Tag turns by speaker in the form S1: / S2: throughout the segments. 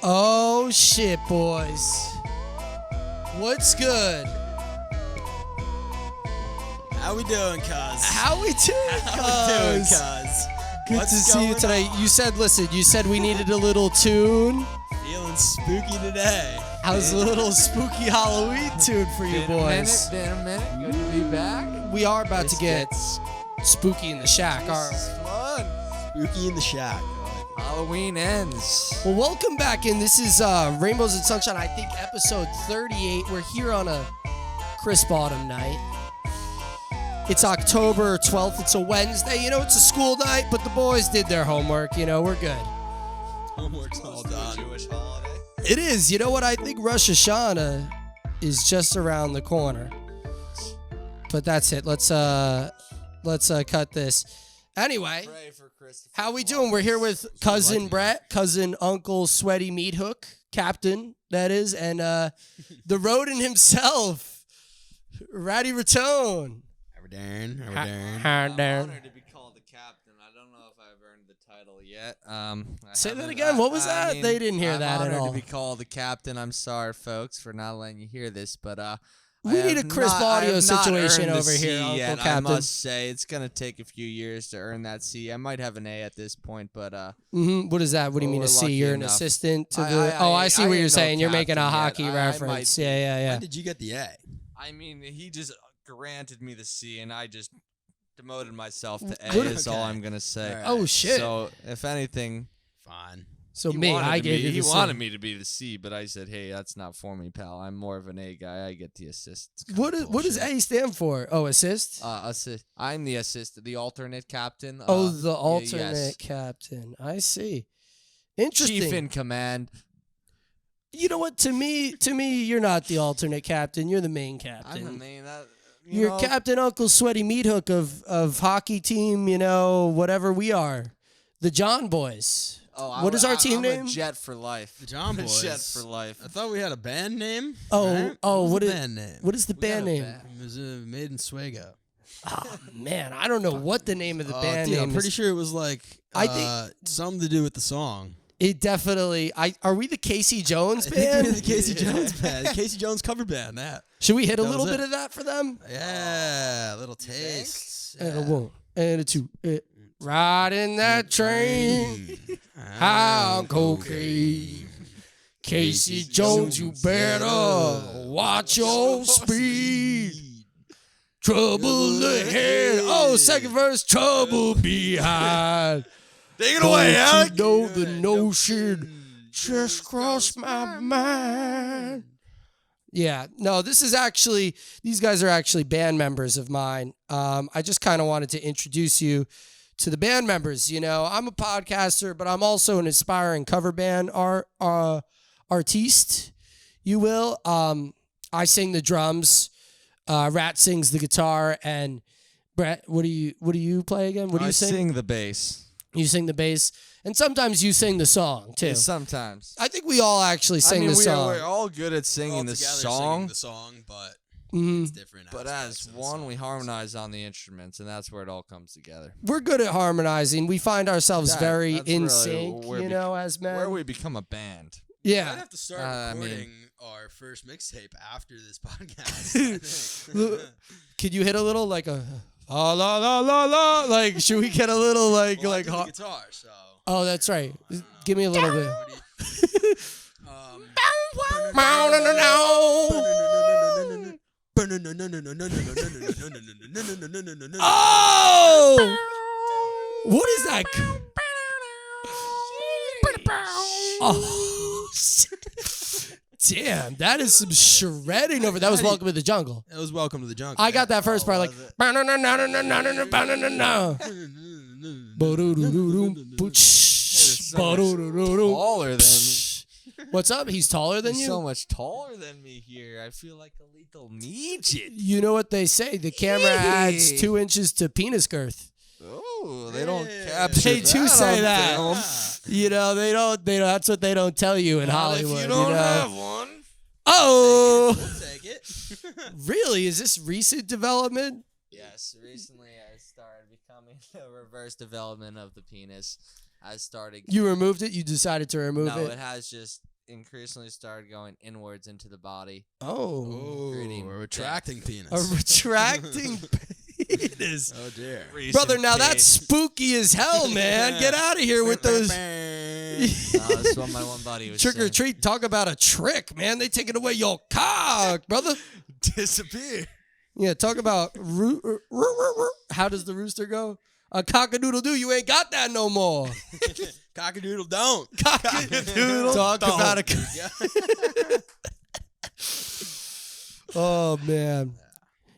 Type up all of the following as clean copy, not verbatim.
S1: Oh shit, boys. What's good?
S2: How we doing, cuz?
S1: How we doing,
S2: How we doing,
S1: cuz?
S2: cuz?
S1: Good
S2: What's
S1: to see you
S2: going
S1: tonight.
S2: on?
S1: You said we needed a little tune.
S2: Feeling spooky today.
S1: How's a little spooky Halloween tune for you boys?
S3: Been a minute. Good to be back.
S1: We are about to
S2: This
S1: get
S2: gets
S1: spooky in the shack, aren't we?
S3: Fun.
S2: spooky in the shack.
S3: Halloween ends.
S1: Well, welcome back in. This is Rainbows and Sunshine, I think episode 38. We're here on a crisp autumn night. It's October 12th. It's a Wednesday. You know, it's a school night, but the boys did their homework. You know, we're good.
S2: Homework's all done. Jewish holiday.
S1: It is. You know what? I think Rosh Hashanah is just around the corner. But that's it. Let's cut this. Anyway,
S3: Pray for Christopher.
S1: how we doing? We're here with cousin Brett, cousin Uncle Sweaty Meat Hook, Captain, that is, and the rodent himself, Ratty Ratone.
S2: How we doing? How we doing?
S3: I'm honored to be called the captain. I don't know if I've earned the title yet.
S1: Say that again. What was that? They didn't hear that at
S3: I'm
S1: all.
S3: honored to be called the captain. I'm sorry, folks, for not letting you hear this, but
S1: We need a crisp audio situation over
S3: C
S1: here, Uncle
S3: yet,
S1: Captain.
S3: I must say, it's gonna take a few years to earn that C. I might have an A at this point, but
S1: What is that? What do you mean
S3: we're
S1: a C?
S3: lucky
S1: You're an
S3: enough.
S1: assistant to the... I see what
S3: ain't
S1: you're
S3: no
S1: saying. You're making a
S3: captain yet.
S1: hockey
S3: I
S1: reference.
S3: might be.
S1: Yeah.
S2: When did you get the A?
S3: I mean, he just granted me the C, and I just demoted myself to A.
S1: What-
S3: Is all
S2: Okay.
S3: I'm gonna say.
S2: All right.
S1: Oh, shit.
S3: So if anything,
S2: Fine.
S1: So
S3: he
S1: me,
S3: wanted
S1: I
S3: to
S1: gave
S3: be-
S1: you
S3: He
S1: the
S3: wanted
S1: C.
S3: me to be the C, but I said, "Hey, that's not for me, pal. I'm more of an A guy. I get the assists."
S1: What does A stand for? Oh, assist?
S3: Assist. I'm the assist, the alternate captain.
S1: The
S3: yes.
S1: alternate captain. I see. Interesting.
S3: Chief in command.
S1: You know what? To me, you're not the alternate captain. You're the main
S3: I'm the
S1: captain.
S3: main.
S1: You're Captain Uncle Sweaty Meat Hook of hockey team. You know, whatever we are, the John Boys. What is our team
S3: I'm
S1: name?
S3: A Jet for life.
S2: The John
S3: A
S2: Boys.
S3: Jet for life.
S2: I thought we had a band name.
S1: Oh,
S2: What
S1: what
S2: was
S1: is
S2: the band name?
S1: what is the
S3: We got
S1: band
S3: a
S1: name?
S3: band.
S2: It was made in Swago.
S1: Oh man, I don't know what the name of the band
S2: dude,
S1: name
S2: I'm pretty
S1: is.
S2: sure it was like
S1: I think-
S2: something to do with the song.
S1: It definitely. Are we the Casey Jones
S2: I think
S1: band?
S2: we were the Casey Jones band. Casey Jones cover band. That.
S1: Should we hit a
S2: That
S1: little
S2: was
S1: bit
S2: it.
S1: of that for them?
S2: Yeah, little taste.
S1: And a one, and a two. Riding that train, high on cocaine. Casey Jones, you better watch your speed. Trouble ahead. Oh, second verse, trouble behind.
S3: Take it
S1: Don't
S3: away,
S1: you
S3: Alec.
S1: know the notion just crossed my mind. Yeah, no, these guys are actually band members of mine. I just kind of wanted to introduce you to the band members. You know, I'm a podcaster, but I'm also an aspiring cover band artiste, you will. I sing the drums, Rat sings the guitar, and Brett, what do you play again? What do you
S3: I
S1: sing?
S3: sing the bass.
S1: You sing the bass, and sometimes you sing the song too.
S3: Sometimes.
S1: I think we all actually sing the song.
S3: We're all good at singing the song,
S2: the song, but
S1: Mhm.
S2: it's different.
S3: but
S2: aspects
S3: as
S2: of the
S3: one,
S2: song.
S3: we harmonize on the instruments, and that's where it all comes together.
S1: We're good at harmonizing. We find ourselves very
S3: That's
S1: in
S3: really
S1: sync,
S3: where
S1: you know, as men.
S3: Where we become a band.
S2: Might
S1: yeah.
S2: have to start
S3: I mean-
S2: recording our first mixtape after this podcast. I think.
S1: Could you hit a little like a la la la la la? Like, should we get a little like
S2: Well, I
S1: like?
S2: do the
S1: Ho-
S2: guitar, so.
S1: oh, that's right. Give me a little bit. Oh! What is that? Oh, damn! That is some shredding over. That was Welcome to the Jungle.
S2: It was Welcome to the Jungle.
S1: I got that first part like.
S3: Taller than me.
S1: What's up? He's taller than
S3: He's
S1: you.
S3: so much taller than me here. I feel like a little midget.
S1: You know what they say? The camera adds 2 inches to penis girth.
S3: Oh, they don't
S2: Yeah.
S3: capture
S1: They do
S3: that
S1: say
S3: on
S1: that.
S3: film.
S1: You know they don't. That's what they don't tell you in Hollywood.
S3: If you don't
S1: know?
S3: have one.
S1: Oh,
S2: Take it.
S1: really? Is this recent development?
S3: Yes, recently I started becoming a reverse development of the penis. has started.
S1: You removed it? You decided to remove
S3: No,
S1: it?
S3: it has just increasingly started going inwards into the body.
S1: Oh.
S2: a retracting penis.
S1: A retracting penis.
S2: Oh dear.
S1: Brother, now that's spooky as hell, man. Get out of here with those.
S3: That's what my one buddy was
S1: Trick or
S3: saying.
S1: treat. Talk about a trick, man. They taking away your cock, brother.
S2: Disappear.
S1: Yeah, talk about how does the rooster go? A cock-a-doodle-doo, you ain't got that no more.
S2: Cockadoodle don't.
S1: Cock-a-doodle. Talk about a. Oh man.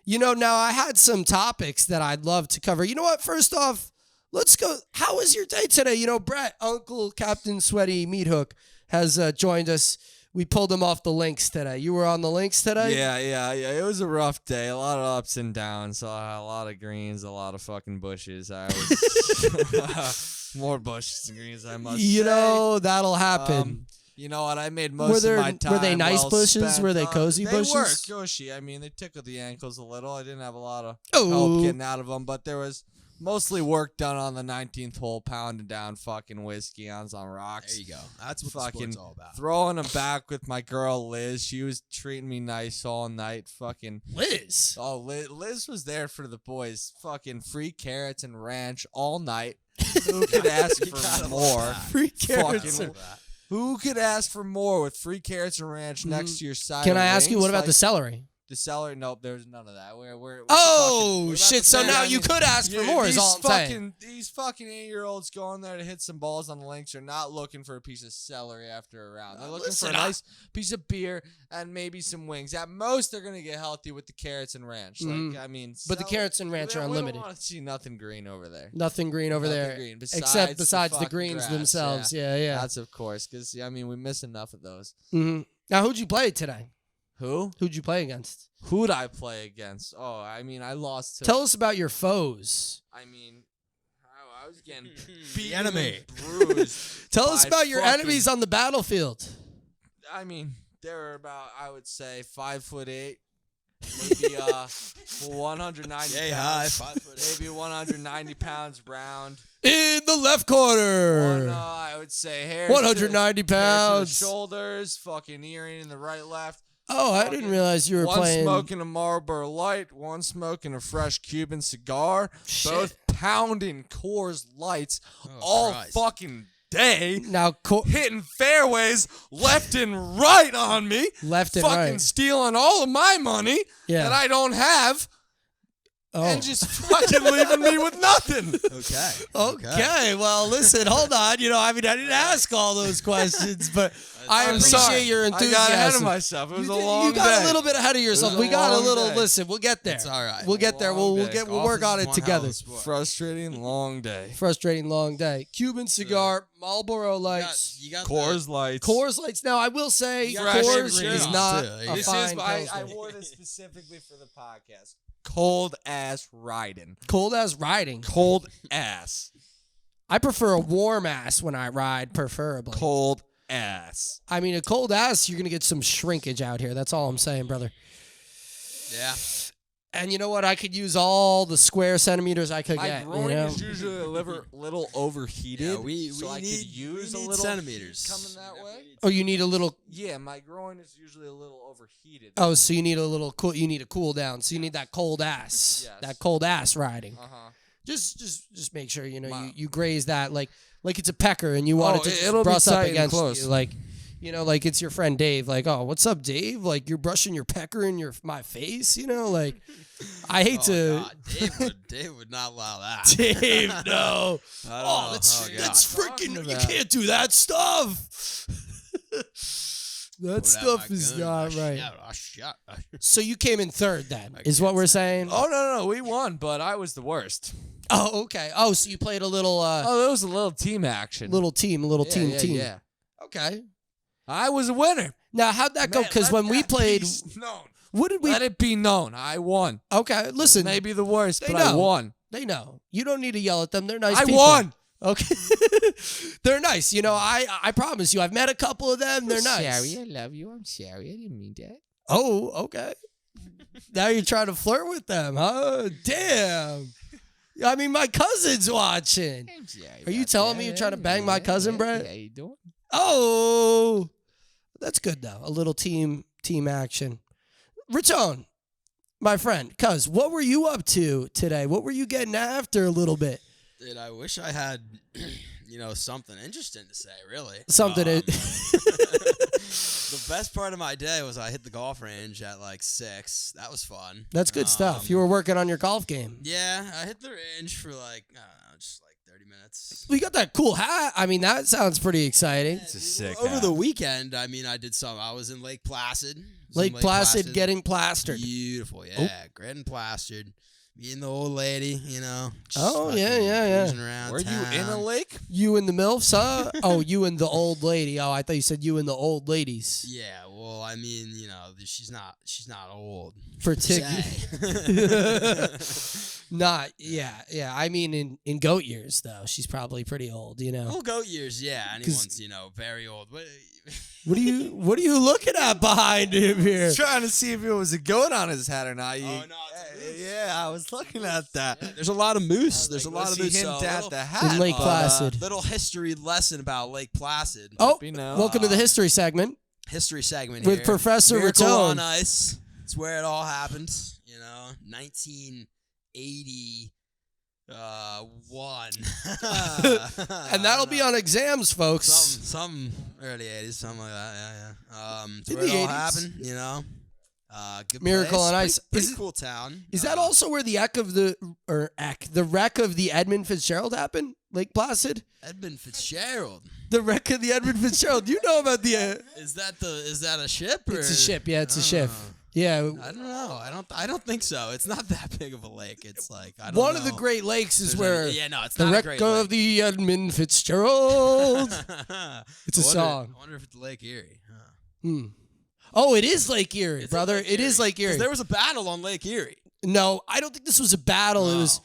S1: Now I had some topics that I'd love to cover. You know what? First off, let's go. How was your day today? Brett, Uncle Captain Sweaty Meat Hook, has joined us. We pulled him off the links today. You were on the links today?
S3: Yeah. It was a rough day. A lot of ups and downs. A lot of greens. A lot of fucking bushes. I was more bushes than greens, I must say.
S1: That'll happen.
S3: You know what? I made most of my time.
S1: Were they nice
S3: well
S1: bushes?
S3: spent.
S1: Were they cozy bushes?
S3: They were cushy. I mean, they tickled the ankles a little. I didn't have a lot of
S1: Oh.
S3: help getting out of them, but there was mostly work done on the 19th hole, pounding down fucking whiskey on some rocks.
S2: There you go. That's what
S3: Fucking
S2: the sport's all about.
S3: throwing them back with my girl Liz. She was treating me nice all night. Fucking
S1: Liz.
S3: oh, Liz was there for the boys. Fucking free carrots and ranch all night. Who could ask for more?
S1: Free carrots.
S3: Fucking- Who could ask for more with free carrots and ranch next to your side?
S1: Can
S3: of
S1: I ask you,
S3: wings?
S1: what about the
S3: Like,
S1: celery?
S3: the celery? Nope, there's none of that. We're
S1: Oh,
S3: we're about
S1: shit.
S3: to
S1: So
S3: say,
S1: now
S3: I
S1: you
S3: mean,
S1: could ask for more, is all I'm saying.
S3: These fucking 8-year-olds going there to hit some balls on the links are not looking for a piece of celery after a round. They're looking
S1: listen
S3: for a
S1: up.
S3: nice piece of beer and maybe some wings. At most, they're going to get healthy with the carrots and ranch.
S1: Mhm.
S3: Like, I mean,
S1: But the carrots and ranch are
S3: we
S1: unlimited.
S3: don't want to see nothing green over there.
S1: Nothing green over
S3: Nothing
S1: there.
S3: green
S1: Except besides the
S3: fucking
S1: greens
S3: grass,
S1: themselves. Yeah.
S3: That's of course, because, I mean, we miss enough of those.
S1: Mm-hmm. Now, who'd you play today?
S3: Who?
S1: Who'd you play against?
S3: Who'd I play against? Oh, I mean, I lost to...
S1: Tell us about your foes.
S3: I mean, I was getting
S2: The
S3: beaten
S2: enemy.
S3: and bruised.
S1: Tell us
S3: by
S1: about your
S3: fucking-
S1: enemies on the battlefield.
S3: I mean, they were about, I would say, 5'8", maybe 190
S2: Yea
S3: pounds.
S2: I, 5'8".
S3: Maybe 190 pounds round.
S1: In the left corner.
S3: I would say hairs
S1: 190
S3: to the
S1: pounds.
S3: shoulders, fucking earring in the right, left.
S1: Oh, I didn't realize you were
S3: One
S1: playing.
S3: smoking a Marlboro Light, one smoking a fresh Cuban cigar,
S1: Shit.
S3: both pounding Coors Lights
S2: Oh,
S3: all
S2: Christ.
S3: fucking day,
S1: Now,
S3: hitting fairways left and right on me,
S1: left and
S3: fucking
S1: right.
S3: stealing all of my money
S1: Yeah.
S3: that I don't have,
S1: Oh.
S3: and just fucking leaving me with nothing.
S1: Okay, well, listen, hold on. I didn't ask all those questions, but I
S3: I'm
S1: appreciate
S3: sorry.
S1: your enthusiasm.
S3: I got ahead of myself. It was a long
S1: You got
S3: day.
S1: a little bit ahead of yourself.
S3: It was
S1: We
S3: a
S1: got a
S3: long
S1: little.
S3: day.
S1: Listen, we'll get there.
S2: It's all right.
S1: We'll get there.
S3: Long
S1: We'll
S3: day.
S1: get. We'll work on it together.
S3: Frustrating long day.
S1: Frustrating long day. Cuban cigar, Marlboro Lights,
S2: You got
S3: Coors Lights.
S1: Coors Lights. Now, I will say,
S2: You
S3: got your
S1: Coors
S3: favorite
S1: is
S3: green
S1: not
S2: too.
S1: a
S2: This
S1: fine
S3: I
S1: Pilsner.
S3: wore this specifically for the podcast. Cold ass riding.
S1: Cold as riding.
S3: Cold ass.
S1: I prefer a warm ass when I ride, preferably.
S3: Cold ass.
S1: I mean, a cold ass, you're gonna get some shrinkage out here. That's all I'm saying, brother.
S2: Yeah.
S1: And you know what? I could use all the square centimeters I could
S3: My
S1: get.
S3: groin
S1: You know?
S3: is usually a little overheated.
S2: Yeah, we
S3: so I
S2: need,
S3: could use
S2: we
S3: a
S2: need
S3: little
S2: centimeters.
S3: coming that way.
S1: Oh, you need a little.
S3: Yeah, my groin is usually a little overheated.
S1: Oh, so you need a little cool. You need a cool down. So you need that cold ass.
S3: Yes.
S1: That cold ass riding.
S3: Uh-huh.
S1: Just make sure
S3: My-
S1: you graze that like it's a pecker and you want it to just
S3: it'll be
S1: brush up
S3: tight and
S1: against
S3: close.
S1: you like. Like it's your friend Dave. Like, oh, what's up, Dave? Like, you're brushing your pecker in my face. Like, I hate to.
S2: God, Dave would not allow that.
S1: Dave, no.
S2: Oh,
S1: that's
S2: God.
S1: freaking. You
S3: about?
S1: can't do that stuff. That stuff is not right. So you came in third, then, is what we're saying.
S3: Oh, no, we won, but I was the worst.
S1: Oh, okay. Oh, so you played a little,
S3: Oh, that was a little team action.
S1: little team.
S3: Yeah.
S1: Okay.
S3: I was a winner.
S1: Now, how'd that go?
S3: Man,
S1: Because
S3: let
S1: when we
S3: that
S1: played,
S3: be known.
S1: what did we?
S3: Let it be known. I won.
S1: Okay, listen.
S3: Maybe the worst,
S1: They
S3: but I
S1: know.
S3: won.
S1: They know. You don't need to yell at them. They're nice
S3: I
S1: people.
S3: won.
S1: Okay. They're nice. I promise you, I've met a couple of them. They're nice.
S3: I love you. I'm sorry. I didn't mean that.
S1: Oh, okay. Now you're trying to flirt with them, huh? Damn. I mean, my cousin's watching. Are you telling me you're trying to bang my cousin, Brett?
S3: Yeah, you doing?
S1: Oh, that's good though. A little team action. Ratone, my friend, cuz, what were you up to today? What were you getting after a little bit?
S2: Dude, I wish I had, something interesting to say, really.
S1: Something.
S2: The best part of my day was I hit the golf range at like 6. That was fun.
S1: That's good stuff. You were working on your golf game.
S2: Yeah, I hit the range for like, I don't know, just like 30 minutes.
S1: We got that cool hat. I mean, that sounds pretty exciting.
S3: It's a sick
S2: Over
S3: hat.
S2: the weekend, I did some. I was in Lake Placid.
S1: Lake Placid getting plastered.
S2: Beautiful, yeah. Getting plastered. Me and the old lady, just
S1: Oh, yeah.
S2: cruising around
S3: Were
S2: town.
S3: you in a lake?
S1: You and the MILFs, huh? Oh, you and the old lady. Oh, I thought you said you and the old ladies.
S2: Yeah, well, she's not old.
S1: For tick.
S2: Say.
S1: Not, yeah. I mean, in goat years, though, she's probably pretty old,
S2: Well, goat years, yeah. Anyone's, very old.
S1: What are you looking at behind him here?
S3: Trying to see if it was a goat on his hat or not.
S2: Oh, no, it's a moose.
S3: Yeah, I was looking at that.
S2: Yeah, there's a lot of moose. There's a lot of moose.
S3: Hint
S2: So
S3: at
S2: little-
S3: the hat.
S1: In Lake
S3: but,
S1: Placid.
S2: Little history lesson about Lake Placid.
S1: Oh,
S3: you know,
S1: welcome to the history segment
S2: History segment
S1: with
S2: here.
S1: Professor
S2: Miracle
S1: Ratone.
S2: on Ice. It's where it all happened. 1980. One.
S1: And that'll be on exams, folks.
S2: Some early 80s, something like that. Yeah. It's
S1: In
S2: where
S1: the
S2: it all
S1: 80s.
S2: happened. Good
S1: Miracle
S2: place.
S1: on Ice.
S2: Pretty cool town.
S1: Is that also where the wreck of the Edmund Fitzgerald happened? Lake Placid?
S2: Edmund Fitzgerald?
S1: The wreck of the Edmund Fitzgerald. Do you know about the...
S2: Is that a ship? Or?
S1: It's a ship. Yeah, it's a
S2: I
S1: ship.
S2: don't know.
S1: Yeah.
S2: I don't know. I don't think so. It's not that big of a lake. It's like I don't know.
S1: One of the Great Lakes is where
S2: it's
S1: the
S2: not a
S1: wreck
S2: great
S1: of
S2: lake.
S1: the Edmund Fitzgerald. It's a song.
S2: I wonder if it's Lake Erie. Huh.
S1: Hmm. Oh, it is Lake Erie,
S2: Is it
S1: brother.
S2: Lake
S1: It is
S2: Erie?
S1: Lake
S2: 'Cause
S1: Erie.
S2: there was a battle on Lake Erie.
S1: No, I don't think this was a battle. It was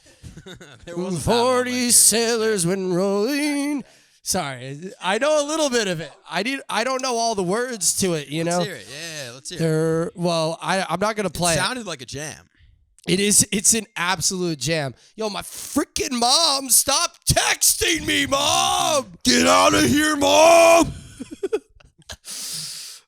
S2: There was a battle on Lake
S1: 40
S2: Erie.
S1: sailors went rolling. Sorry, I know a little bit of it. I don't know all the words to it. You know.
S2: Let's hear it. Yeah, let's hear it.
S1: I'm not gonna play
S2: It
S1: it.
S2: sounded like a jam.
S1: It's an absolute jam. Yo, my freaking mom, stop texting me, Mom!
S2: Get out of here, Mom!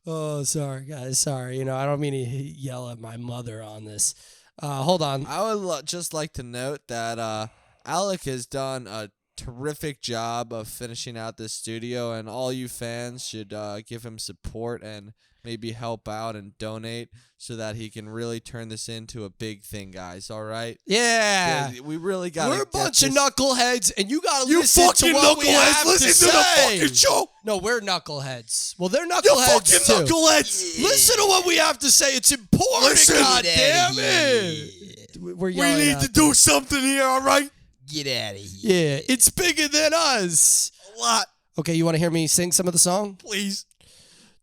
S1: Oh, sorry, guys. Sorry. I don't mean to yell at my mother on this. Hold on.
S3: I would just like to note that Alec has done a terrific job of finishing out this studio, and all you fans should give him support and maybe help out and donate so that he can really turn this into a big thing, guys. All right?
S1: Yeah.
S3: We really got.
S1: We're a bunch of knuckleheads, and you gotta listen to what we have to say.
S2: show.
S1: No, we're knuckleheads. Well, they're knuckleheads too.
S2: knuckleheads.
S1: Listen to what we have to say. It's important.
S2: Listen,
S1: God
S2: get
S1: damn
S2: outta
S1: it. We're yelling
S2: We need
S1: out
S2: to
S1: there.
S2: do something here, all right? Get out of here.
S1: Yeah, it's bigger than us.
S2: A lot.
S1: Okay, you want to hear me sing some of the song?
S2: Please.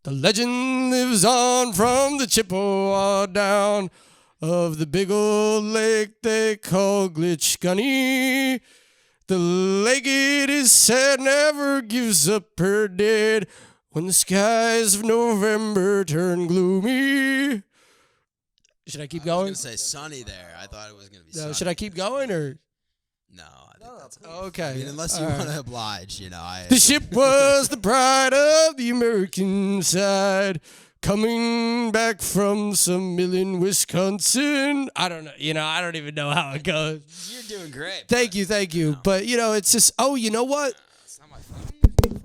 S1: The legend lives on from the Chippewa down of the big old lake they call Glitch Gunny. The lake, it is said, never gives up her dead when the skies of November turn gloomy. Should I keep
S2: I
S1: going?
S2: was going to say sunny there. I thought it was going to be sunny.
S1: Should I keep going or?
S2: No, I think that's
S1: Okay.
S2: unless you
S1: All right.
S2: want to oblige,
S1: The ship was the pride of the American side, coming back from some mill in Wisconsin. I don't know. I don't even know how it goes.
S2: You're doing great.
S1: Thank you. But, it's just, you know what?
S2: It's not my phone.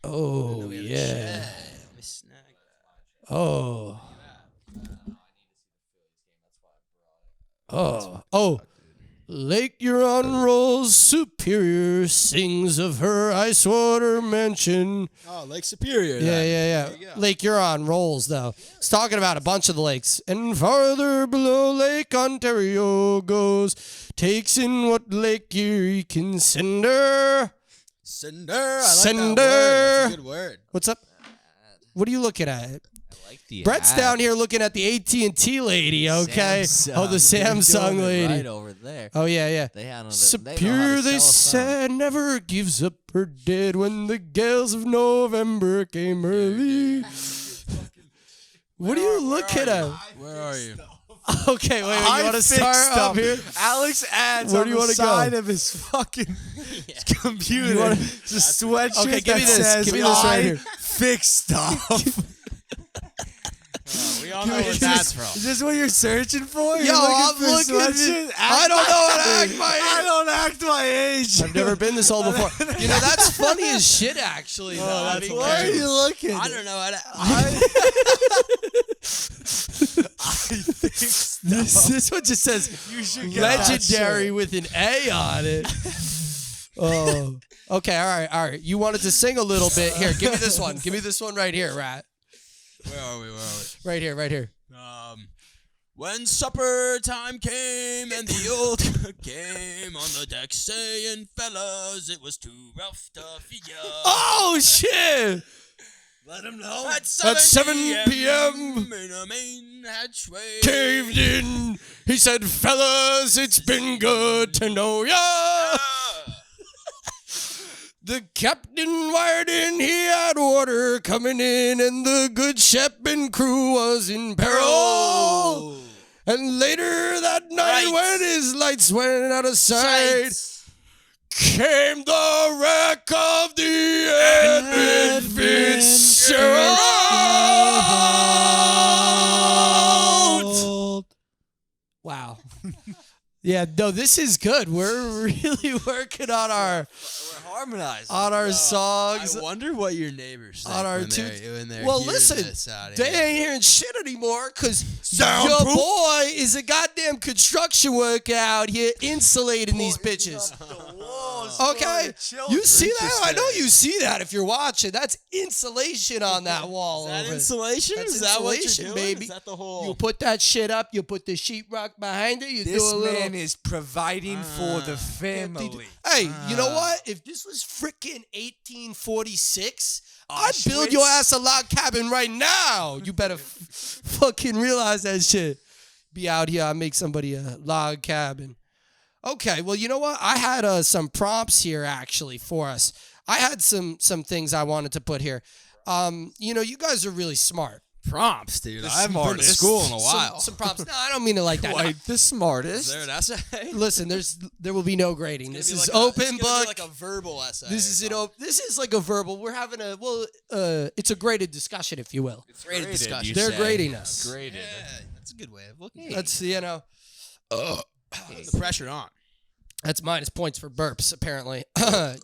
S1: Oh,
S2: We have a
S1: yeah.
S2: shed. Let me snag that.
S1: Oh. Oh. Lake Huron rolls Superior, sings of her ice water mansion.
S2: Oh, Lake Superior.
S1: Yeah.
S2: There you go.
S1: Lake Huron rolls, though. It's talking about a bunch of the lakes. And farther below Lake Ontario goes, takes in what Lake Erie can send her.
S2: Cinder. I like
S1: Cinder.
S2: that word. That's a good word.
S1: What's up? What are you looking at?
S3: like the
S1: Brett's
S3: ad.
S1: down here looking at the AT&T lady, okay? Oh, the
S3: They're
S1: Samsung
S3: doing it
S1: lady.
S3: right over there.
S1: Oh, yeah.
S3: They had
S1: Superior, they said, never gives up her dead when the gales of November came early. What are you looking at?
S2: Where are you?
S1: Okay, wait. You want to start up here?
S3: Alex adds
S1: Where
S3: on
S1: do you
S3: the
S1: wanna go?
S3: side of his fucking computer.
S1: You wanna-
S3: Just sweatshirt
S1: Okay, give me
S3: that
S1: this.
S3: says,
S1: Give me this right
S3: "I
S1: here."
S3: fix stuff.
S2: We all know what that's from.
S3: Is this what you're searching for?
S1: Yo,
S3: You're
S1: I'm
S3: for
S1: looking.
S3: sweatshirt?
S1: I don't know how to act my
S3: I
S1: age.
S3: don't act my age.
S1: I've never been this old before. You know, that's funny as shit, actually. though. I
S2: that's
S1: mean,
S3: Why are you looking?
S2: I don't know how to.
S1: This one just says
S3: You should get that
S1: legendary
S3: shirt.
S1: with an A on it. Oh. Okay, all right. You wanted to sing a little bit. Here, give me this one. Give me this one right here, Rat.
S2: Where are we?
S1: Right here.
S2: When supper time came and the old cook came on the deck saying, fellas, it was too rough to feed ya.
S1: Oh, shit.
S2: Let him know. At
S1: 7 p.m.
S2: in a main hatchway.
S1: Caved in. He said, fellas, it's been good to know ya. The captain wired in, he had water coming in, and the good ship and crew was in peril. And later that night, when his lights went out of sight, came the wreck of the Edmund Fitzgerald. Wow. Yeah, no, this is good. We're really working on our
S3: Harmonizing.
S1: songs.
S2: I wonder what your neighbors think
S1: On our
S2: when
S1: two-
S2: they're
S1: Well,
S2: hearing
S1: listen,
S2: this out
S1: They
S2: here.
S1: ain't hearing shit anymore because your
S3: Soundproof.
S1: boy is a goddamn construction worker out here insulating these bitches. Okay? You see that? I know you see that if you're watching. That's insulation on that wall.
S2: Is that
S1: over.
S2: insulation?
S1: That's
S2: Is that what you're
S1: insulation,
S2: doing?
S1: baby.
S2: Is that the whole?
S1: You put that shit up, you put the sheetrock behind it, you do
S3: This
S1: a little...
S3: man is providing for the family.
S1: Hey, you know what? If this was freaking 1846, I'd build your ass a log cabin right now. You better fucking realize that shit. Be out here, I make somebody a log cabin. Okay, well, you know what? I had some prompts here actually for us. I had some things I wanted to put here. You know, you guys are really smart.
S2: prompts, dude. I haven't been to
S3: smartest.
S2: school in a while.
S1: Some prompts. No, I don't mean it like that.
S3: Quite the smartest.
S2: Is there an essay?
S1: Listen, there will be no grading. This is
S2: It's
S1: open
S2: gonna be
S1: book.
S2: like a verbal essay.
S1: This is This is like a verbal. We're having it's a graded discussion, if you will.
S2: It's graded
S3: Graded,
S2: discussion.
S3: you
S1: They're
S3: say.
S1: grading us.
S3: Graded.
S2: Yeah, that's a good way of looking.
S1: That's you know,
S2: Put the pressure on.
S1: that's minus points for burps. Apparently,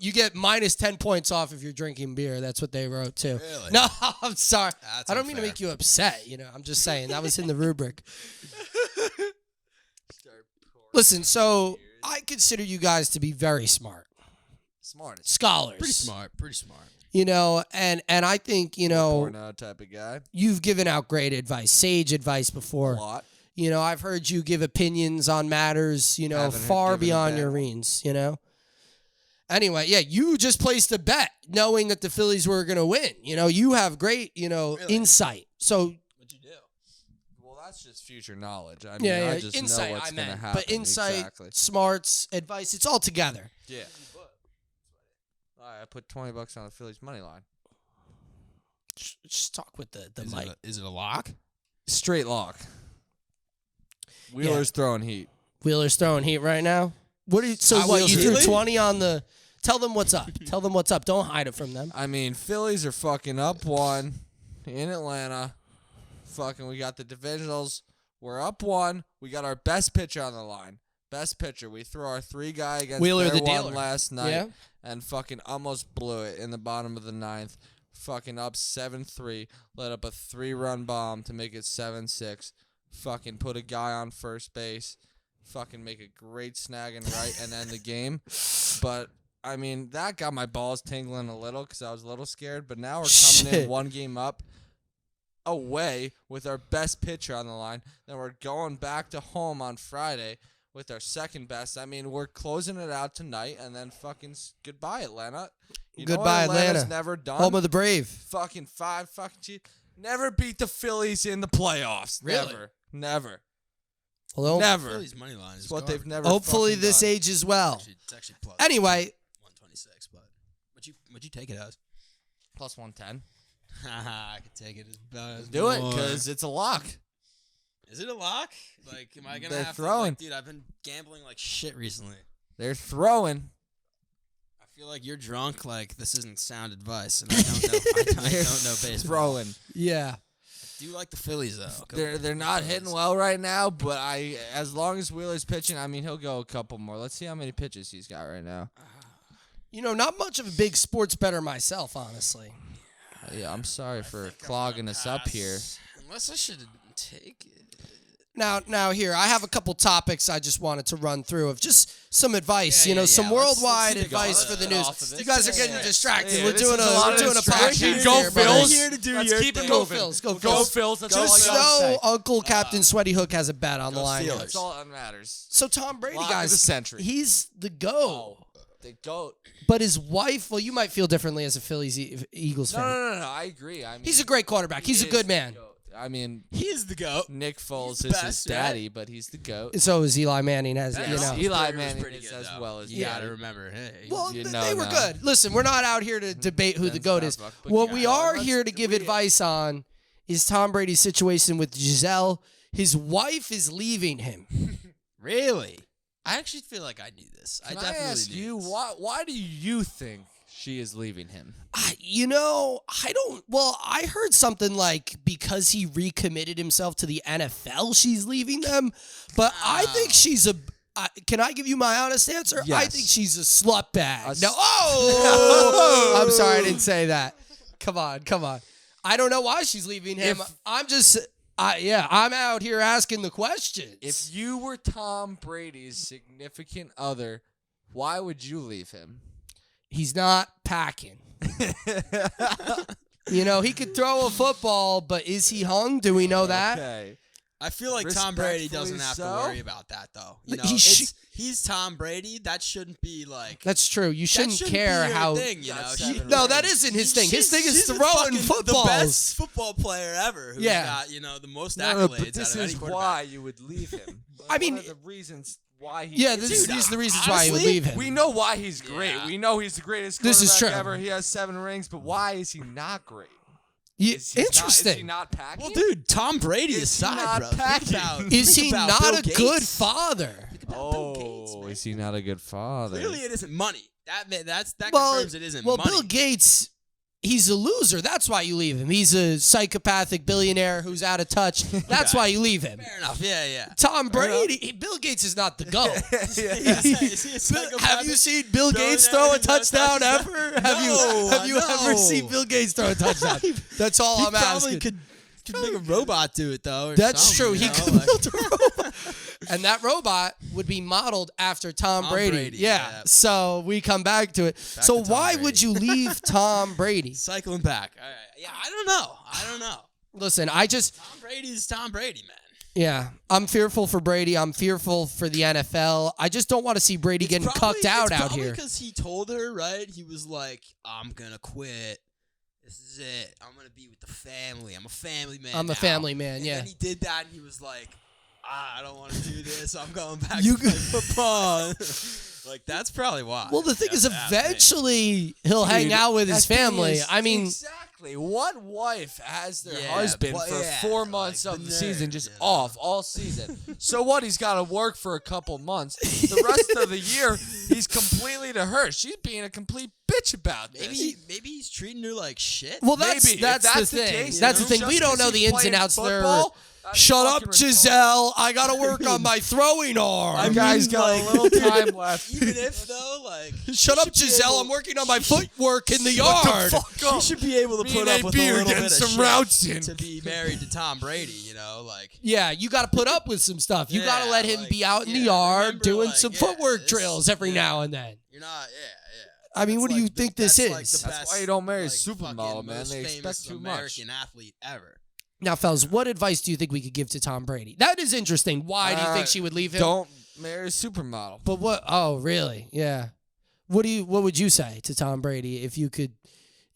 S1: you get minus 10 points off if you're drinking beer. That's what they wrote too.
S2: Really?
S1: No, I'm sorry.
S2: That's
S1: I don't mean to
S2: unfair.
S1: make you upset. You know, I'm just saying that was in the rubric. Listen, so I consider you guys to be very smart
S3: Smartest.
S1: scholars.
S2: Pretty smart. Pretty smart.
S1: You know, and I think you know
S3: Porno type of guy.
S1: you've given out great advice, sage advice
S3: A
S1: before.
S3: lot.
S1: You know, I've heard you give opinions on matters, you know,
S3: Haven't
S1: far
S3: given a
S1: beyond
S3: bad
S1: your
S3: one.
S1: means, you know. Anyway, yeah, you just placed a bet knowing that the Phillies were going to win. You know, you have great, you know,
S2: Really?
S1: insight. So,
S2: What'd you do?
S3: Well, that's just future knowledge. I mean,
S1: yeah,
S3: I just
S1: insight
S3: know what's
S1: I
S3: going to
S1: meant.
S3: happen.
S1: But insight,
S3: Exactly.
S1: smarts, advice, it's all together.
S3: Yeah. All right, I put $20 on the Phillies money line.
S1: Just talk with the
S2: Is
S1: mic.
S2: it a lock?
S3: Straight lock. Wheeler's throwing heat.
S1: Wheeler's throwing heat right now. What are you, so
S2: Hot
S1: what,
S2: Wheels
S1: you threw
S2: Heatley?
S1: 20 on the, tell them what's up. Tell them what's up. Don't hide it from them.
S3: I mean, Phillies are fucking up 1 in Atlanta. Fucking, we got the divisionals. We're up 1. We got our best pitcher on the line. Best pitcher. We threw our 3 guy against
S1: Wheeler
S3: their
S1: the
S3: one
S1: dealer.
S3: last night
S1: Yeah.
S3: and fucking almost blew it in the bottom of the 9th. Fucking up 7-3. Let up a 3-run bomb to make it 7-6. Fucking put a guy on first base. Fucking make a great snag and right and end the game. But I mean, that got my balls tingling a little because I was a little scared. But now we're coming
S1: Shit.
S3: in 1 game up away with our best pitcher on the line. Then we're going back to home on Friday with our second best. I mean, we're closing it out tonight and then fucking goodbye, Atlanta. You know
S1: Goodbye,
S3: what Atlanta's
S1: Atlanta.
S3: never done?
S1: Home of the brave.
S3: Fucking 5 fucking cheat. Never beat the Phillies in the playoffs.
S1: Really?
S3: Never.
S1: Well,
S3: Never.
S2: Phillies money line is
S3: It's what
S2: garbage.
S3: they've never
S1: hopefully
S3: fucking
S1: this
S3: done.
S1: ages well.
S2: Actually, it's actually plus.
S1: Anyway,
S2: 126, but what'd you take it as?
S3: Plus 110.
S2: I could take it as
S3: Do it because it's a lock.
S2: Is it a lock? Like, am I gonna
S3: They're
S2: have
S3: throwing.
S2: to? Like, dude, I've been gambling like shit recently.
S3: They're throwing.
S2: I feel like you're drunk. Like, this isn't sound advice, and I don't know. I don't know baseball.
S3: Throwing.
S1: Yeah.
S2: Do you like the Phillies though?
S3: They're not hitting well right now, but as long as Wheeler's pitching, I mean, he'll go a couple more. Let's see how many pitches he's got right now.
S1: You know, not much of a big sports bettor myself, honestly.
S3: Yeah, I'm sorry for clogging us up here.
S2: Unless I should take it.
S1: Now here, I have a couple topics I just wanted to run through of just some advice,
S2: Yeah,
S1: some
S2: let's
S1: worldwide
S2: keep it going.
S1: advice for the
S3: Off of
S1: news.
S3: this.
S1: You guys are getting distracted.
S3: Yeah,
S1: we're
S3: this
S1: doing
S3: is a lot
S1: a
S3: of
S1: podcast
S3: distraction.
S1: here,
S3: Go
S1: buddy.
S3: Phils.
S2: Here to do
S3: Let's
S2: your
S3: keep it
S2: thing.
S1: Go
S3: moving.
S1: Phils. Go
S3: Go
S1: Phils.
S3: Phils. That's all
S1: Just
S3: I gotta
S1: know
S3: say.
S1: Uncle Captain Sweaty Hook has a bet on the line.
S2: Steelers.
S3: That's all that matters.
S1: So Tom Brady,
S3: Lock of
S1: guys,
S3: the century.
S1: he's the GOAT.
S3: The GOAT.
S1: But his wife, well, you might feel differently as a Phillies Eagles fan.
S3: No. I agree. I mean,
S1: He's a great quarterback. He's a
S3: he
S1: good
S3: is
S1: man.
S3: the GOAT. I mean,
S2: He is the goat.
S3: Nick Foles
S2: the
S3: is his
S2: best, right?
S3: daddy, but he's the GOAT.
S1: So is Eli Manning, as
S2: That
S1: you know.
S3: Yes,
S2: Roethlisberger
S3: Eli
S2: was
S3: Manning
S2: pretty
S3: is
S2: good,
S3: as
S2: though.
S3: well as
S2: You
S3: daddy.
S2: gotta remember. Hey,
S1: Well,
S3: You
S1: they were
S3: know.
S1: good. Listen, we're not out here to debate who the
S3: Ben
S1: GOAT is.
S3: Starbuck, but
S1: What
S3: yeah,
S1: we are
S3: let's-
S1: here to give advice on is Tom Brady's situation with Giselle. His wife is leaving him.
S2: really? I actually feel like I knew this.
S3: Can
S2: I
S3: I
S2: definitely
S3: ask
S2: knew
S3: you
S2: this.
S3: why do you think she is leaving him?
S1: I don't. Well, I heard something like because he recommitted himself to the NFL, she's leaving them. But I think she's a. Can I give you my honest answer? I
S3: Yes.
S1: think she's a slut bag.
S3: A
S1: No.
S3: s-
S1: Oh, I'm sorry, I didn't say that. Come on. I don't know why she's leaving him. I'm just. I'm out here asking the questions.
S3: If you were Tom Brady's significant other, why would you leave him?
S1: He's not packing. He could throw a football, but is he hung? Do we know that?
S3: Okay.
S2: I feel like Tom Brady doesn't
S3: Respectfully
S2: have to
S3: so.
S2: worry about that, though. He's Tom Brady. That shouldn't be like.
S1: That's true. You
S2: that
S1: shouldn't
S2: shouldn't
S1: care
S2: be your
S1: how.
S2: thing, you know.
S3: That's
S2: He-
S3: seven
S1: No, that
S3: rings.
S1: isn't his thing. His thing is
S2: she's the
S1: throwing
S2: fucking-
S1: footballs.
S2: The best football player ever. Who's
S1: Yeah.
S2: got the most
S3: No,
S2: accolades
S3: but this
S2: out of any
S3: is
S2: quarterback.
S3: why you would leave him.
S1: I mean-
S3: one of the reasons why he.
S1: Yeah,
S3: is
S1: these
S3: here.
S1: are the reasons why he would
S2: honestly,
S1: leave him.
S3: We know why he's great.
S2: Yeah.
S3: We know he's the greatest
S1: This is
S3: quarterback
S1: true.
S3: ever. He has 7 rings, but why is he not great? Is
S1: Interesting.
S3: he not packing?
S2: Well, dude, Tom Brady
S3: Is he
S2: aside,
S3: not
S2: bro. Think
S3: packing?
S2: about-
S1: is
S2: think
S1: he
S2: about
S1: not
S2: Bill
S1: a good
S2: Gates.
S1: father?
S2: Think about Bill Gates, man.
S3: Is he not a good father?
S2: Clearly, it isn't money. That
S1: Well,
S2: confirms it isn't
S1: well,
S2: money.
S1: Bill Gates, he's a loser. That's why you leave him. He's a psychopathic billionaire who's out of touch. That's
S2: Okay.
S1: why you leave him.
S2: Fair enough. Yeah.
S1: Tom Brady, Bill Gates is not the GOAT.
S2: Is he a psychopathic
S1: Have you seen Bill Gates
S2: billionaire
S1: throw a
S2: who got
S1: touchdown
S2: touchdown?
S1: ever?
S2: No,
S1: Have you
S2: no.
S1: ever seen Bill Gates throw a touchdown? That's all
S2: He
S1: I'm
S2: probably
S1: asking.
S2: could make a robot do it though. Or
S1: That's
S2: something,
S1: true.
S2: you
S1: He
S2: know,
S1: could
S2: like-
S1: build a robot. And that robot would be modeled after Tom Brady.
S2: Brady,
S1: Yeah.
S2: yeah.
S1: So we come back to it. So
S2: to Tom
S1: why
S2: Brady.
S1: would you leave Tom Brady?
S2: cycling back. All right. Yeah, I don't know.
S1: Listen,
S2: Tom Brady's Tom Brady, man.
S1: I'm fearful for Brady. I'm fearful for the NFL. I just don't want to see Brady getting cucked out here.
S2: Because he told her, right? He was like, "I'm gonna quit. This is it. I'm gonna be with the family. I'm a family man.
S1: I'm a
S2: now."
S1: family man,
S2: And
S1: yeah.
S2: then he did that, and he was like, I don't want to do this. I'm going back
S1: You
S2: to play football. Like, that's probably why.
S1: Well, the thing is,
S2: That's the thing.
S1: eventually he'll hang out with his
S3: That thing
S1: family.
S3: is-
S1: I mean,
S3: exactly. What wife has their
S2: Yeah,
S3: husband
S2: but
S3: for
S2: yeah,
S3: 4 months
S2: like
S3: of
S2: the
S3: the season
S2: nerve,
S3: just
S2: you know?
S3: off all season? So what? He's got to work for a couple months. The rest of the year, he's completely to her. She's being a complete bitch about this.
S2: Maybe he's treating her like shit.
S1: well, that's
S3: Maybe. If
S1: that's the
S3: that's the
S1: thing.
S3: case,
S1: That's the
S2: you
S1: thing.
S3: know,
S1: We
S3: just
S1: don't
S3: 'cause
S1: know the
S3: he's
S1: ins and
S3: playing
S1: outs there.
S3: football, that's
S1: Shut up,
S3: fucking retarded.
S1: Giselle. I got to work on my throwing arm.
S3: That guy's got a little time left.
S2: Even if though, like,
S1: Shut
S2: he
S1: up,
S2: should be
S1: Giselle.
S2: able-
S1: I'm working on my
S2: she should-
S1: footwork in the
S3: Shut the
S1: yard.
S3: fuck up.
S2: He should be able to
S3: Me
S2: put
S3: and
S2: up
S3: AB
S2: with a
S3: are
S2: little
S3: getting
S2: bit of
S3: some
S2: shit
S3: routes in.
S2: to be married to Tom Brady. You know, like.
S1: Yeah, you got to put up with some stuff. You got to
S2: Yeah,
S1: let him
S2: like,
S1: be out in the
S2: yeah,
S1: yard
S2: remember,
S1: doing
S2: like,
S1: some
S2: yeah,
S1: footwork
S2: this-
S1: drills every
S2: yeah.
S1: now and then.
S2: You're not. Yeah.
S1: I mean,
S2: That's
S1: what do you
S2: like the-
S1: think this
S2: that's like
S1: is?
S2: the
S3: That's
S2: best,
S3: why you don't marry a
S2: like,
S3: supermodel,
S2: fucking
S3: man.
S2: most
S3: They
S2: famous
S3: expect too much.
S2: American athlete ever.
S1: Now, fellas, what advice do you think we could give to Tom Brady? That is interesting. Why do you think she would leave him?
S3: Don't marry a supermodel.
S1: But what? Oh, really? Yeah. What would you say to Tom Brady if you could?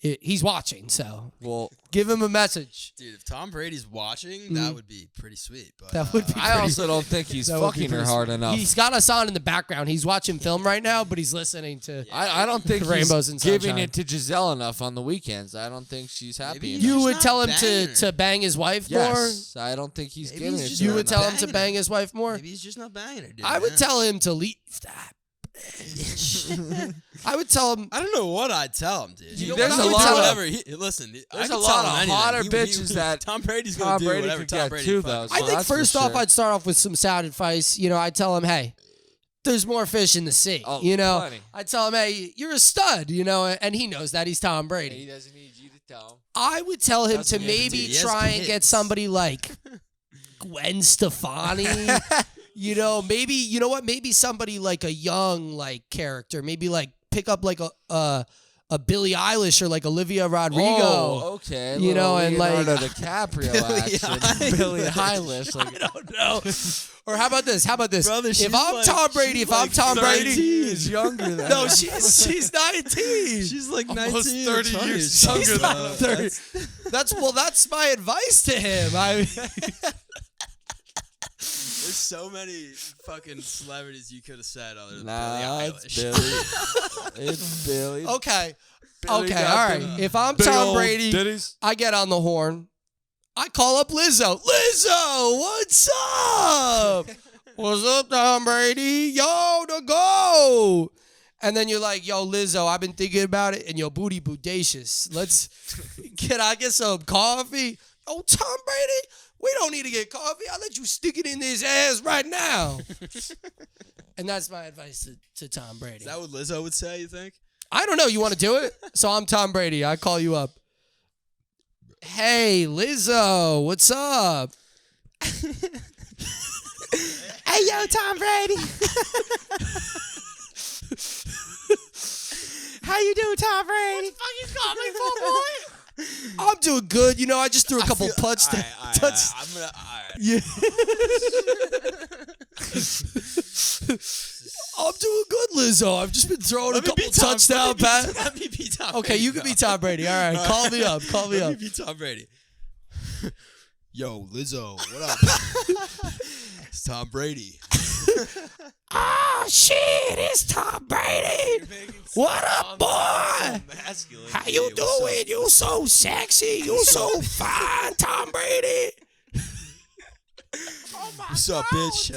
S1: he's watching. So
S3: Well,
S1: give him a message.
S2: Dude, if Tom Brady's watching, that would be pretty sweet. But
S1: That would be
S3: I also don't think he's
S1: That would be
S3: fucking her
S1: pretty
S3: hard
S1: sweet.
S3: enough.
S1: He's got us on in the background. He's watching film right now, but he's listening to.
S3: I don't think
S1: Rainbows
S3: he's
S1: and
S3: giving
S1: sunshine.
S3: it to Giselle enough on the weekends. I don't think she's happy.
S2: Maybe
S3: enough.
S1: You
S2: He's
S1: would
S2: not
S1: tell him
S2: banging her.
S1: to bang his wife
S3: Yes, I don't think he's
S2: Maybe
S3: giving
S2: he's
S3: it.
S2: just
S3: to
S1: more. You
S3: her
S1: would
S3: enough.
S1: tell him to
S2: banging
S1: bang
S2: her.
S1: his wife more.
S2: maybe he's just not banging her, dude.
S1: I would
S2: man.
S1: tell him to leave that. I would tell him.
S2: I don't know what I'd tell him, dude.
S3: You know There's
S2: He
S3: a
S2: would
S3: lot
S2: do
S3: of-
S2: whatever. Listen, I
S3: There's
S2: could
S3: a
S2: tell
S3: lot
S2: him
S3: of
S2: anything.
S3: hotter bitches that
S2: Tom Brady's
S3: Tom
S2: gonna do
S3: Brady
S2: whatever
S3: could
S2: Tom
S3: get
S2: Brady
S3: too,
S2: fucking
S3: though,
S2: wants.
S3: so
S1: I think
S3: that's for
S1: first off,
S3: sure.
S1: I'd start off with some sound advice. I'd tell him, hey, there's more fish in the sea.
S3: Oh, plenty.
S1: I'd tell him, hey, you're a stud. And he knows that he's Tom Brady.
S3: He doesn't need you to tell him.
S1: I would tell him
S3: That's
S1: to
S3: an
S1: maybe
S2: He has
S1: try and get
S2: kids.
S1: somebody like Gwen Stefani. Maybe you know what? Maybe somebody like a young character. Maybe pick up a Billie Eilish or Olivia Rodrigo.
S3: Oh, okay.
S1: You know, and,
S3: Leonardo DiCaprio action. Billie Eilish.
S1: I don't know. Or how about this?
S2: Brother, she's
S1: if I'm
S2: like-
S1: Tom Brady,
S2: she's
S1: if I'm
S2: like
S1: Tom
S2: 13.
S1: Brady,
S3: He's younger than
S1: no,
S3: him.
S1: she's 19.
S2: She's like 19
S3: Almost
S2: or
S3: 30
S2: 20
S3: years
S2: or
S3: younger
S1: She's
S2: something.
S1: not 30. That's my advice to him.
S2: There's so many fucking celebrities you could have said other than
S3: Nah,
S2: Billie
S3: it's
S2: Eilish.
S3: Billy. It's Billy.
S1: Okay.
S3: Billy
S1: Okay,
S3: got
S1: all right.
S3: them
S1: If I'm
S3: big
S1: Tom
S3: old
S1: Brady,
S3: ditties.
S1: I get on the horn. I call up Lizzo. Lizzo, what's up? What's up, Tom Brady? Yo, to go. And then you're like, yo, Lizzo, I've been thinking about it, and your booty bodacious. Can I get some coffee? Oh, Tom Brady, we don't need to get coffee. I'll let you stick it in his ass right now. And that's my advice to Tom Brady.
S2: Is that what Lizzo would say, you think?
S1: I don't know. You want to do it? So I'm Tom Brady. I call you up. Hey, Lizzo, what's up? Hey, yo, Tom Brady. How you doing, Tom Brady? What the fuck you call me for, boy? I'm doing good. I just threw a couple touch.
S2: I'm gonna.
S1: Yeah. I'm doing good, Lizzo. I've just been throwing a couple touchdown passes.
S2: Let me be Tom Brady.
S1: Okay, you can be Tom Brady. All right, call me up. Call me
S2: Let
S1: up.
S2: me be Tom Brady. Yo, Lizzo, what up? It's Tom Brady.
S1: Ah, shit, it's Tom Brady. What up, boy? How you doing? You so sexy. You so fine, Tom Brady.
S2: What's up, bitch?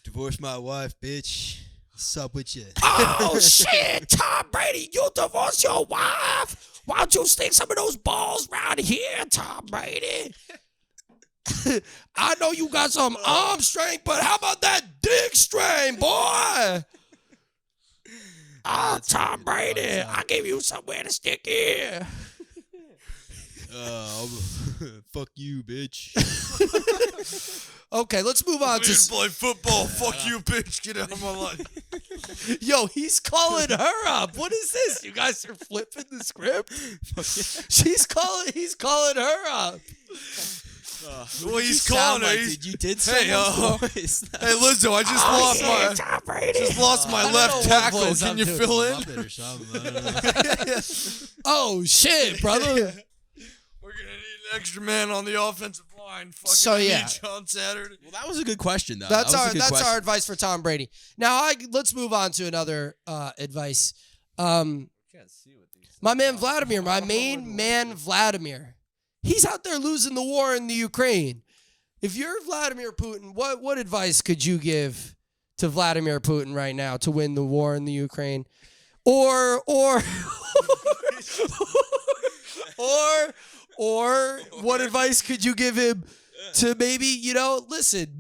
S2: Divorced my wife, bitch. What's up with you?
S1: Oh, shit, Tom Brady, you divorced your wife. Why don't you stick some of those balls around here, Tom Brady? I know you got some arm strength, but how about that dick strength, boy? Oh, Tom Brady, I give you somewhere to stick here.
S2: Fuck you, bitch.
S1: Okay, let's move on to.
S3: play football. Fuck you, bitch. Get out of my life.
S1: Yo, he's calling her up. What is this? You guys are flipping the script. He's calling her up.
S3: Well, he's
S2: You sound
S3: calling her.
S2: like,
S3: He's-
S2: dude, you did
S3: Hey,
S2: someone's voice.
S3: Hey, Lizzo, I just lost my
S1: Tom Brady.
S3: my
S1: I don't
S3: left
S1: know what
S3: tackle.
S1: voice
S3: Can
S1: I'm
S3: you
S1: doing.
S3: fill in?
S2: Muppet or something. I don't know.
S1: Oh shit, brother.
S3: We're gonna need an extra man on the offensive line. Fucking
S1: So, yeah.
S3: Meach on Saturday.
S2: Well, that was a good question, though.
S1: That's
S2: That was a good
S1: our
S2: question.
S1: advice for Tom Brady. Now let's move on to another advice. My man Vladimir, my main man Vladimir, he's out there losing the war in the Ukraine. If you're Vladimir Putin, what advice could you give to Vladimir Putin right now to win the war in the Ukraine? Or what advice could you give him to maybe,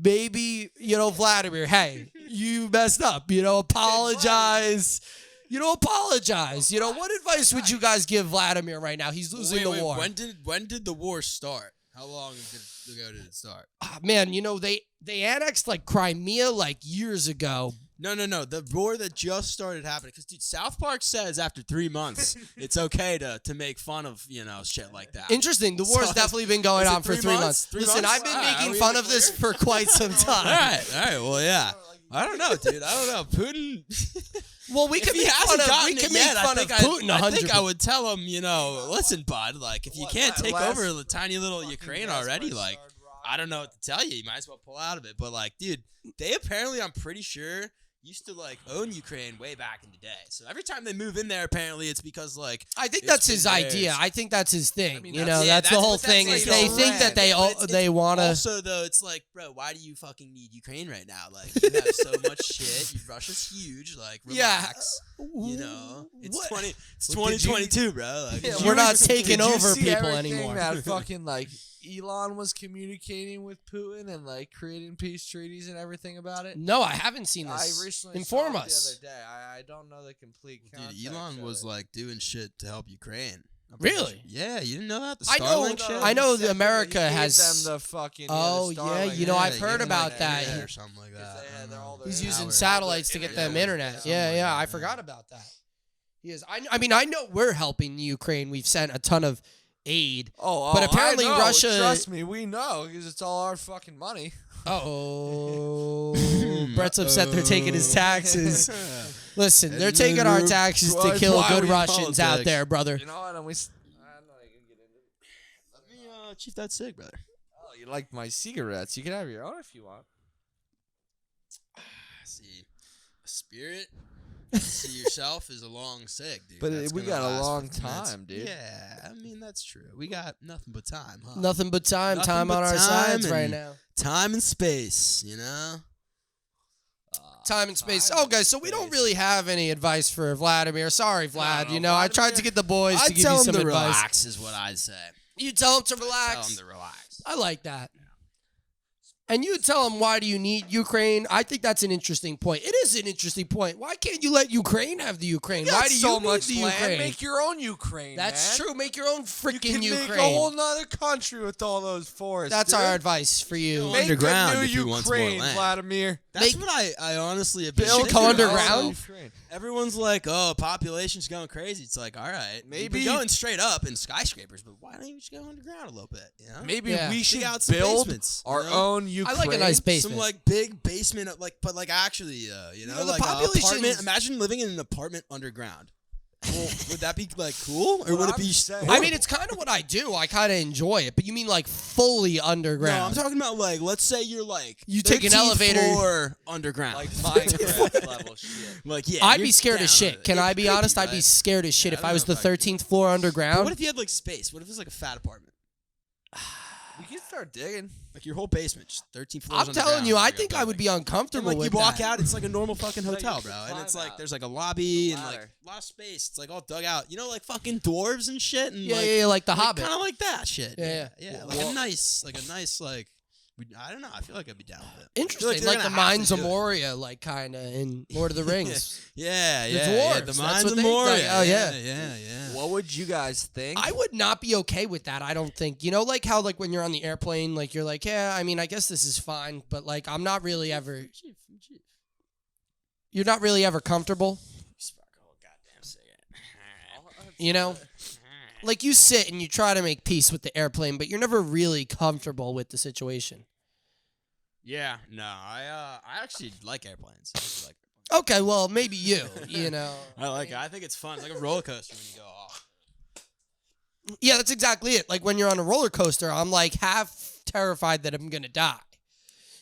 S1: maybe, Vladimir, hey, you messed up, apologize. Apologize. What advice would you guys give Vladimir right now? He's losing the war.
S2: When did the war start? How long ago did it start?
S1: Ah, man, they annexed Crimea years ago.
S2: No. The war that just started happening. Because, dude, South Park says after 3 months, it's okay to make fun of, shit like that.
S1: Interesting. The war's
S2: So,
S1: definitely been going
S2: is it
S1: on for
S2: 3
S1: 3
S2: months?
S1: months.
S2: 3
S1: Listen,
S2: months?
S1: I've been
S2: All right, are
S1: making
S2: we
S1: fun
S2: in the
S1: of this
S2: clear?
S1: for quite some
S2: All
S1: time.
S2: right. Well, yeah. I don't know, dude. I don't know. Putin.
S1: Well, we
S2: If
S1: can
S2: he
S1: make
S2: hasn't
S1: fun of,
S2: gotten
S1: we
S2: it
S1: can make
S2: yet,
S1: fun
S2: I
S1: of
S2: think
S1: Putin
S2: I
S1: 100%.
S2: think I would tell him, listen, bud, like if you can't take over the tiny little Ukraine already, like I don't know what to tell you. You might as well pull out of it. But like, dude, they apparently, I'm pretty sure, used to like own Ukraine way back in the day. So every time they move in there, apparently it's because like
S1: I think
S2: it's
S1: that's
S2: been
S1: his
S2: theirs.
S1: idea. I think that's his thing.
S3: mean,
S1: You
S3: that's-
S1: know,
S2: Yeah,
S1: that's the whole
S2: what that's
S1: thing
S2: like
S1: is they
S2: all
S1: think
S2: around.
S1: that they want to.
S2: Also, though, it's like, bro, why do you fucking need Ukraine right now? Like, you have so much shit. Russia's huge. Like,
S1: Yeah.
S2: relax. You know, it's
S1: What?
S2: It's
S3: Well, did you-
S2: 2022, bro. Like,
S3: Yeah,
S1: We're not
S3: did
S1: taking
S3: you
S1: over
S3: see
S1: people
S3: everything
S1: anymore.
S3: That fucking like Elon was communicating with Putin and like creating peace treaties and everything about it.
S1: No, I haven't seen
S3: I
S1: this.
S3: recently
S1: Inform
S3: saw it
S1: us.
S3: the other day. I don't know the complete context.
S2: Dude, Elon
S3: of
S2: was
S3: it.
S2: like doing shit to help Ukraine. I'm
S1: Really?
S2: pretty sure- Yeah, you didn't know that? The
S1: I know-
S2: Starlink shit?
S1: I know
S3: He said that
S1: America
S3: he gave
S1: has-
S3: them the fucking.
S1: Oh,
S3: the
S1: yeah,
S3: Starlink
S1: you know, I've
S3: and
S1: heard
S3: everything
S1: about
S3: like
S1: that.
S2: Yeah,
S1: He-
S2: or something like
S3: Because
S2: that.
S3: they
S2: I
S3: had
S2: don't
S3: their-
S2: know.
S3: all their
S1: He's
S3: Yeah,
S1: using
S3: power.
S1: satellites to get
S3: Internet.
S1: them internet.
S3: Something
S1: Yeah,
S3: like
S1: yeah,
S3: that,
S1: I
S3: yeah.
S1: forgot about that. He is. I mean, I know we're helping Ukraine. We've sent a ton of aid. But apparently
S3: I know.
S1: Russia-
S3: Trust me, we know because it's all our fucking money.
S1: Oh, Brett's upset they're taking his taxes. Listen, they're
S2: And
S1: taking our
S2: the-
S1: taxes to
S2: that's
S1: kill
S2: why
S1: good
S2: we
S1: Russians out
S2: politics.
S1: there, brother.
S3: You know what? And we. I'm not even gonna get into it.
S2: Let me chief that cig, brother.
S3: Oh, you like my cigarettes? You can have your own if you want.
S2: See, a spirit. See yourself is a long cig, dude.
S3: But
S2: That's
S3: we
S2: gonna
S3: got a
S2: last
S3: long
S2: 15 minutes.
S3: time, dude.
S2: Yeah, I mean that's true. We got nothing but time, huh?
S1: Nothing but time.
S2: Nothing
S1: Time
S2: but
S1: on our
S2: time
S1: sides right
S2: and-
S1: now.
S2: Time and space, you know.
S1: Time and space.
S3: Time
S1: Oh,
S3: and
S1: guys, so we don't
S3: space.
S1: really have any advice for Vladimir. Sorry, Vlad.
S3: No,
S1: You know, I tried
S3: Vladimir-
S1: to get the boys to
S2: I'd
S1: give
S2: tell
S1: you
S2: him
S1: some
S2: to
S1: advice.
S2: relax, is what I'd say.
S1: You tell him to
S2: Tell
S1: relax.
S2: him to relax.
S1: I like that. And you tell him, why do you need Ukraine? I think that's an interesting point. It is an interesting point. Why can't you let Ukraine have the Ukraine?
S3: You
S1: Why
S3: got
S1: do
S3: so
S1: you need
S3: much
S1: the
S3: land?
S1: Ukraine?
S3: Make your own Ukraine.
S1: That's
S3: man.
S1: true. Make your own
S3: You
S1: freaking
S3: can
S1: Ukraine.
S3: make a whole nother country with all those forests.
S1: That's
S3: dude.
S1: our advice for you.
S2: Make Underground
S3: a
S2: if
S3: new
S2: you want more
S3: Ukraine,
S2: land.
S3: Vladimir.
S2: That's
S1: Make-
S2: what I honestly have been
S1: Build
S2: thinking
S1: go
S2: about.
S1: underground?
S3: Ukraine.
S2: Everyone's like, oh, population's going crazy. It's like, all right,
S3: Maybe-
S2: we're going straight up in skyscrapers, but why don't you just go underground a little bit? You know,
S3: Maybe
S1: Yeah.
S3: we
S2: Dig
S3: should
S2: out some
S3: build
S2: basements,
S3: our
S2: you know?
S3: own Ukraine.
S1: I like a nice basement.
S2: some like big basement, but like actually, you know,
S1: know, the
S2: like an
S1: population's-
S2: apartment. Imagine living in an apartment underground. Well, would that be like cool, or
S3: Well,
S2: would it
S3: I'm
S2: be?
S3: saying-
S1: I mean, it's kind of what I do. I kind of enjoy it. But you mean like fully underground?
S2: No, I'm talking about like, let's say you're like
S1: You take an
S2: 13th
S1: elevator-
S2: floor underground,
S3: like Minecraft level shit.
S2: like yeah,
S1: I'd
S2: you're
S1: be scared
S2: down
S1: as
S2: on
S1: shit.
S2: it.
S1: Can
S2: It
S1: I be
S2: could
S1: honest? I'd be
S2: right?
S1: scared as shit
S2: Yeah,
S1: if
S2: I
S1: I
S2: don't
S1: was
S2: know
S1: the
S2: if I could.
S1: 13th floor
S2: But
S1: underground.
S2: what if you had like space? What if it was like a fat apartment?
S3: We can start digging.
S2: Like your whole basement, just 13 floors.
S1: I'm telling you, I think I would be
S2: And
S1: uncomfortable
S2: like you
S1: with
S2: walk
S1: that.
S2: out, it's like a normal fucking
S3: No, you
S2: hotel,
S3: can
S2: bro. And
S3: climb
S2: it's like
S3: out.
S2: there's like a lobby
S3: The
S2: and like
S3: ladder.
S2: a lot of space. It's like all dug out. You know, like fucking dwarves and shit. And
S1: Yeah,
S2: like,
S1: yeah, like the Hobbit.
S2: kind of like that shit.
S1: Yeah,
S2: yeah.
S3: Well-
S2: Like a nice, I don't know. I feel like I'd be down with it.
S1: Interesting,
S2: they're
S1: like the
S2: gonna have
S1: Mines
S2: to
S1: of
S2: do it.
S1: Moria, like kind of in Lord of the Rings.
S2: Yeah,
S1: The
S2: yeah,
S1: dwarves,
S2: yeah. The
S1: that's
S2: mines
S1: what
S2: of
S1: they-
S2: Moria.
S1: like, oh, yeah.
S2: yeah.
S3: What would you guys think?
S1: I would not be okay with that. I don't think. You know, like how like when you're on the airplane, like you're like, yeah, I mean, I guess this is fine, but like I'm not really ever. You're not really ever comfortable.
S2: Spark a whole goddamn cigarette.
S1: You know, like you sit and you try to make peace with the airplane, but you're never really comfortable with the situation.
S2: Yeah, no, I actually like airplanes. I actually like
S1: Okay, well, maybe you. You know.
S2: I like it. I think it's fun. It's like a roller coaster when you go off.
S1: Yeah, that's exactly it. Like when you're on a roller coaster, I'm like half terrified that I'm gonna die.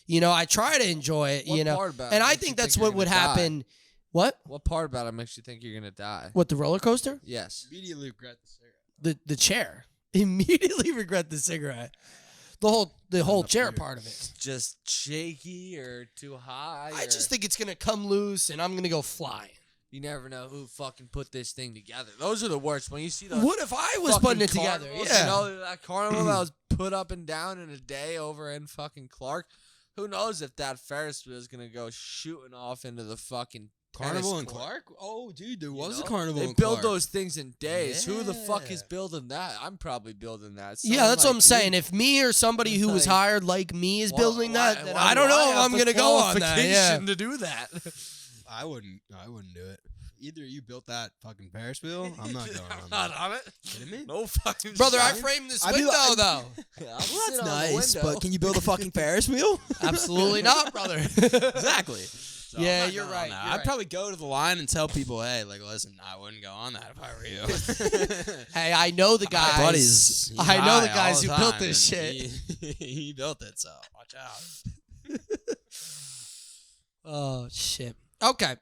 S1: You know, I try to enjoy it.
S3: What
S1: you know,
S3: part about it
S1: and I
S3: makes you
S1: think that's
S3: think you're
S1: what would
S3: gonna die?
S1: happen. What?
S3: What part about it makes you think you're gonna die?
S1: What, the roller coaster?
S3: Yes.
S2: Immediately regret the cigarette.
S1: The chair. Immediately regret the cigarette. The whole
S2: the
S1: chair
S2: beer.
S1: part of it.
S3: Just shaky or too high.
S1: I
S3: or-
S1: just think it's gonna come loose and I'm gonna go flying.
S3: you never know who fucking put this thing together. Those are the worst. When you see those.
S1: What if I was
S3: fucking
S1: putting it together?
S3: carnivals,
S1: Yeah.
S3: You know, that carnival that was put up and down in a day over in fucking Clark. Who knows if that Ferris wheel is gonna go shooting off into the fucking
S2: Carnival
S3: tennis
S2: in
S3: court.
S2: Clark? Oh, dude, there
S3: You
S2: was a
S3: know?
S2: carnival
S3: They
S2: in
S3: build
S2: Clark.
S3: those things in days. Who the fuck is
S2: Yeah.
S3: building that? I'm probably building that.
S1: Yeah,
S3: Someone
S1: that's what I'm
S3: like
S1: saying.
S3: me.
S1: If me or somebody who was
S3: Like,
S1: hired like me is
S3: Why-
S1: building that,
S3: why-
S1: then
S3: why
S1: I
S3: do
S1: don't know if
S3: have
S1: I'm
S3: the
S1: gonna go on that. Yeah.
S3: qualification to do that.
S2: I wouldn't do it. either you built that fucking Ferris wheel, I'm not going on
S3: Not
S2: that.
S3: on it.
S2: Kidding me?
S3: No fucking
S1: Brother, I
S3: shot.
S1: framed this
S2: I'd be
S1: window,
S2: like-
S1: though.
S3: Yeah,
S2: Well, that's nice, but can you build a fucking Ferris wheel?
S1: Absolutely not, brother.
S2: Exactly. So
S1: Yeah,
S2: I'm not
S1: you're
S2: going
S1: right,
S2: on that.
S1: you're
S2: I'd
S1: right.
S2: probably go to the line and tell people, hey, like, listen, I wouldn't go on that if I were you.
S1: Hey, I know the guys.
S2: My buddy's, he's
S1: I know the
S2: high
S1: guys
S2: all
S1: who built
S2: time,
S1: this
S2: and
S1: shit.
S2: He built it, so watch out.
S1: Oh shit. Okay.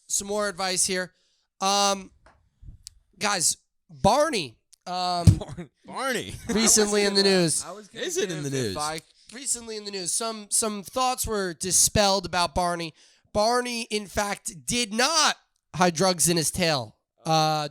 S1: Some more advice here. Guys, Barney.
S2: Barney.
S1: Recently in the news.
S3: I was gonna
S2: Is it
S3: give
S2: in the
S3: if
S2: news?
S1: Recently in the news. Some thoughts were dispelled about Barney. Barney, in fact, did not hide drugs in his tail,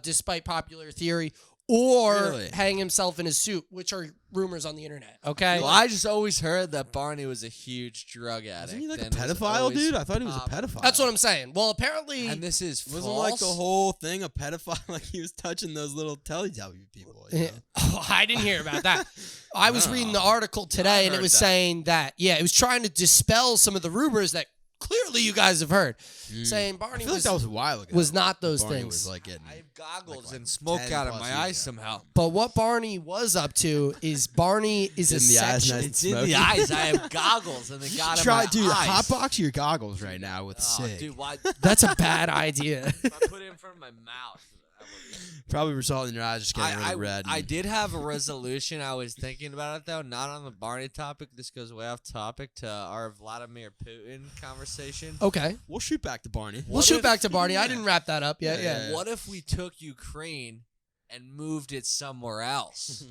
S1: despite popular theory, or
S2: Really?
S1: hang himself in his suit, which are rumors on the internet. Okay.
S3: Well, I just always heard that Barney was a huge drug addict.
S2: Isn't he like a
S3: and was
S2: pedophile,
S3: always
S2: dude? I thought he was a
S3: pop-
S2: pedophile.
S1: That's what I'm saying. Well, apparently,
S3: And this is
S2: Wasn't
S3: false.
S2: like the whole thing a pedophile? Like he was touching those little Teletubby people. You know?
S1: Oh, I didn't hear about that. I was
S2: Oh.
S1: reading the article today, and it
S3: heard
S1: was
S3: that.
S1: saying that, it was trying to dispel some of the rumors that clearly you guys have heard, saying
S2: I
S1: Barney
S2: feel like
S1: was,
S2: that was a while ago.
S1: was not those
S2: Barney
S1: things.
S2: Was like getting,
S3: I have goggles
S2: like
S3: and smoke
S2: 10
S3: out of
S2: plus
S3: my
S2: years
S3: eyes
S2: ago.
S3: somehow.
S1: But what Barney was up to is Barney is
S2: In the eyes,
S1: essentially.
S2: nice
S3: It's in the
S2: Smoky.
S3: eyes. I have goggles and they got in
S2: Try,
S3: my
S2: dude.
S3: eyes.
S2: Hotbox your goggles right now with
S3: Oh,
S2: Sig.
S3: dude, why?
S1: That's a bad idea.
S3: If I put it in front of my mouth.
S2: Probably resulting in your eyes just getting really
S3: I
S2: red.
S3: I did have a resolution. I was thinking about it though, not on the Barney topic. This goes way off topic to our Vladimir Putin conversation.
S1: Okay.
S2: We'll shoot back to Barney.
S1: We'll
S3: What
S1: shoot
S3: if-
S1: back to Barney. I didn't wrap that up yet.
S2: Yeah.
S1: Yeah.
S3: What if we took Ukraine and moved it somewhere else?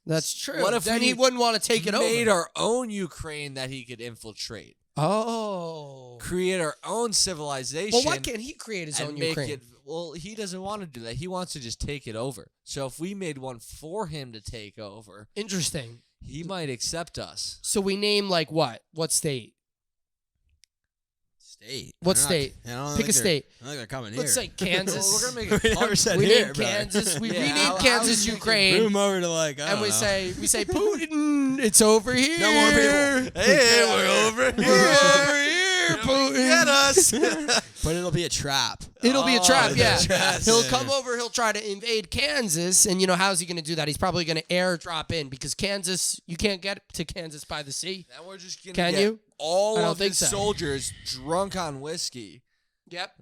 S1: That's true.
S3: What if
S1: then
S3: we
S1: he wouldn't want to take it
S3: made
S1: over?
S3: our own Ukraine that he could infiltrate,
S1: Oh.
S3: create our own civilization.
S1: Well, why can't he create his
S3: and
S1: own
S3: make
S1: Ukraine?
S3: it? Well, he doesn't want to do that. He wants to just take it over. So if we made one for him to take over,
S1: Interesting.
S3: he might accept us.
S1: So we name like what? What state?
S2: State.
S1: What
S2: They're not-
S1: state?
S2: I don't
S1: Pick
S2: think
S1: a
S2: they're-
S1: state.
S2: I don't think they're coming
S1: Let's
S2: here.
S1: say Kansas.
S3: Well, we're gonna make
S2: We
S3: it
S2: never said
S1: we
S2: here,
S1: named
S2: brother.
S1: Kansas. We
S3: Yeah,
S1: renamed
S3: I was
S1: Kansas
S3: thinking-
S1: Ukraine,
S2: Move 'em over to like, I
S1: and
S2: don't
S1: we
S2: know.
S1: say Putin. It's over here.
S2: No more people. Hey, we're over
S1: We're
S2: here.
S1: over here, Putin.
S3: Get us.
S2: But it'll be a trap.
S1: It'll be a
S3: Oh,
S1: trap,
S3: it's
S1: yeah.
S3: a trap.
S1: He'll come over, he'll try to invade Kansas, and how's he going to do that? He's probably going to airdrop in because Kansas, you can't get to Kansas by the sea.
S3: Then we're just gonna
S1: Can
S3: get
S1: you?
S3: all
S1: I don't
S3: of
S1: think
S3: his
S1: so.
S3: soldiers drunk on whiskey.
S1: Yep.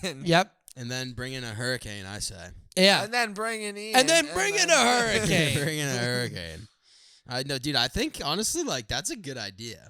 S3: and,
S1: Yep.
S2: And then bring in a hurricane, I say.
S1: Yeah.
S3: and then bring in Ian.
S1: And then bring in a hurricane.
S2: Bring in a hurricane. I know, dude. I think honestly, like that's a good idea.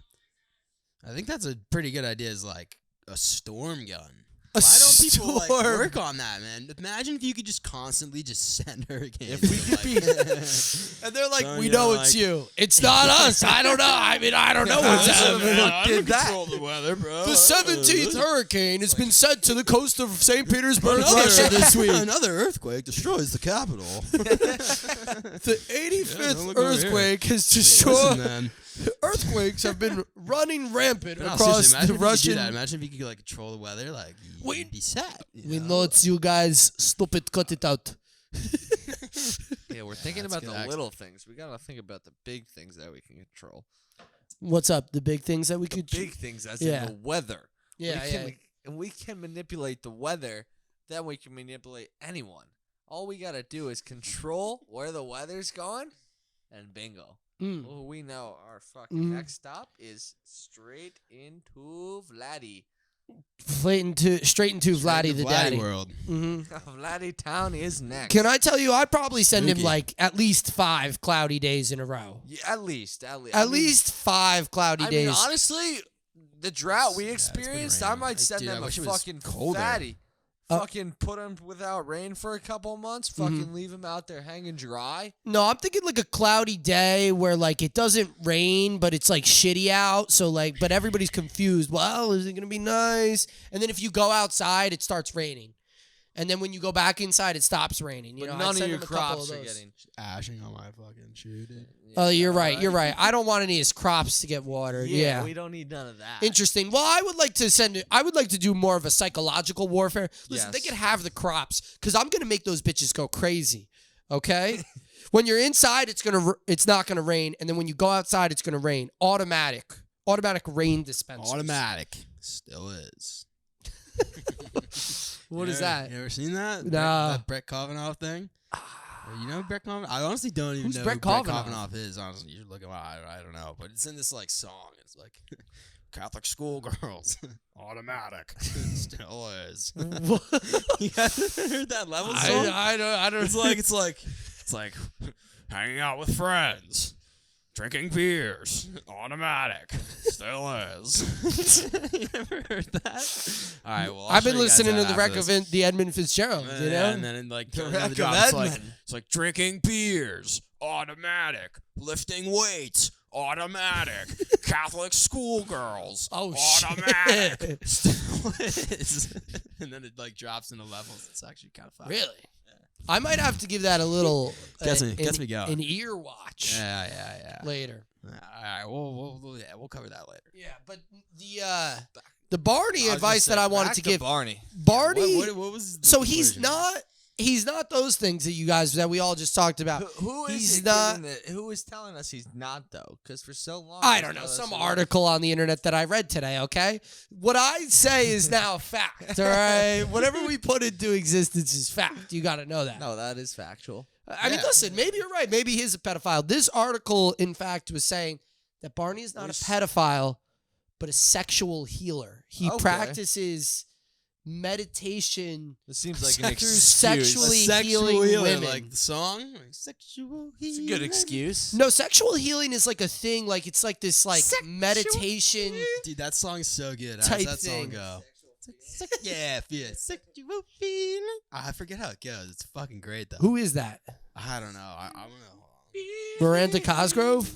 S2: I think that's a pretty good idea. Is like a storm gun.
S1: A
S2: Why don't people like
S1: storm.
S2: work on that, man? Imagine if you could just constantly just send hurricanes.
S3: If we could
S2: be,
S1: And they're like,
S2: So,
S1: we
S2: you
S1: know
S2: know,
S1: it's
S2: like-
S1: you. It's not us. I don't know. I mean, I don't know what's happening.
S2: I
S3: did
S2: don't
S3: that?
S2: control the weather, bro.
S1: The 17th hurricane has been sent to the coast of St. Petersburg,
S2: Another-
S1: Russia this week.
S2: Another earthquake destroys the capital.
S1: The 85th
S2: don't look over here.
S1: earthquake has
S2: Listen,
S1: destroyed.
S2: man.
S1: Earthquakes have been running rampant
S2: No,
S1: across
S2: seriously, imagine
S1: the
S2: if you could do
S1: Russian.
S2: that. Imagine if you could like control the weather, like you'd be set.
S1: We know it's you guys. Stop it. Cut it out.
S3: Yeah, we're thinking
S2: that's
S3: about
S2: good
S3: the
S2: accent.
S3: little things. We gotta think about the big things that we can control.
S1: What's up? The big things that we
S3: The
S1: could.
S3: big things, as
S1: Yeah.
S3: in the weather.
S1: Yeah,
S3: we
S1: yeah.
S3: can, and we can manipulate the weather. Then we can manipulate anyone. All we gotta do is control where the weather's going, and bingo.
S1: Mm.
S3: Oh, we know our fucking
S1: Mhm.
S3: next stop is straight into Vladdy.
S1: Straight into Vladdy the daddy.
S2: world.
S1: hmm
S3: Vladdy town is next.
S1: Can I tell you? I'd probably send him
S2: Spooky.
S1: like at least 5 cloudy days in a row.
S3: Yeah, at least.
S1: At
S3: I mean,
S1: least 5 cloudy
S3: I
S1: days.
S3: mean, honestly, the drought we
S2: Yeah, it's been
S3: experienced, I
S2: raining.
S3: might send
S2: Dude, I
S3: them a
S2: wish it was
S3: fucking
S2: colder.
S3: fatty.
S1: Uh,
S3: Fucking put them without rain for a couple months. Fucking leave them out there hanging dry.
S1: No, I'm thinking like a cloudy day where like it doesn't rain, but it's like shitty out. So like, but everybody's confused. Well, is it gonna be nice? And then if you go outside, it starts raining. And then when you go back inside, it stops raining. You
S3: But
S1: know, I'd
S3: none of
S1: send
S3: your
S1: him a couple
S3: crops
S1: of
S3: are
S1: those.
S3: getting.
S2: Ashing on my fucking shoe, dude.
S1: Oh, you're right. You're right. I don't want any of his crops to get watered. Yeah.
S3: we don't need none of that.
S1: Interesting. Well, I would like to send it. I would like to do more of a psychological warfare. Listen, they
S3: Yes.
S1: can have the crops because I'm gonna make those bitches go crazy. Okay. When you're inside, it's not gonna rain, and then when you go outside, it's gonna rain. Automatic rain dispenser.
S2: Automatic. Still is.
S1: What is that?
S2: You ever seen that?
S1: No.
S2: That Brett Kavanaugh thing? You know Brett Kavanaugh? I honestly don't even
S1: Who's
S2: know
S1: Brett
S2: who Brett
S1: Kavanaugh?
S2: Kavanaugh is. Honestly, you're looking. I don't know, but it's in this like song. It's like Catholic schoolgirls, automatic, still is. You haven't heard that level song?
S1: I don't.
S2: It's like hanging out with friends, drinking beers, automatic, still is. You ever heard that? All right, well,
S1: I've been listening to the wreck of the Edmund Fitzgerald. You know,
S2: and then in like
S3: The
S2: the
S3: Wreck of
S2: drop,
S3: Edmund.
S2: it's like drinking beers, automatic, lifting weights, automatic, Catholic schoolgirls,
S1: Oh,
S2: automatic,
S1: shit.
S2: still is. And then it like drops into levels. It's actually kind of fun.
S1: really. I might have to give that a little
S2: Gets me going.
S1: an ear watch
S2: Yeah.
S1: later.
S2: All right, we'll cover that later.
S1: Yeah, but the Barney advice that I wanted to give
S3: Barney.
S1: Barney.
S2: What was the
S1: So he's
S2: conclusion?
S1: not those things that you guys that we all just talked about.
S3: Who is
S1: He's
S3: it
S1: not.
S3: who is telling us he's not though? Because for so long,
S1: I don't know, some article on the internet that I read today, okay? What I say is now a fact, all right? Whatever we put into existence is fact. You got to know that.
S3: No, that is factual.
S1: I mean, listen, maybe you're right. Maybe he's a pedophile. This article, in fact, was saying that Barney is not a pedophile, but a sexual healer. He
S3: Okay.
S1: practices meditation
S3: It seems like an
S1: through
S3: excuse.
S1: sexually healing women.
S2: like the song, like sexual
S3: It's a
S2: healing.
S3: good excuse.
S1: No, sexual healing is like a thing. Like it's like this like meditation.
S2: Dude, that song is so good. How
S1: Type
S2: does that song
S1: thing.
S2: go? Yeah, sexual feeling. I forget how it goes. It's fucking great though.
S1: Who is that?
S2: I don't know. I'm gonna hold on.
S1: Miranda Cosgrove?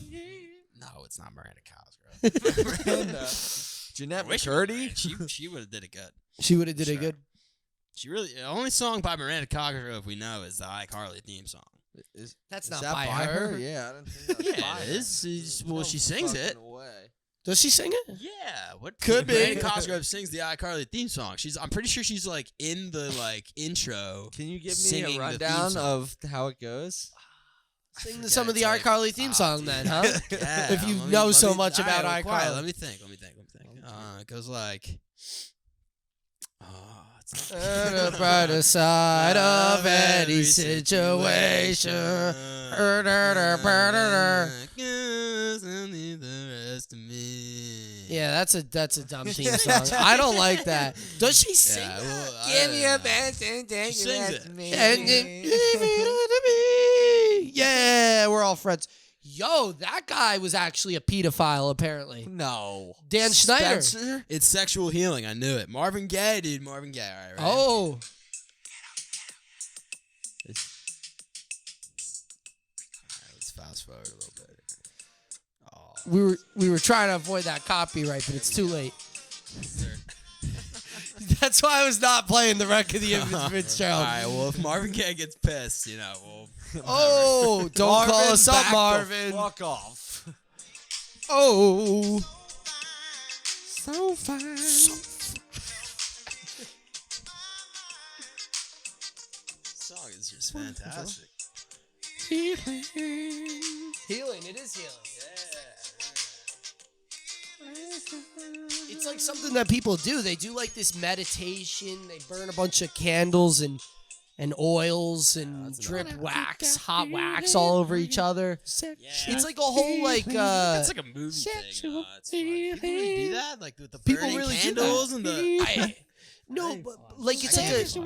S2: No, it's not Miranda Cosgrove.
S3: Miranda. Jeanette McCurdy.
S2: She would have did it good.
S1: She would have did it
S2: Sure.
S1: good.
S2: She really the only song by Miranda Cosgrove we know is the iCarly theme song.
S1: That's
S3: Is
S1: not
S3: that
S1: by
S3: by
S1: her.
S3: her? Yeah, I didn't think that was
S2: Yeah,
S3: by
S2: it
S3: her.
S2: is. Well,
S3: No
S2: she sings it.
S3: fucking way.
S1: Does she sing it?
S2: Yeah, what
S1: Could be.
S2: Miranda Cosgrove sings the iCarly theme song. I'm pretty sure she's like in the like intro.
S3: Can you give me
S2: Singing
S3: a
S2: the theme
S3: rundown
S2: song.
S3: of how it goes?
S1: Sing
S2: forget.
S1: some of the
S2: It's like-
S1: iCarly theme song then, huh?
S2: Yeah,
S1: If you
S2: let me-
S1: know
S2: let
S1: so
S2: me-
S1: much
S2: all
S1: about
S2: right, quiet,
S1: iCarly.
S2: Let me think. It goes like.
S1: On the brighter side of any situation. Yeah, that's a dumb theme song. I don't like that. Does she sing
S2: Yeah,
S1: that?
S2: well,
S3: She
S2: sings it.
S1: And then leave it to me. Yeah, we're all friends. Yo, that guy was actually a pedophile, apparently.
S3: No.
S1: Dan Schneider.
S3: Spencer?
S2: It's sexual healing. I knew it. Marvin Gaye, dude. Marvin Gaye. All right, right.
S1: Oh,
S2: Let's fast forward a little bit. Oh,
S1: we were trying to avoid that copyright, but it's too late. That's why I was not playing the wreck of the Edmund
S2: all
S1: Fitzgerald.
S2: right. Well, if Marvin Gaye gets pissed, you know, we'll.
S1: Oh, don't call us up,
S3: back the
S1: Marvin.
S3: Fuck off.
S1: Oh,
S3: So fine.
S2: Song is just fantastic.
S1: healing. Healing. It is healing. It's like something that people do. They do like this meditation. They burn a bunch of candles and oils and drip wax, hot wax all over each other. It's like a whole like
S2: It's like a movie thing. It's fun. People really do that, like with the
S1: People
S2: burning
S1: really do
S2: candles
S1: that.
S2: and the.
S1: No, but like it's like a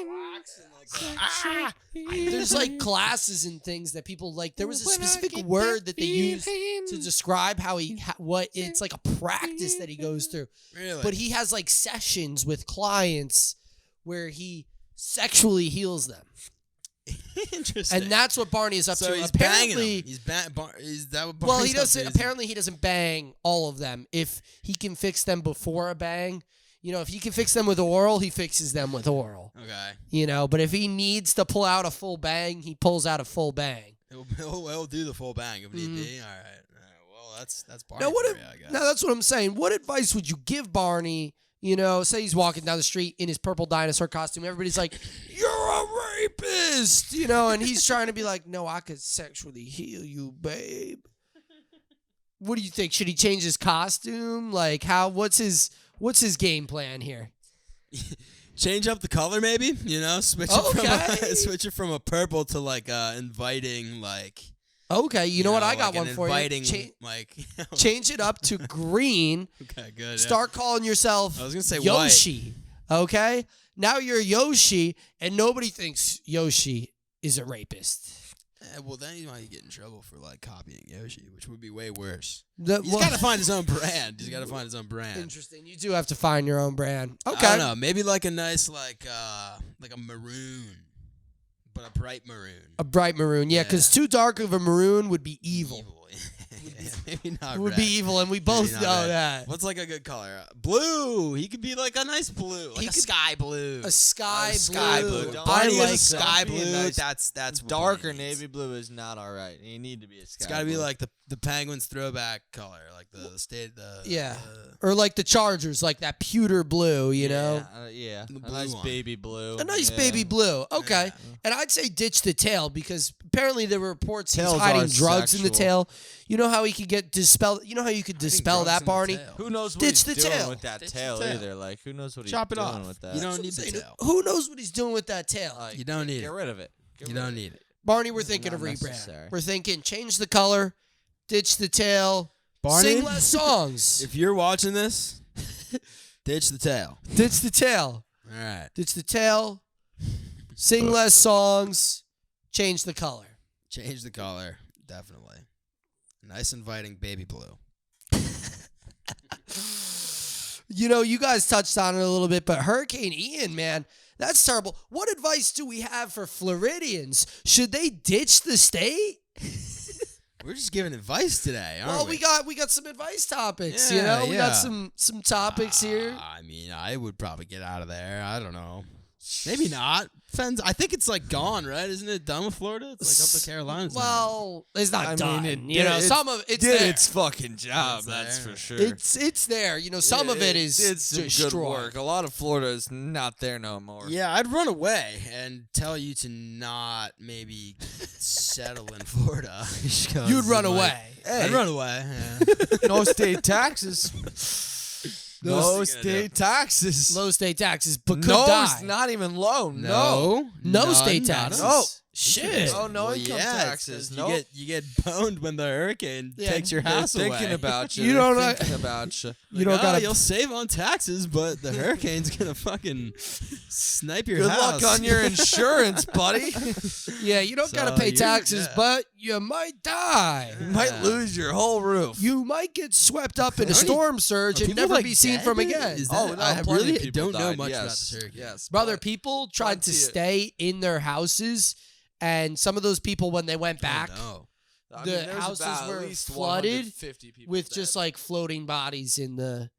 S2: wax and like
S1: there's like classes and things that people like. There was a specific word that they used to describe how what it's like a practice that he goes through.
S2: really.
S1: But he has like sessions with clients where he sexually heals them,
S2: Interesting.
S1: and that's what Barney is up
S2: so
S1: to.
S2: he's banging
S1: Apparently,
S2: them. Is that what?
S1: well,
S2: Barney's
S1: he
S2: up
S1: doesn't.
S2: to?
S1: Apparently, he doesn't bang all of them. If he can fix them before a bang, you know, if he can fix them with oral, he fixes them with oral.
S2: Okay.
S1: You know, but if he needs to pull out a full bang, he pulls out a full bang.
S2: He'll do the full bang if need be. All right. Well, that's Barney.
S1: Now, what?
S2: for you, I guess.
S1: Now that's what I'm saying. What advice would you give Barney? You know, say he's walking down the street in his purple dinosaur costume. Everybody's like, "You're a rapist," you know, and he's trying to be like, "No, I could sexually heal you, babe." What do you think? Should he change his costume? Like, how? What's his game plan here?
S2: Change up the color, maybe. You know, switch it from a purple to like inviting, like.
S1: Okay, you know what? I got
S2: like
S1: one for
S2: inviting,
S1: you.
S2: like.
S1: Change it up to green.
S2: Okay, good.
S1: Start calling yourself
S2: I was gonna say
S1: Yoshi. Okay, now you're Yoshi, and nobody thinks Yoshi is a rapist.
S2: Well, then he might get in trouble for like copying Yoshi, which would be way worse.
S1: He's
S2: He's got to find his own brand. He's got to find his own brand.
S1: Interesting. You do have to find your own brand. Okay.
S2: I don't know. Maybe like a nice like a maroon, but a bright maroon.
S1: A bright maroon. Yeah, because too dark of a maroon would be evil.
S2: Yeah, maybe not.
S1: It would
S2: red.
S1: be evil, and we both
S2: not
S1: know
S2: red.
S1: that.
S2: What's like a good color? Blue. He could be like a nice blue, like
S1: He
S2: a
S1: could-
S2: sky blue.
S1: A sky blue.
S2: Sky blue.
S3: Don't
S1: I
S2: Barney
S1: like
S2: is a sky
S3: Don't be a
S2: blue.
S3: nice-
S2: That's
S3: Darker
S2: what he needs.
S3: navy blue is not all right. You need to be a sky.
S2: It's got to be
S3: blue.
S2: like the Penguins throwback color, like the state.
S1: Yeah. Or like the Chargers, like that pewter blue, you know?
S3: yeah,
S2: The
S3: a
S2: blue
S3: nice
S2: one.
S3: baby blue.
S1: A nice
S3: yeah.
S1: baby blue. Okay.
S2: Yeah.
S1: And I'd say ditch the tail because apparently there were reports he's
S3: Tails
S1: hiding
S3: are
S1: drugs in the
S3: sexual.
S1: tail. You know how he could get dispelled? You know how you could dispel
S2: drugs
S1: that,
S2: in the
S1: Barney?
S2: tail.
S3: Who knows what
S1: Ditch
S3: he's
S1: the
S3: doing
S1: tail.
S3: with that
S2: Ditch the
S3: tail
S2: tail.
S3: either? Like, who knows what
S2: Chop
S3: he's
S2: it
S3: doing
S2: off.
S3: with that?
S2: You don't
S1: That's
S2: need
S1: what
S2: the
S1: I'm saying.
S2: tail.
S1: Who knows what he's doing with that tail?
S3: Like,
S2: You don't need
S3: get
S2: it.
S3: rid of it.
S2: You don't need it.
S1: Barney, we're
S3: This is
S1: thinking
S3: not
S1: of rebrand.
S3: necessary.
S1: We're thinking change the color, ditch the tail,
S2: Barney,
S1: sing less songs.
S2: if you're watching this, ditch the tail.
S1: Ditch the tail.
S2: All right.
S1: Ditch the tail, sing less songs, change the color.
S2: Change the color. Definitely. Nice inviting baby blue.
S1: You know, you guys touched on it a little bit, but Hurricane Ian, man, that's terrible. What advice do we have for Floridians? Should they ditch the state?
S2: We're just giving advice today, aren't
S1: Well,
S2: we?
S1: we got some advice topics, you
S2: Yeah,
S1: know? We got
S2: yeah.
S1: some topics here.
S2: I mean, I would probably get out of there. I don't know. Maybe not. Depends. I think it's like gone, right? Isn't it done with Florida? It's like up the Carolinas. now.
S1: Well, it's not
S3: I
S1: done.
S3: mean,
S1: you know, some of it's there.
S3: its fucking job.
S2: It's
S3: That's
S2: there.
S3: for sure.
S1: It's there. You know, some of it is
S3: it's some
S1: destroyed.
S3: good work. A lot of Florida is not there no more.
S2: Yeah, I'd run away and tell you to not maybe settle in Florida.
S1: You'd run away.
S2: I'd run away. Yeah.
S3: No state taxes.
S2: What's
S3: No
S2: he gonna
S3: state taxes.
S1: Low state taxes, but could
S3: No,
S1: die.
S3: it's not even low.
S2: No,
S1: No
S2: none,
S1: state
S2: not
S1: taxes.
S2: us.
S1: Shit.
S3: Oh, no
S2: Well,
S3: income
S2: yeah, it's
S3: taxes.
S2: 'cause
S3: No.
S2: You get boned when the hurricane
S1: Yeah,
S2: takes your
S3: They're
S2: house
S3: thinking
S2: away.
S3: about you.
S1: You
S3: They're
S1: don't know-
S3: thinking about you.
S1: You don't gotta.
S2: You'll save on taxes, but the hurricane's gonna fucking snipe your
S3: Good
S2: house.
S3: luck on your insurance, buddy.
S1: Yeah, you don't
S2: So
S1: gotta pay
S2: you-
S1: taxes,
S2: yeah.
S1: but you might die.
S3: You might lose your whole roof.
S1: You might get swept up in a
S2: How many-
S1: storm surge
S2: Are
S1: and
S2: people,
S1: never
S2: like,
S1: be seen
S2: dead?
S1: from again.
S2: Is
S3: Oh,
S2: that-
S3: no,
S2: I
S3: plenty
S2: really
S3: of people
S2: don't know
S3: died.
S2: much about
S3: Yes.
S2: this hurricane.
S3: Yes,
S1: Brother,
S3: but
S1: people tried to
S3: plenty of-
S1: stay in their houses, and some of those people, when they went back,
S2: Oh,
S3: I
S1: the
S3: mean, there's
S1: houses
S3: about
S1: were
S3: at least
S1: flooded
S3: 150 people
S1: with
S3: dead.
S1: just like floating bodies in the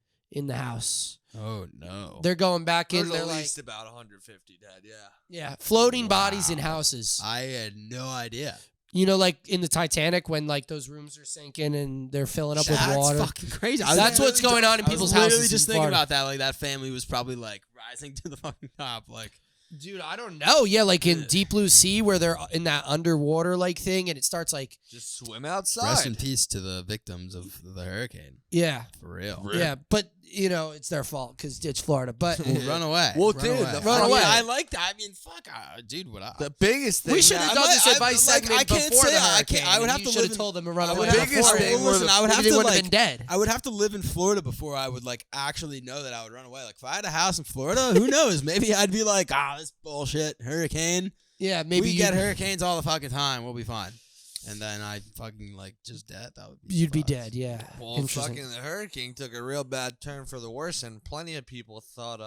S1: house.
S2: no. Oh no.
S1: They're going back in.
S3: There's
S1: They're
S3: at
S1: like,
S3: least about 150 dead. Yeah.
S1: floating bodies in
S2: Wow.
S1: houses.
S2: I had no idea.
S1: You know, like in the Titanic when like those rooms are sinking and they're filling up with
S2: That's
S1: water.
S2: fucking crazy.
S1: That's what's going on in
S2: I was
S1: people's
S2: literally
S1: houses.
S2: just
S1: in
S2: thinking
S1: Florida.
S2: about that. Like that family was probably like rising to the fucking top. Like
S1: Dude, I don't know. Yeah, like in Deep Blue Sea where they're in that underwater like thing and it starts like,
S3: Just swim outside.
S2: rest in peace to the victims of the hurricane.
S1: yeah,
S2: For real.
S1: yeah. But, you know, it's their fault because it's Florida. But
S2: Well, run away.
S3: Well,
S2: Run
S3: dude,
S2: away.
S3: the
S1: Run
S2: I mean,
S1: away.
S2: I like that. I mean, fuck, dude. What?
S3: The biggest thing.
S1: we should have
S3: that-
S1: done this
S2: I-
S1: advice
S2: like,
S1: segment
S2: I can't
S1: before
S2: say
S1: the
S2: I
S1: hurricane.
S2: can't- I would have
S1: you
S2: to
S1: should
S2: live
S1: have
S2: in-
S1: told them to run
S2: I
S1: away.
S2: would have to
S3: biggest
S2: well,
S3: thing were
S2: listen,
S3: the-
S2: I would have
S1: Maybe
S2: to
S1: they would have
S2: like.
S1: been dead.
S2: I would have to live in Florida before I would like actually know that I would run away. Like if I had a house in Florida, who knows? Maybe I'd be like, this bullshit hurricane.
S1: Yeah, maybe
S2: we
S1: you
S2: get hurricanes all the fucking time. We'll be fine. And then I fucking like just dead. That would be
S1: You'd be
S2: fucked.
S1: dead, yeah.
S3: Well,
S1: Interesting.
S3: fucking the hurricane took a real bad turn for the worse, and plenty of people thought.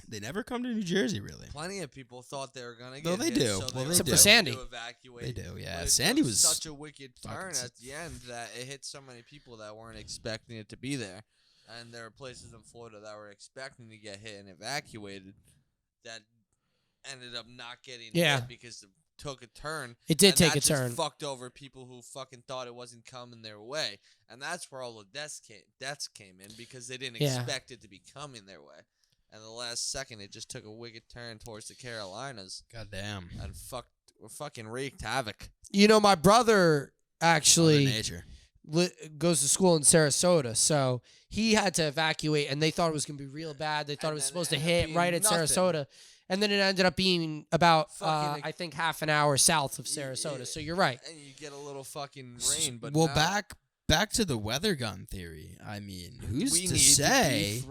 S2: They never come to New Jersey, really.
S3: Plenty of people thought they were gonna get.
S2: No, they
S3: hit,
S2: do.
S3: So
S2: Well,
S3: they
S2: they
S3: were
S1: Except
S2: do.
S1: for Sandy.
S3: to evacuate.
S2: They do, yeah.
S3: But it
S2: Sandy
S3: took
S2: was
S3: such a wicked
S2: fucking
S3: turn
S2: s-
S3: at the end that it hit so many people that weren't expecting it to be there, and there were places in Florida that were expecting to get hit and evacuated that ended up not getting
S1: Yeah.
S3: hit because it took a turn.
S1: It did
S3: and
S1: take
S3: that
S1: a
S3: just
S1: turn.
S3: Fucked over people who fucking thought it wasn't coming their way, and that's where all the deaths came in because they didn't
S1: Yeah.
S3: expect it to be coming their way. And the last second, it just took a wicked turn towards the Carolinas
S2: God damn.
S3: and fucking wreaked havoc.
S1: You know, my brother
S2: Mother
S1: actually,
S2: nature.
S1: goes to school in Sarasota, so he had to evacuate, and they thought it was going to be real bad. They thought it was supposed to hit right at Sarasota, and then it ended up being about, I think, half an hour south of Sarasota. So you're right.
S3: And you get a little fucking rain, but
S2: well,
S3: no.
S2: back to the weather gun theory. I mean, who's
S3: We
S2: to
S3: need
S2: say?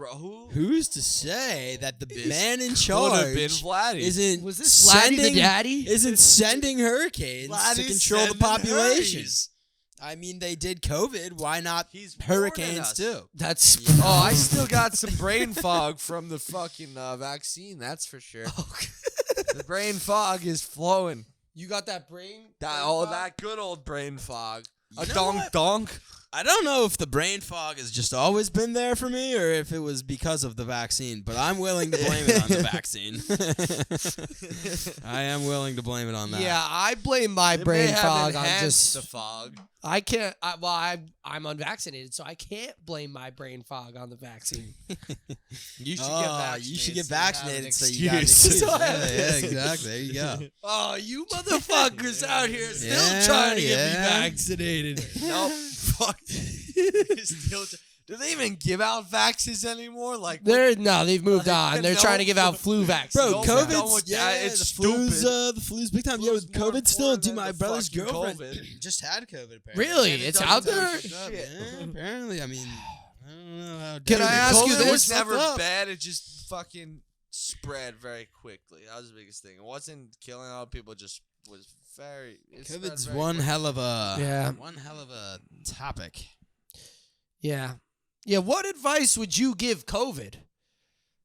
S2: Who's to say that the man in charge
S3: been Vladdy.
S2: isn't
S1: Was this Vladdy the daddy?
S2: Isn't sending hurricanes to
S3: Vladdy's
S2: control the
S3: sending
S2: population?
S3: hurries.
S2: I mean, they did COVID. Why not
S3: He's
S2: hurricanes
S3: warning us.
S2: too?
S1: That's
S3: Oh, I still got some brain fog from the fucking vaccine. That's for sure. The brain fog is flowing.
S1: you got that brain.
S3: That good old brain fog.
S2: You
S3: A
S2: know
S3: donk
S2: what?
S3: donk.
S2: I don't know if the brain fog has just always been there for me or if it was because of the vaccine, but I'm willing to blame it on the vaccine. I am willing to blame it on that.
S1: Yeah, I blame my
S3: It
S1: brain
S3: may have
S1: fog on
S3: enhanced
S1: just.
S3: the fog.
S1: I can't. I'm unvaccinated, so I can't blame my brain fog on the vaccine.
S3: You should
S2: Oh,
S3: get vaccinated.
S2: you should get
S3: so you have an
S2: vaccinated so you got an
S3: excuse.
S2: excuse.
S1: So I have
S2: Yeah,
S1: this.
S2: exactly. There you go.
S1: Oh, you motherfuckers out here still
S2: Yeah,
S1: trying to get me
S2: yeah.
S1: vaccinated.
S3: Nope. Fuck. Do they even give out vaxes anymore? Like,
S1: They've moved on. They're
S3: no.
S1: trying to give out flu vaccines.
S2: Bro,
S3: Don't
S2: COVID's
S3: done with that. It's
S2: the flu's big time. Yo,
S3: Flu's more
S2: COVID still.
S3: important
S2: Dude,
S3: than
S2: my
S3: the
S2: brother's
S3: fucking
S2: girlfriend
S3: COVID.
S2: just had COVID. Apparently.
S1: Really?
S3: And it
S1: It's
S3: doesn't
S1: out
S3: do
S1: there?
S3: shit.
S2: Yeah, apparently. I mean, I don't know how.
S1: Can I ask you
S3: COVID
S1: this?
S3: was never
S2: Up.
S3: bad. It just fucking spread very quickly. That was the biggest thing. It wasn't killing a lot of people. It just was very. It spread
S2: COVID's
S3: very
S2: one
S3: quick.
S2: hell of a
S1: Yeah.
S2: topic.
S1: Yeah. Yeah. What advice would you give COVID?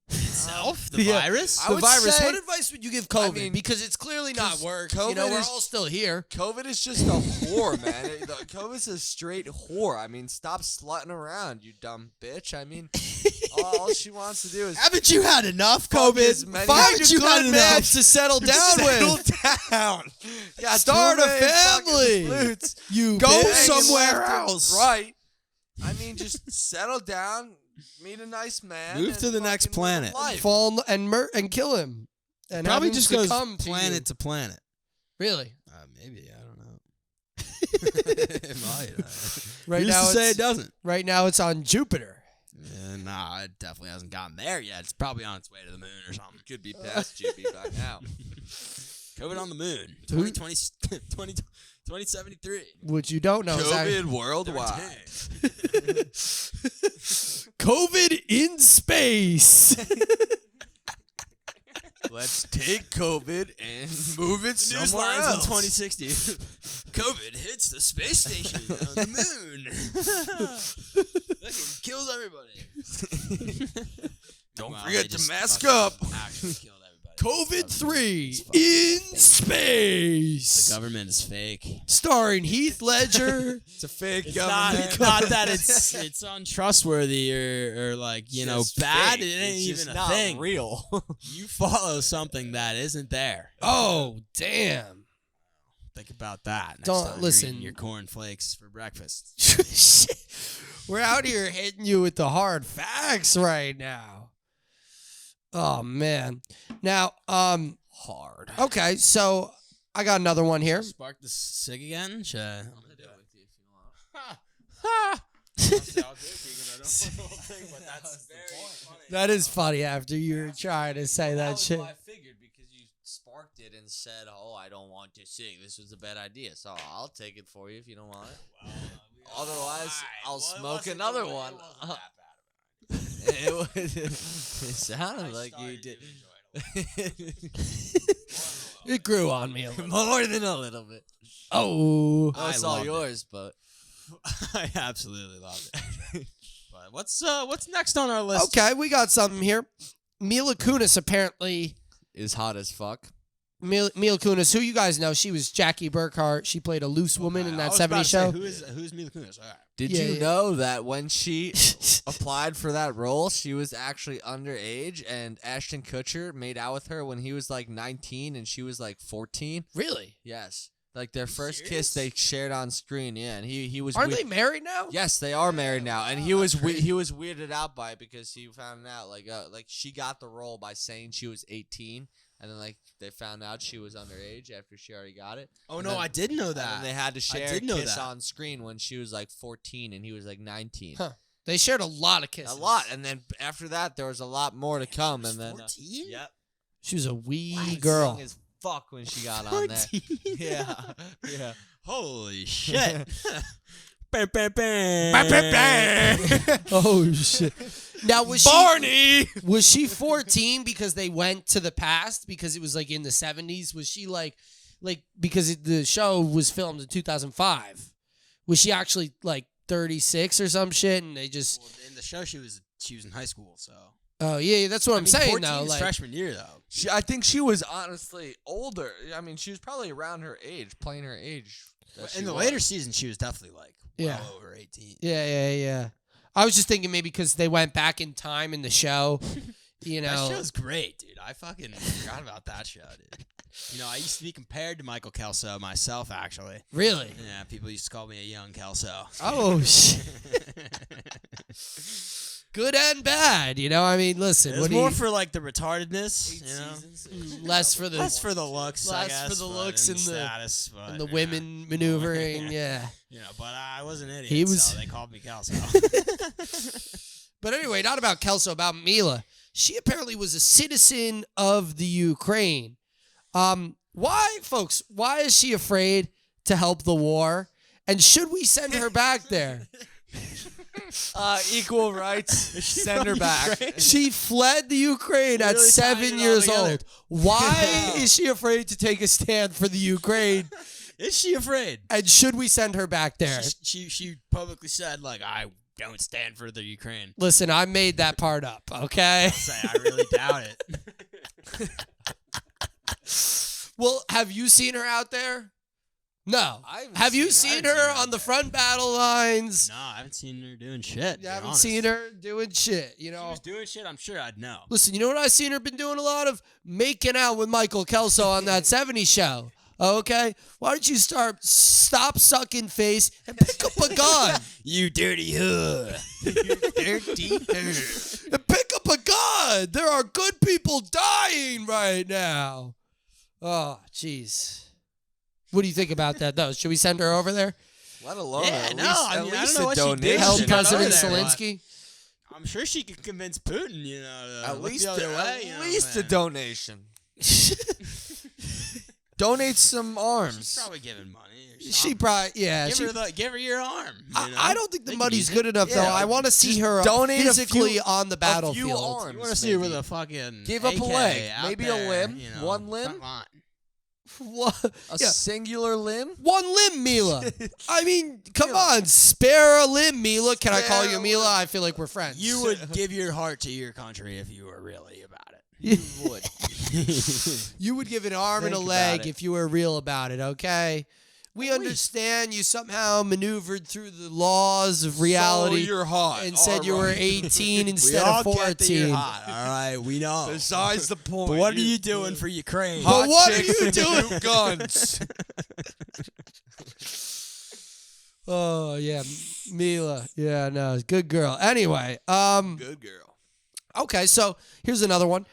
S2: Itself, the
S1: Yeah.
S2: virus.
S3: I
S1: The
S3: would
S1: virus.
S3: say-
S1: What advice would you give COVID?
S3: mean,
S1: because it's clearly not
S3: 'cause
S1: worked.
S3: COVID
S1: We're
S3: is-
S1: all still here.
S3: COVID is just a whore, man. COVID's a straight whore. I mean, stop slutting around, you dumb bitch. I mean, all she wants to do is
S2: Haven't you had enough
S3: Fuck as
S2: COVID?
S3: many-
S1: Find
S2: Haven't
S1: a
S2: you had
S1: good man
S2: enough?
S1: to settle down
S3: settle
S1: with.
S3: down. Yeah,
S1: Start
S3: too
S1: a
S3: many fucking
S1: family.
S3: flutes.
S1: You
S2: Go
S1: bitch.
S3: Hanging
S2: somewhere
S3: left and
S2: else.
S3: Right. I mean, just settle down, meet a nice man,
S2: Move
S3: and
S2: to the next
S3: fucking live a
S2: planet.
S3: life.
S1: Fall and kill him. And
S2: Probably
S1: have him
S2: just goes
S1: succumb to
S2: planet
S1: you.
S2: to planet.
S1: Really?
S2: Maybe I don't know. It might.
S1: Right
S2: Who's
S1: now,
S2: to say
S1: it's,
S2: it doesn't?
S1: right now it's on Jupiter.
S2: Yeah, nah, it definitely hasn't gotten there yet. It's probably on its way to the moon or something.
S3: Could be past Jimmy by now.
S2: COVID on the moon.
S1: Who-
S2: 2073.
S1: What you don't know is
S3: COVID worldwide.
S1: COVID in space.
S3: Let's take COVID and move it
S2: News
S3: somewhere
S2: lines in
S3: else.
S2: 2060. COVID hits the space station on the moon. Fucking kills everybody.
S3: Don't
S2: Well,
S3: forget
S2: they
S3: to
S2: just
S3: mask
S2: fucking
S3: up.
S2: Actually killed everybody.
S1: COVID-3
S2: It's fucking
S1: in
S2: fake.
S1: space.
S2: The government is fake.
S1: Starring Heath Ledger.
S3: It's a fake
S2: It's
S3: government.
S2: not that it's untrustworthy or like bad.
S3: Fake.
S2: It ain't
S3: It's
S2: even
S3: just
S2: a
S3: not
S2: thing.
S3: real.
S2: You follow something that isn't there.
S1: Oh, damn.
S2: Think about that. Next
S1: Don't-
S2: time you're
S1: listen.
S2: eating your cornflakes for breakfast.
S1: We're out here hitting you with the hard facts right now. Oh man. Now,
S3: Hard.
S1: okay, so I got another one here.
S2: Spark the cig again. Should I? I'm gonna do it with you if you want.
S1: That is funny after you're trying to say that shit.
S3: I figured because you sparked it and said, "Oh, I don't want to sing. This was a bad idea." So I'll take it for you if you don't want it. Otherwise, I'll smoke another one. It sounded like you did.
S1: It grew on me a little.
S3: More than a little bit.
S1: Oh.
S3: Oh, it's all
S2: loved it.
S3: yours, but
S2: I absolutely love it. But what's next on our list?
S1: Okay, we got something here. Mila Kunis apparently.
S3: is hot as fuck.
S1: Mila Kunis, who you guys know, she was Jackie Burkhart. She played a loose woman in
S2: I
S1: that
S2: was about
S1: 70s
S2: to say,
S1: show.
S2: Who's Mila Kunis? All right.
S3: Did
S1: Yeah,
S3: you
S1: yeah.
S3: know that when she applied for that role, she was actually underage, and Ashton Kutcher made out with her when he was like 19 and she was like 14?
S1: Really?
S3: Yes. Like their first
S2: serious?
S3: kiss they shared on screen. Yeah, and he was
S1: Aren't they married now?
S3: Yes, they are married now, and he was he was weirded out by it because he found out like she got the role by saying she was 18, and then like they found out she was underage after she already got it.
S2: Oh
S3: And
S2: no,
S3: then-
S2: I did know
S3: And
S2: that.
S3: then they had to share a
S2: did know
S3: kiss
S2: that.
S3: on screen when she was like 14 and he was like 19.
S1: Huh. They shared a lot of kisses.
S3: A lot, and then after that there was a lot more to come. And then
S2: 14?
S3: yep,
S1: She was a wee
S3: Wow,
S1: girl.
S3: young as fuck when she got on there.
S2: 14?
S3: Yeah, yeah.
S2: Holy shit. Bam, bam, bam.
S1: Oh shit! Now was
S2: Barney.
S1: was she 14 because they went to the past because it was like in the 70s? Was she like because the show was filmed in 2005? Was she actually like 36 or some shit? And they just
S2: Well, in the show, she was in high school, so.
S1: oh yeah, that's what I'm saying
S2: 14
S1: though.
S2: is
S1: Like
S2: freshman year though.
S3: I think she was honestly older. I mean, she was probably around her age, playing her age.
S2: In the later season, she was definitely like
S1: Yeah.
S2: well over 18.
S1: yeah. I was just thinking maybe because they went back in time in the show. You know,
S2: That show's great, dude. I fucking forgot about that show, dude. You know, I used to be compared to Michael Kelso myself, actually.
S1: really.
S2: Yeah, people used to call me a young Kelso.
S1: Oh shit. Good and bad, you know. I mean, listen,
S2: It's
S1: what do
S2: more
S1: you,
S2: for like the retardedness, you know.
S1: less for the
S2: Less for the looks, I
S1: Less
S2: guess.
S1: for the
S2: but-
S1: looks and the-
S2: status, but,
S1: and the
S2: yeah.
S1: women maneuvering. Yeah.
S2: You know, but I was an idiot,
S1: He was-
S2: so they called me Kelso.
S1: But anyway, not about Kelso, about Mila. She apparently was a citizen of the Ukraine. Why, folks? Why is she afraid to help the war? And should we send her back there?
S3: Equal rights. Send her back.
S1: She fled the Ukraine at
S2: Really
S1: 7
S2: tying it all
S1: years
S2: together.
S1: old. Why is she afraid to take a stand for the Ukraine?
S2: Is she afraid?
S1: And should we send her back there?
S2: She publicly said, like, I don't stand for the Ukraine.
S1: Listen, I made that part up, okay?
S2: Say, I really doubt it.
S1: Well, have you seen her out there? No.
S3: I haven't
S1: Have you
S3: seen
S1: seen
S3: her. I haven't
S1: her
S3: seen her
S1: on the
S3: out
S1: front battle lines?
S2: No, I haven't seen her doing shit.
S1: You haven't seen her doing shit, you
S2: If she
S1: know?
S2: was doing shit, I'm sure I'd know.
S1: Listen, you know what I've seen her been doing a lot of? Making out with Michael Kelso on that 70s show. Okay? Why don't you stop sucking face and pick up a gun?
S2: You dirty hood.
S1: Dirty and pick up a gun. There are good people dying right now. Oh, jeez. What do you think about that, though? Should we send her over there?
S3: Let alone
S2: Yeah,
S3: at
S2: no,
S3: least,
S2: I
S3: at
S2: mean, I
S3: least
S2: don't know
S3: a
S2: what she did.
S3: donation.
S2: She
S1: Help
S2: got
S1: President
S2: over there,
S1: Zelensky?
S2: I'm sure she could convince Putin, you know, to
S3: At
S2: look
S3: least,
S2: the other way. You know
S3: at
S2: what
S3: least
S2: I'm
S3: a
S2: saying?
S3: donation. Donate some
S2: She's
S3: arms.
S2: probably giving money. Or
S1: She
S2: something.
S1: probably, yeah.
S2: Give her your arm. you know?
S1: I don't think the
S2: They could
S1: money's
S2: use it.
S1: good enough, though.
S3: Yeah,
S1: I want to see
S3: just
S1: her
S3: donate a
S1: physically
S3: few-
S1: on the battlefield.
S3: arms.
S2: You want to see her with
S3: maybe.
S2: a fucking
S3: Give up a
S2: AK
S3: leg,
S2: out
S3: maybe a
S2: there,
S3: limb,
S2: you know,
S3: one limb.
S2: front line.
S1: What?
S3: A
S1: Yeah.
S3: singular limb?
S1: One limb, Mila. I mean, come on. Spare a limb, Mila. Can I call
S3: Spare
S1: you
S3: a
S1: Mila?
S3: limb.
S1: I feel like we're friends.
S2: You would give your heart to your country if you were really about it.
S3: You would.
S1: You would give an arm and a
S3: Think
S1: leg
S3: about it.
S1: if you were real about it, okay? We
S3: At
S1: understand you somehow maneuvered through the laws of reality
S3: So you're hot.
S1: and said you were 18
S2: We
S1: instead
S2: all
S1: of
S2: get that you're
S1: 14.
S2: hot, all right? We know.
S3: Besides the point.
S2: But what are you doing for Ukraine?
S1: But what are
S3: chicks
S1: you
S3: and
S1: doing?
S3: shoot guns.
S1: Oh, yeah. Mila. Yeah, no. Good girl. Anyway,
S3: Good girl.
S1: okay, so here's another one.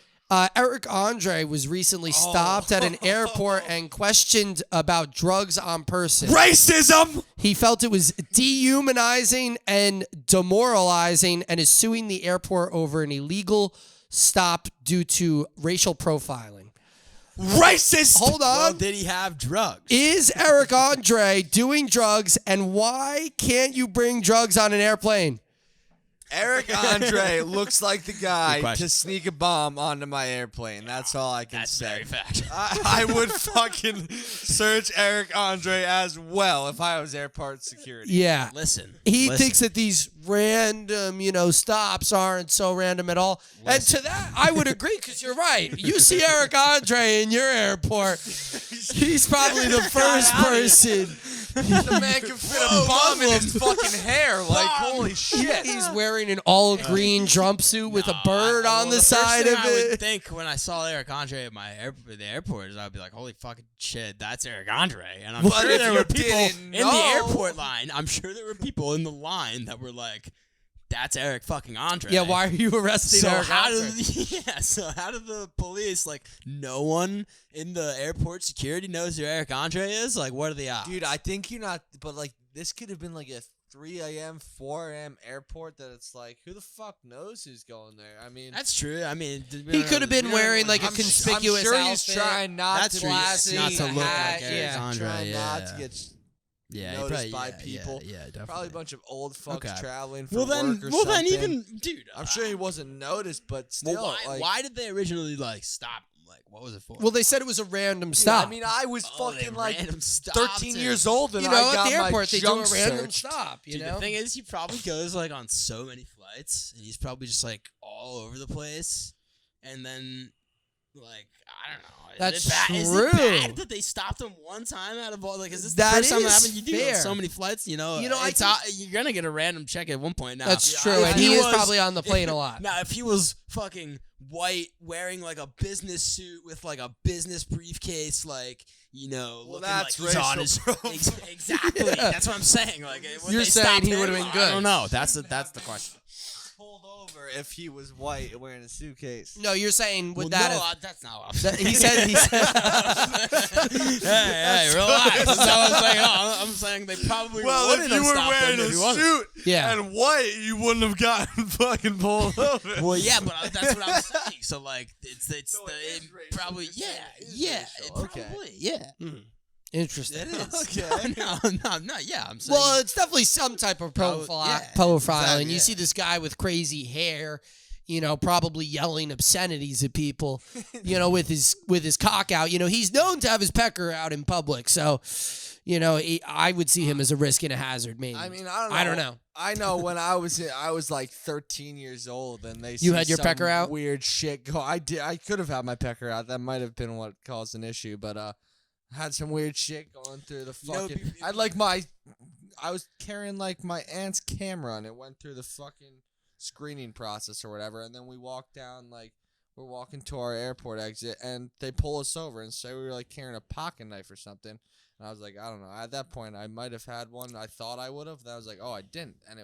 S1: Eric Andre was recently stopped at an airport and questioned about drugs on person.
S3: Racism!
S1: He felt it was dehumanizing and demoralizing and is suing the airport over an illegal stop due to racial profiling.
S3: Racist!
S1: Hold
S2: Well,
S1: on.
S2: did he have drugs?
S1: Is Eric Andre doing drugs, and why can't you bring drugs on an airplane?
S3: Eric Andre looks like the guy
S2: Good question.
S3: to sneak a bomb onto my airplane. That's all I can
S2: That's
S3: say.
S2: very fact.
S3: I would fucking search Eric Andre as well if I was airport security.
S1: Yeah.
S2: Listen.
S1: He
S2: listen.
S1: thinks that these random, stops aren't so random at all. And to that, I would agree because you're right. You see Eric Andre in your airport, he's probably the first person.
S3: The man can fit a bomb in his fucking hair. Like, holy shit.
S1: He's wearing an all green jumpsuit with a bird on the
S2: first
S1: side
S2: thing
S1: of
S2: I would
S1: it.
S2: think when I saw Eric Andre at the airport is I'd be like, holy fucking shit, that's Eric Andre. And I'm
S3: But
S2: sure
S3: if
S2: there
S3: you
S2: were people
S3: didn't
S2: in the
S3: know-
S2: airport line. I'm sure there were people in the line that were like, that's Eric fucking Andre.
S1: Yeah, why are you arresting
S2: So
S1: Eric
S2: how
S1: Andre?
S2: so how did the police, like, no one in the airport security knows who Eric Andre is? Like, what are the odds?
S3: Dude, I think you're not. But like, this could have been like a 3 a.m., 4 a.m. airport that it's like, who the fuck knows who's going there? I mean,
S2: That's true. I mean,
S1: He could have been wearing like a
S3: I'm
S1: conspicuous
S3: sure
S1: outfit.
S3: he's trying not
S2: That's
S3: to
S2: true.
S1: glasses,
S2: Not to look
S1: hat,
S2: like Eric
S1: yeah.
S2: Andre.
S3: trying not to
S2: yeah.
S3: get
S2: Yeah, he
S3: noticed
S2: probably,
S3: by
S2: yeah,
S3: people.
S2: Yeah, definitely.
S3: probably a bunch of old fucks
S2: Okay.
S3: traveling for
S2: Well then,
S3: work or something.
S2: even, dude.
S3: I'm sure he wasn't noticed, but still,
S2: Well, why,
S3: like,
S2: why did they originally like stop him? Like, what was it for?
S1: Well, they said it was a random
S3: dude,
S1: stop.
S3: I mean, I was
S2: They
S3: fucking like
S2: random stopped
S3: 13
S2: him.
S3: years old, and
S1: you know,
S3: I got
S1: at the
S3: my
S1: airport they do a
S3: junk
S1: random
S3: searched.
S1: stop. You
S2: Dude,
S1: know,
S2: the thing is, he probably goes like on so many flights, and he's probably just like all over the place. And then, like, I don't know.
S1: That's
S2: Is
S1: true.
S2: it bad that they stopped him one time out of all? Like, is this the
S1: That
S2: first time that
S1: is
S2: happened? You do
S1: fair.
S2: on so many flights, you know.
S1: You know, I
S2: it's you're gonna get a random check at one point now.
S1: that's
S3: Yeah,
S1: true,
S3: I-
S1: and
S3: if
S1: he is
S2: was-
S1: probably on the plane a lot.
S2: Now, if he was fucking white, wearing like a business suit with like a business briefcase, like, you know,
S3: Well,
S2: looking
S3: that's
S2: like he's on his
S3: racial
S2: exactly. That's what I'm saying. Like, would
S1: You're
S2: they
S1: saying
S2: stop
S1: he
S2: him?
S1: would've been
S2: I
S1: good.
S2: don't know. That's the question.
S3: Pulled over if he was white and wearing a suitcase.
S1: No, you're saying
S2: Well,
S1: would that?
S2: no,
S1: have,
S2: that's not what I'm
S1: that
S2: saying.
S1: he said.
S2: hey, relax. That's not what I'm saying. No, I'm saying they probably wouldn't have stopped him if he wasn't.
S1: Yeah.
S3: and white, you wouldn't have gotten fucking pulled over.
S2: Well, yeah, but that's what I'm saying. So, like, it's
S3: So it is
S2: it
S3: racial.
S2: probably,
S3: You're
S2: yeah,
S3: saying it is
S2: yeah,
S3: racial.
S2: it
S3: Okay.
S2: probably, yeah.
S1: Interesting.
S2: It is.
S3: Okay.
S2: No, yeah, I'm saying.
S1: Well, it's definitely some type of profiling.
S2: yeah, exactly,
S1: and you
S2: yeah.
S1: see this guy with crazy hair, you know, probably yelling obscenities at people, you know, with his cock out. You know, he's known to have his pecker out in public, so, you know, I would see him as a risk and a hazard. Maybe.
S3: I mean, I don't know.
S1: I don't know.
S3: I know when I was like 13 years old, and they
S1: You
S3: see
S1: had your
S3: some
S1: pecker out?
S3: Weird shit go. I did. I could have had my pecker out. That might have been what caused an issue, but had some weird shit going through the
S2: You know,
S3: fucking.
S2: if you-
S3: I was carrying like my aunt's camera, and it went through the fucking screening process or whatever, and then we walked down, like, we're walking to our airport exit, and they pull us over and say we were like carrying a pocket knife or something. And I was like, I don't know. At that point, I might have had one. I thought I would have. Then I was like, oh, I didn't. And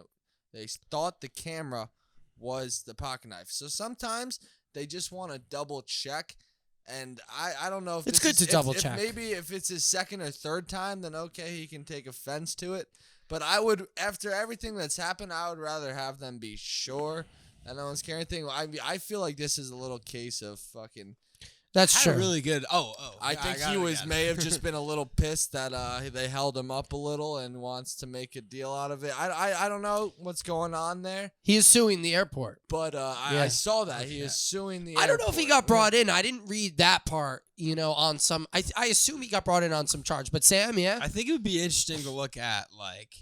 S3: they thought the camera was the pocket knife. So sometimes they just want to double check. And I don't know if
S1: It's
S3: this
S1: good
S3: is-
S1: to double
S3: if
S1: check.
S3: Maybe if it's his second or third time, then okay, he can take offense to it. But I would, after everything that's happened, I would rather have them be sure that no one's carrying anything. I feel like this is a little case of fucking.
S1: That's
S2: had
S1: true.
S2: a really good.
S3: I
S2: yeah,
S3: think
S2: got
S3: he
S2: it
S3: was
S2: again.
S3: may have just been a little pissed that they held him up a little and wants to make a deal out of it. I don't know what's going on there,
S1: He is suing the airport.
S3: but
S1: Yeah.
S3: I saw that he is suing the.
S1: I don't know if he
S3: airport.
S1: got brought in. I didn't read that part, you know, on some. I assume he got brought in on some charge. But Sam, yeah.
S2: I think it would be interesting to look at, like,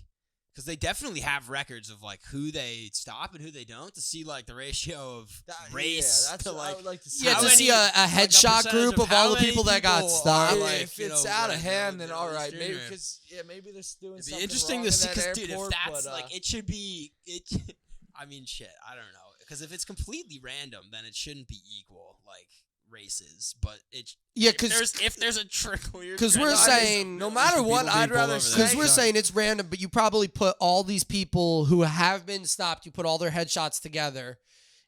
S2: because they definitely have records of like who they stop and who they don't, to see like the ratio of race
S3: Yeah, that's
S2: to
S3: what I
S2: like.
S3: would like to see.
S1: Yeah,
S2: How
S1: to
S2: many-
S1: see a headshot
S2: percentage
S1: group of
S2: how
S1: all the
S2: many
S1: people that got
S2: people
S1: stopped.
S2: are,
S3: If-
S2: like,
S3: if
S2: you
S3: it's
S2: know,
S3: out of
S2: like,
S3: hand, then
S2: they're
S3: all right.
S2: streaming.
S3: Maybe because maybe they're doing
S2: It'd be
S3: something
S2: interesting
S3: wrong
S2: to
S3: in
S2: see,
S3: that
S2: because dude, if
S3: airport,
S2: that's
S3: but,
S2: like, it should be it. I mean, shit, I don't know, because if it's completely random, then it shouldn't be equal, like races. But it
S1: Yeah,
S2: if there's a clear,
S1: because
S2: trend,
S1: we're
S2: I just-
S1: saying
S3: no matter
S2: people
S3: what,
S2: being
S3: I'd
S2: pulled
S3: rather
S2: over
S3: say-
S2: there.
S1: Because we're saying it's random, but you probably put all these people who have been stopped, you put all their headshots together.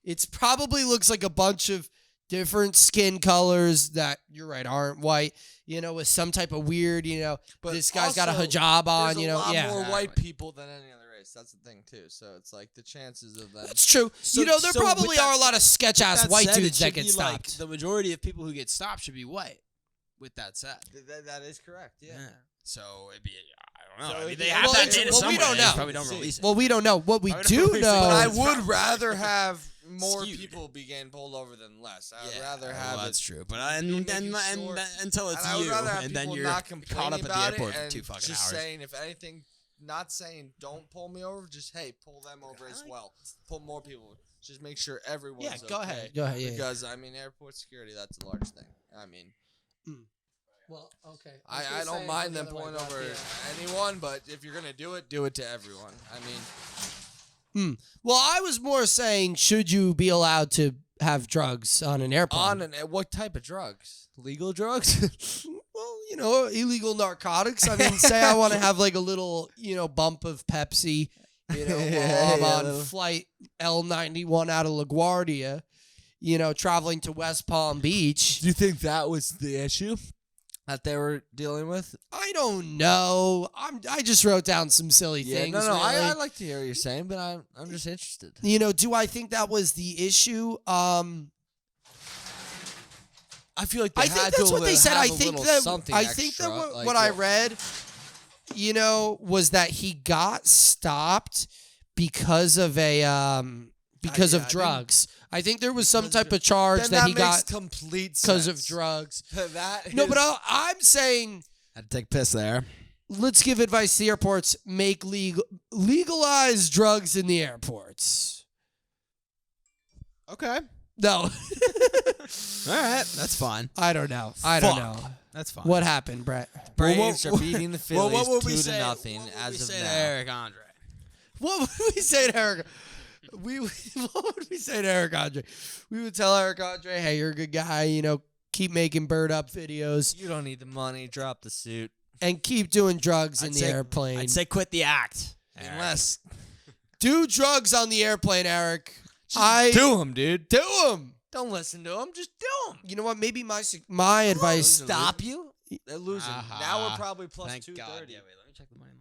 S1: It's probably looks like a bunch of different skin colors that, you're right, aren't white, you know, with some type of weird, you know,
S3: But
S1: this guy's got a
S3: also,
S1: hijab on,
S3: there's
S1: you
S3: a
S1: know.
S3: lot
S1: Yeah,
S3: more white
S2: Exactly.
S3: people than any other race. That's the thing too. So it's like the chances of them.
S1: that's true.
S2: So-
S1: you know, there
S2: so with
S1: probably
S2: that
S1: are a lot of sketch ass
S2: That
S1: white
S2: said, it
S1: dudes that
S2: should
S1: get
S2: be, like,
S1: stopped.
S2: the majority of people who get stopped should be white. With that said,
S3: That is correct. Yeah.
S2: So it'd be, I don't know.
S3: So
S2: I mean,
S3: it'd
S2: they
S3: be-
S2: have
S1: well,
S2: that
S1: it's-
S2: data
S1: well, we
S2: somewhere.
S1: don't
S2: They just
S1: know.
S2: probably don't release it.
S1: Well, we don't know. What we
S2: I don't
S1: do
S2: know.
S1: know.
S3: But I
S2: it's
S3: would
S2: probably-
S3: rather have more
S2: Skewed.
S3: people be getting pulled over than less. I would
S2: Yeah,
S3: rather
S2: well,
S3: have
S2: that's
S3: it.
S2: true. But
S3: making sure-
S2: until it's
S3: And I would
S2: you,
S3: rather have
S2: and then
S3: people
S2: you're
S3: not
S2: caught
S3: complaining
S2: up at the
S3: about
S2: airport
S3: it
S2: for
S3: and
S2: 2 fucking
S3: just
S2: hours.
S3: saying, if anything, not saying don't pull me over, just hey, pull them over as well. Pull more people over. Just make sure everyone's
S1: Yeah, go
S3: okay.
S1: ahead. Go ahead. Yeah.
S3: Because I mean, airport security, that's a large thing. I mean,
S1: Well, okay.
S3: I don't mind them pulling over anyone, but if you're gonna do it to everyone. I mean,
S1: Well, I was more saying, should you be allowed to have drugs on an airplane?
S3: what type of drugs? Legal drugs?
S1: Well, you know, illegal narcotics. I mean, say I want to have like a little, you know, bump of Pepsi You know,
S3: Yeah,
S1: while I'm
S3: yeah,
S1: on
S3: little-
S1: flight L91 out of LaGuardia, you know, traveling to West Palm Beach.
S3: Do you think that was the issue that they were dealing with?
S1: I don't know. I just wrote down some silly things.
S3: No,
S1: really.
S3: I like to hear what you're saying, but I'm just interested.
S1: You know, do I think that was the issue?
S3: I feel like
S1: I think that's what they said. I think that what I read, you know, was that he got stopped because of drugs. I think there was some type of charge that he got
S3: complete
S1: because of drugs.
S3: No,
S1: but I'm saying
S2: Had to take a piss there.
S1: let's give advice to the airports: legalize drugs in the airports.
S2: Okay.
S1: No,
S2: All right. That's fine.
S1: I don't know.
S2: That's fine.
S1: What happened, Brett?
S3: Braves are beating the Phillies
S2: what would we
S3: 2-0
S2: say?
S3: as
S2: What would we
S3: of
S2: say
S3: now.
S2: to Eric Andre?
S1: What would we say to Eric? What would we say to Eric Andre? We would tell Eric Andre, "Hey, you're a good guy. You know, keep making bird up videos
S3: You don't need the money. Drop the suit.
S1: and keep doing drugs in the airplane.
S2: I'd say quit the act.
S3: Unless
S1: do drugs on the airplane, Eric.
S3: do them, dude.
S1: Do them.
S3: Don't listen to them. Just do them.
S1: You know what? Maybe my advice.
S3: Stop you. They're losing. Now we're probably plus
S2: Thank
S3: 230.
S2: God. Yeah, wait, let me check the money line.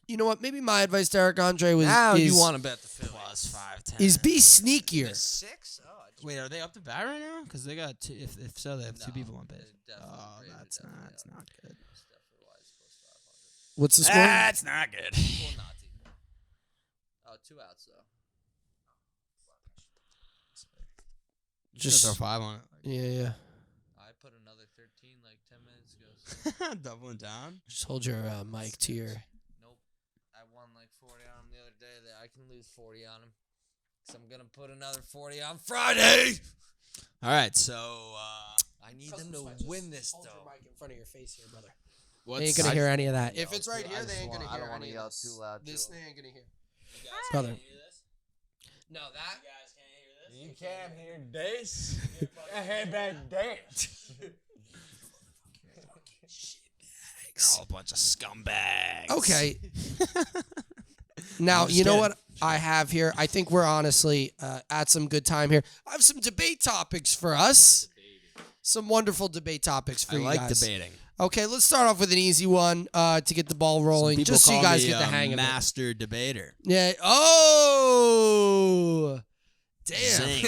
S1: You know what? Maybe my advice to Eric Andre was
S3: Now
S1: is,
S3: you want to bet the Phillies.
S2: Plus 510.
S1: is be sneakier.
S3: 6? Oh, I just
S2: Wait, are they up to bat right now? Because they got two. If so, they have two
S3: No,
S2: people on base.
S3: they're definitely
S2: Oh,
S3: Braves are
S2: that's
S3: definitely
S2: not. It's
S3: up.
S2: not good.
S3: It's definitely wise plus 500.
S1: What's the score?
S2: That's not good.
S3: Well, not even. Oh, 2 outs though.
S1: Just
S2: throw 5 on it.
S1: yeah.
S3: I put another 13 like 10 minutes ago. So
S2: Doubling down.
S1: Just hold your mic to your.
S3: nope. I won like 40 on him the other day. That I can lose 40 on him. So I'm gonna put another 40 on Friday.
S2: All right, so
S3: I need them to win this
S1: Hold
S3: though.
S1: your mic in front of your face here, brother.
S2: what's
S1: They ain't gonna hear any of that.
S3: I
S1: If it's right
S3: I
S1: here,
S3: just
S1: they ain't gonna
S3: want- I
S1: hear
S3: don't wanna
S1: any
S3: yell
S1: of this.
S3: too loud,
S1: This
S3: too.
S1: they ain't gonna hear.
S2: You guys
S1: Brother.
S2: can't hear this?
S1: No, that.
S2: You guys can't hear this?
S3: You can't hear this. Hey, bad dance.
S2: You're all a bunch of scumbags.
S1: Okay. Now,
S2: I'm just
S1: you know
S2: kidding.
S1: what I have here? I think we're honestly at some good time here. I have some debate topics for us. Some wonderful debate topics for
S2: I
S1: you
S2: like
S1: guys.
S2: debating.
S1: Okay, let's start off with an easy one to get the ball rolling,
S2: People
S1: just so you
S2: call
S1: guys
S2: me,
S1: get the hang of it.
S2: master debater.
S1: Yeah. Oh, damn.
S2: Zing.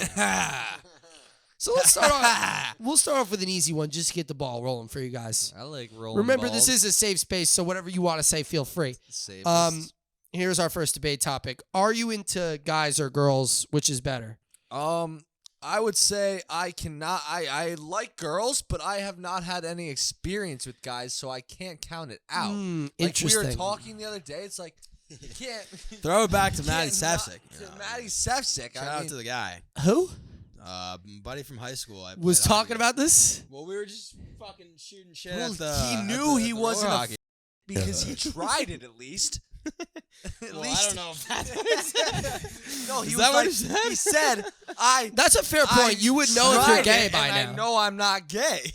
S1: So let's start off. We'll start off with an easy one, just to get the ball rolling for you guys.
S3: I like rolling.
S1: Remember,
S3: balls.
S1: this is a safe space, so whatever you want to say, feel free.
S3: Safest.
S1: Here's our first debate topic: are you into guys or girls? Which is better?
S3: I would say I cannot. I like girls, but I have not had any experience with guys, so I can't count it out. Like
S1: Interesting.
S3: we were talking the other day, it's like you can't
S2: Throw it back to
S3: you
S2: Matty
S3: can't not-
S2: Sefcik.
S3: To Matty Sefcik.
S2: Shout
S3: I
S2: out
S3: mean,
S2: to the guy.
S1: Who
S2: Buddy from high school. I
S1: was
S2: played
S1: talking
S2: hockey.
S1: about this?
S2: Well, we were just fucking shooting shit
S3: well,
S2: at the.
S3: he
S2: at
S3: knew
S2: the-
S3: he
S2: at the
S3: wasn't
S2: roller
S3: a
S2: hockey.
S3: because he tried it at least.
S2: Well, I don't know if that's what he said.
S3: No, he
S2: Is
S3: was
S2: that what
S3: like,
S2: he said?
S3: he said, I.
S1: That's a fair point. You would know if you're
S3: tried
S1: gay
S3: it,
S1: by
S3: and
S1: now.
S3: I know I'm not gay.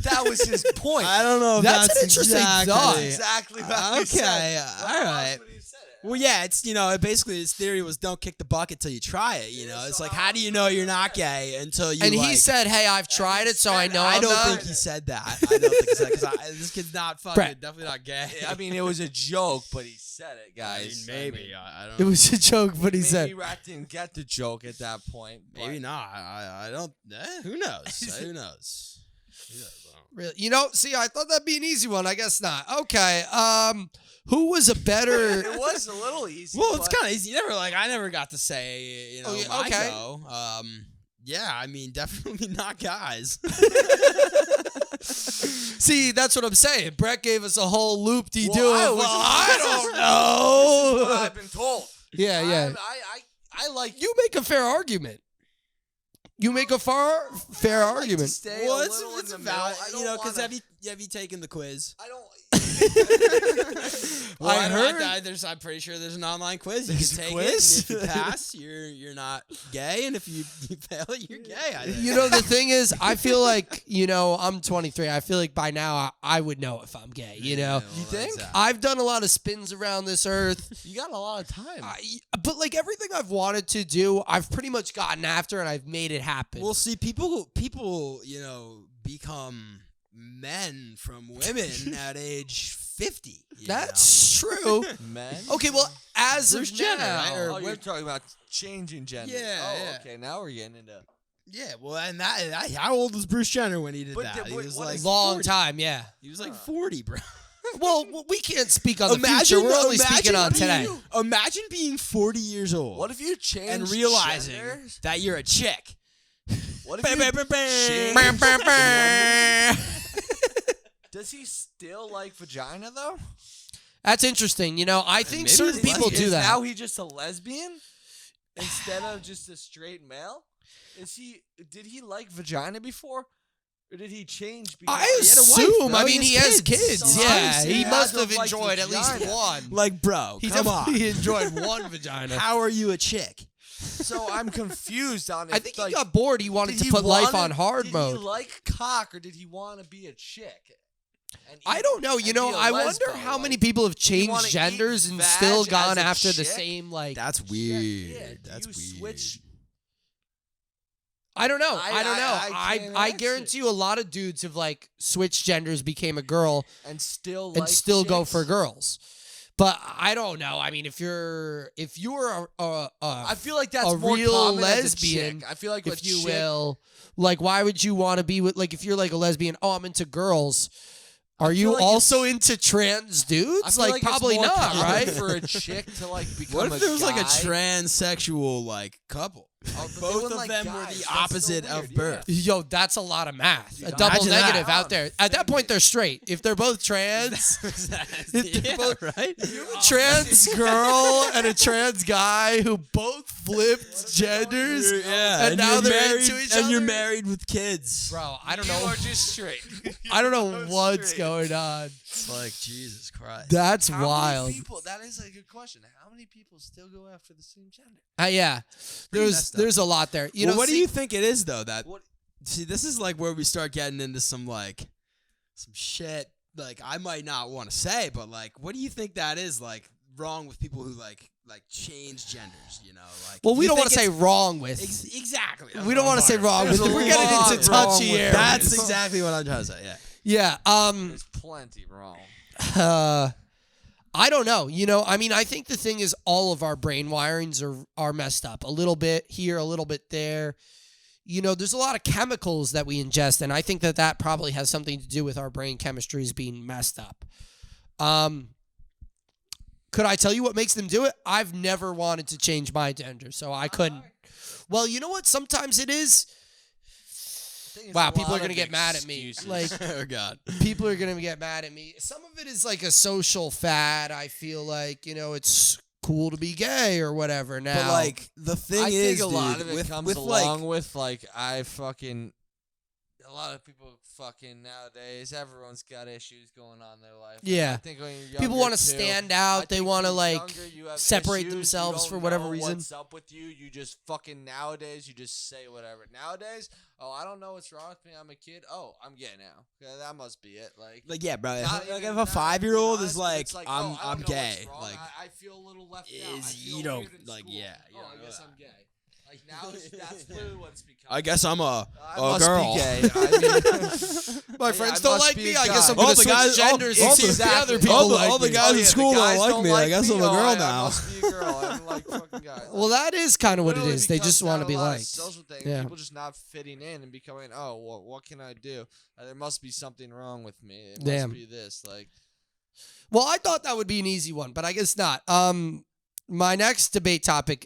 S3: That was his point.
S2: I don't know if
S1: That's
S2: that's,
S1: an interesting
S2: exactly.
S1: thought.
S3: Exactly. What he said.
S2: Okay,
S3: That's
S2: all right.
S3: what he said.
S2: Well, yeah, it's basically his theory was don't kick the bucket till you try it. You know, it's
S3: so
S2: like how do you know you're not gay until you?
S1: And
S2: like,
S1: he said, "Hey, I've tried it, so I know
S2: I
S1: I'm
S2: don't
S1: not."
S2: think he said that. I don't think he said because this kid's not fucking
S1: Brett.
S2: definitely not gay.
S3: I mean, it was a joke, but he said it,
S2: I
S3: guys.
S2: mean, maybe I don't.
S1: It was a joke, but he
S3: Maybe
S1: said,
S3: Rat didn't get the joke at that point. but-
S2: Maybe not. I don't. Who knows? Who knows? Who knows?
S1: Really? You know, see, I thought that'd be an easy one. I guess not. Okay. Who was a better?
S3: It was a little easy.
S2: Well, it's
S3: but-
S2: kind of easy. I never got to say,
S1: Oh, yeah,
S2: my
S1: okay.
S2: go. Yeah, I mean, definitely not guys.
S1: See, that's what I'm saying. Brett gave us a whole loop-de-doo.
S3: Well,
S1: of,
S3: I
S1: I don't
S3: That's what
S1: know.
S3: I've been told.
S1: Yeah, yeah.
S3: I like
S1: You make a fair argument. You make a fair argument.
S3: Stay
S2: Well,
S3: a
S2: it's
S3: little
S2: it's
S3: in the
S2: valid,
S3: middle. I don't
S2: because
S3: wanna-
S2: have you taken the quiz?
S3: I don't.
S2: Well,
S1: I heard.
S2: I'm pretty sure there's an online quiz. You
S3: There's
S2: can
S3: a
S2: take
S3: quiz?
S2: it. And if you pass, you're not gay, and if you fail it, you're gay. I think.
S1: You know, the thing is, I feel like, I'm 23. I feel like by now I would know if I'm gay, you know?
S3: You think?
S1: I've done a lot of spins around this earth.
S3: You got a lot of time.
S1: But like everything I've wanted to do, I've pretty much gotten after and I've made it happen.
S2: Well, see, people, become men from women at age 50.
S1: That's true.
S3: Men?
S1: Okay, well, as
S2: Bruce
S1: of
S2: Jenner,
S1: now,
S2: right? Or
S3: Oh, you're talking about changing gender.
S2: Yeah,
S3: Oh,
S2: yeah.
S3: okay. Now we're getting into.
S2: Yeah, well, and that how old was Bruce Jenner when he did
S3: But
S2: that?
S3: the-
S2: He
S3: what-
S2: was
S3: what
S2: like
S3: is-
S1: long
S2: 40.
S1: time, yeah.
S2: He was like 40, bro.
S1: Well, we can't speak on the future. We're only speaking on today.
S2: Imagine being 40 years old.
S3: What if you change
S2: and realizing
S3: genders?
S2: that you're a chick.
S3: What if
S2: Bam,
S3: you
S2: bam, bam, bam.
S1: Bam, bam, bam.
S3: Does he still like vagina though?
S1: That's interesting. I think
S2: Maybe
S1: certain
S2: he's
S1: people
S2: lesbian.
S1: do that.
S3: Now he just a lesbian instead of just a straight male? Did he like vagina before? Or did he change?
S1: I
S2: had a wife,
S1: assume.
S2: bro.
S1: I mean,
S2: He
S1: he
S2: has
S1: has
S2: kids.
S1: kids.
S3: So
S1: Yeah,
S3: obviously
S1: he
S3: he
S1: must
S3: had to
S1: have
S3: have liked
S1: enjoyed at least
S3: vagina.
S1: one.
S2: Like, bro,
S1: He
S2: come on.
S1: definitely enjoyed one vagina.
S2: How are you a chick?
S3: So I'm confused on it.
S1: I think
S3: like,
S1: he got bored. He wanted
S3: did
S1: to
S3: he
S1: put life
S3: wanna-
S1: on hard
S3: did
S1: mode.
S3: he like cock or did he want to be a chick? And
S1: I
S3: eat-
S1: don't know.
S3: and be a
S1: I wonder
S3: lesbo,
S1: how many
S3: like,
S1: people have
S3: wanna
S1: changed
S3: eat
S1: genders and
S3: vag
S1: still
S3: as
S1: gone
S3: a
S1: after the
S3: chick?
S1: same, like...
S2: That's
S3: Yeah,
S2: weird.
S3: yeah. Do
S2: That's
S3: you
S2: weird.
S3: switch?
S1: I don't know.
S3: I
S1: I don't know.
S3: I can't
S1: I
S3: answer.
S1: guarantee you a lot of dudes have, like, switched genders, became a girl,
S3: And still
S1: and
S3: like
S1: still go
S3: chicks?
S1: for girls. But I don't know. I mean, if you're
S3: I feel like that's
S1: a
S3: more
S1: real
S3: common as a
S1: lesbian,
S3: chick. I feel like
S1: if
S3: a
S1: you
S3: chick,
S1: will, like, why would you want to be with, like, if you're like a lesbian, oh, I'm into girls. Are
S3: feel
S1: you
S3: like
S1: also into trans
S3: I
S1: dudes?
S3: feel
S1: Like,
S3: it's
S1: probably
S3: more
S1: not,
S3: common
S1: right?
S3: For a chick to like become
S2: What if there was like a
S3: guy?
S2: transsexual like couple?
S3: Oh, but they
S2: Both
S3: wouldn't
S2: of
S3: like
S2: them
S3: guys.
S2: were
S3: That's
S2: the
S3: so
S2: opposite
S3: weird,
S2: of
S3: yeah.
S2: birth.
S1: Yo, that's a lot of math. A
S3: Dude,
S1: double
S2: imagine that.
S1: negative out there. At that point, they're straight. If they're both trans,
S2: Yeah,
S1: both-
S2: right?
S1: a trans girl and a trans guy who both flipped genders,
S2: Yeah,
S1: and now
S2: you're
S1: they're
S2: married,
S1: into each
S2: and
S1: other.
S2: you're married with kids.
S1: Bro, I don't
S3: You
S1: know.
S3: are just straight.
S1: I don't know what's going on.
S2: It's like Jesus Christ.
S1: That's
S3: How many
S1: wild.
S3: people? That is a good question. How many people still go after the same gender?
S1: Yeah,
S2: messed up.
S1: there's a lot there. You know,
S2: What do
S1: see-
S2: you think it is though? That
S3: What?
S2: see, this is like where we start getting into some shit. Like I might not want to say, but like, what do you think that is like wrong with people who like change genders? You know, like.
S1: Well, we
S2: you
S1: don't want
S2: think
S1: to say
S2: it's-
S1: wrong with.
S2: exactly.
S1: We don't want to say wrong with.
S3: There's a
S1: We're getting
S3: lot
S1: into
S3: wrong
S1: touchy
S3: with
S1: areas.
S2: That's exactly what I'm trying to say. Yeah.
S1: Yeah.
S3: There's plenty wrong.
S1: I don't know. I mean, I think the thing is all of our brain wirings are messed up. A little bit here, a little bit there. There's a lot of chemicals that we ingest, and I think that probably has something to do with our brain chemistries being messed up. Could I tell you what makes them do it? I've never wanted to change my gender, so I couldn't. Well, you know what? Sometimes it is. Wow, people are going to get mad at me. Like,
S2: Oh God.
S1: people are going to get mad at me. Some of it is like a social fad. I feel like, it's cool to be gay or whatever now.
S2: But like the thing
S3: I
S2: is,
S3: think a lot
S2: dude,
S3: of it
S2: with,
S3: comes
S2: with
S3: along
S2: like
S3: with like a lot of people fucking nowadays. Everyone's got issues going on in their life.
S1: Yeah.
S3: I think when you're
S1: people
S3: younger,
S1: want to
S3: too,
S1: stand
S3: I
S1: out. They
S3: think
S1: want to
S3: when
S1: like
S3: younger, you have
S1: separate
S3: issues,
S1: themselves
S3: you
S1: for
S3: don't
S1: whatever
S3: know
S1: reason.
S3: What's up with you? You just fucking nowadays you just say whatever. Nowadays, oh, I don't know what's wrong with me. I'm a kid. Oh, I'm gay now. Yeah, that must be it. Like
S2: yeah, bro.
S3: not
S2: Like
S3: even-
S2: if a
S3: not
S2: 5-year-old
S3: being
S2: is
S3: honest,
S2: like,
S3: but it's
S2: I'm
S3: oh, I don't know
S2: gay,
S3: what's wrong.
S2: like
S3: I feel a little left out. I
S2: is
S3: feel
S2: you don't
S3: weird in
S2: like
S3: school.
S2: yeah. You
S3: Oh,
S2: don't
S3: I
S2: know
S3: guess
S2: that.
S3: I'm gay. Like now that's literally what it's become.
S2: I guess I'm a
S3: I must
S2: girl.
S3: be gay. I mean,
S1: My
S3: yeah,
S1: friends
S3: I
S1: don't
S3: must
S1: like
S3: be
S1: me.
S3: a
S1: I guess
S3: guy.
S1: I'm going
S2: All
S1: to
S2: the
S1: switch
S2: guys-
S1: genders
S2: all
S1: and
S2: the-
S1: see if the other
S3: exactly.
S1: people
S2: all the-
S1: like
S2: all the
S1: me.
S2: guys
S3: oh,
S2: in school
S3: the
S2: don't
S3: guys
S2: like
S3: don't
S2: me. I guess I'm a
S3: me.
S2: girl
S3: I
S2: now.
S3: must be a girl. I'm like fucking guy.
S1: Well, that is kind of what it
S3: Literally
S1: is. They
S3: becomes
S1: just want to
S3: that
S1: be
S3: a lot of
S1: liked.
S3: Social thing.
S1: Yeah.
S3: People just not fitting in and becoming, oh, well, what can I do? There must be something wrong with me. It
S1: Damn.
S3: must be this. Like,
S1: Well, I thought that would be an easy one, but I guess not. My next debate topic,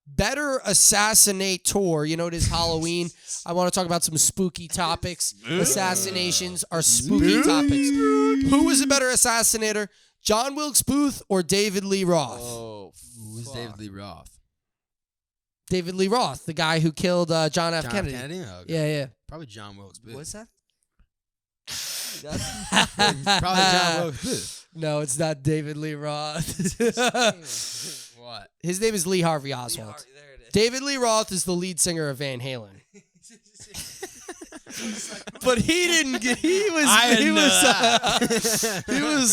S1: better assassinator. It is Halloween. I want to talk about some spooky topics. Assassinations are spooky topics. Who was a better assassinator, John Wilkes Booth or David Lee Roth?
S3: oh,
S2: Who's
S3: fuck.
S2: David Lee Roth?
S1: David Lee Roth, the guy who killed John F.
S2: John
S1: Kennedy.
S2: Kennedy? Oh, okay.
S1: Yeah, yeah.
S2: Probably John Wilkes Booth.
S3: What's that?
S2: Probably John Wilkes Booth.
S1: No, it's not David Lee Roth.
S2: What?
S1: His name is Lee Harvey Oswald.
S3: There it is.
S1: David Lee Roth is the lead singer of Van Halen. But he didn't get. He was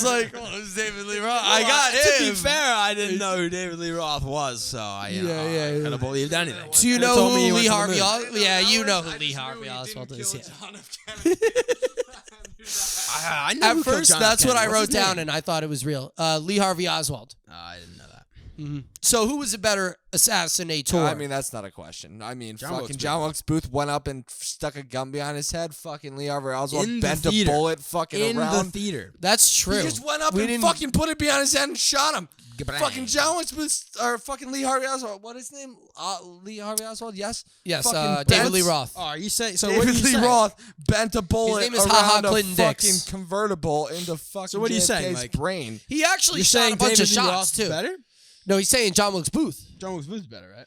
S1: like, "Oh, it's David Lee Roth. I got him."
S2: To be fair, I didn't know who David Lee Roth was, so I could have believed anything.
S1: Do you know
S2: told me he
S1: who
S2: went
S1: Lee
S2: to the
S1: Harvey
S2: moon.
S1: Oswald? Yeah, you know who Lee Harvey Oswald is. Yeah.
S2: I knew
S1: At
S2: who killed
S1: first,
S2: John F.
S1: that's what
S2: Kennedy.
S1: I
S2: What's
S1: wrote
S2: his
S1: down,
S2: name?
S1: and I thought it was real. Lee Harvey Oswald.
S2: I didn't know that.
S1: So, who was a better assassinator?
S3: I mean, that's not a question. I mean,
S2: John
S3: fucking
S2: Wilkes
S3: John
S2: Booth.
S3: Wilkes Booth went up and stuck a gun behind his head. Fucking Lee Harvey Oswald
S2: In the
S3: bent a
S2: theater.
S3: bullet fucking
S2: In the
S3: around.
S2: theater.
S1: That's true.
S3: He just went up
S1: We
S3: and
S1: didn't-
S3: fucking put it behind his head and shot him.
S2: Bang.
S3: Fucking John Wilkes Booth, or fucking Lee Harvey Oswald. What is his name? Lee Harvey Oswald? Yes?
S1: Yes,
S3: Fucking
S1: David Lee
S3: bent-
S1: Roth.
S2: Oh, are you saying? So what
S3: David
S2: are you
S3: Lee
S2: saying?
S3: Roth bent a bullet
S1: name is
S3: around
S1: Ha Ha
S3: a
S1: Clinton
S3: fucking
S1: Dix.
S3: convertible into fucking
S2: So what are you saying,
S3: JFK's
S2: like-
S3: brain.
S1: He actually
S2: You're
S1: shot
S2: saying
S1: a bunch
S2: David
S1: of
S2: Lee
S1: shots,
S2: Roth
S1: too.
S2: is better?
S1: No, he's saying John Wilkes Booth.
S2: John Wilkes Booth is better, right?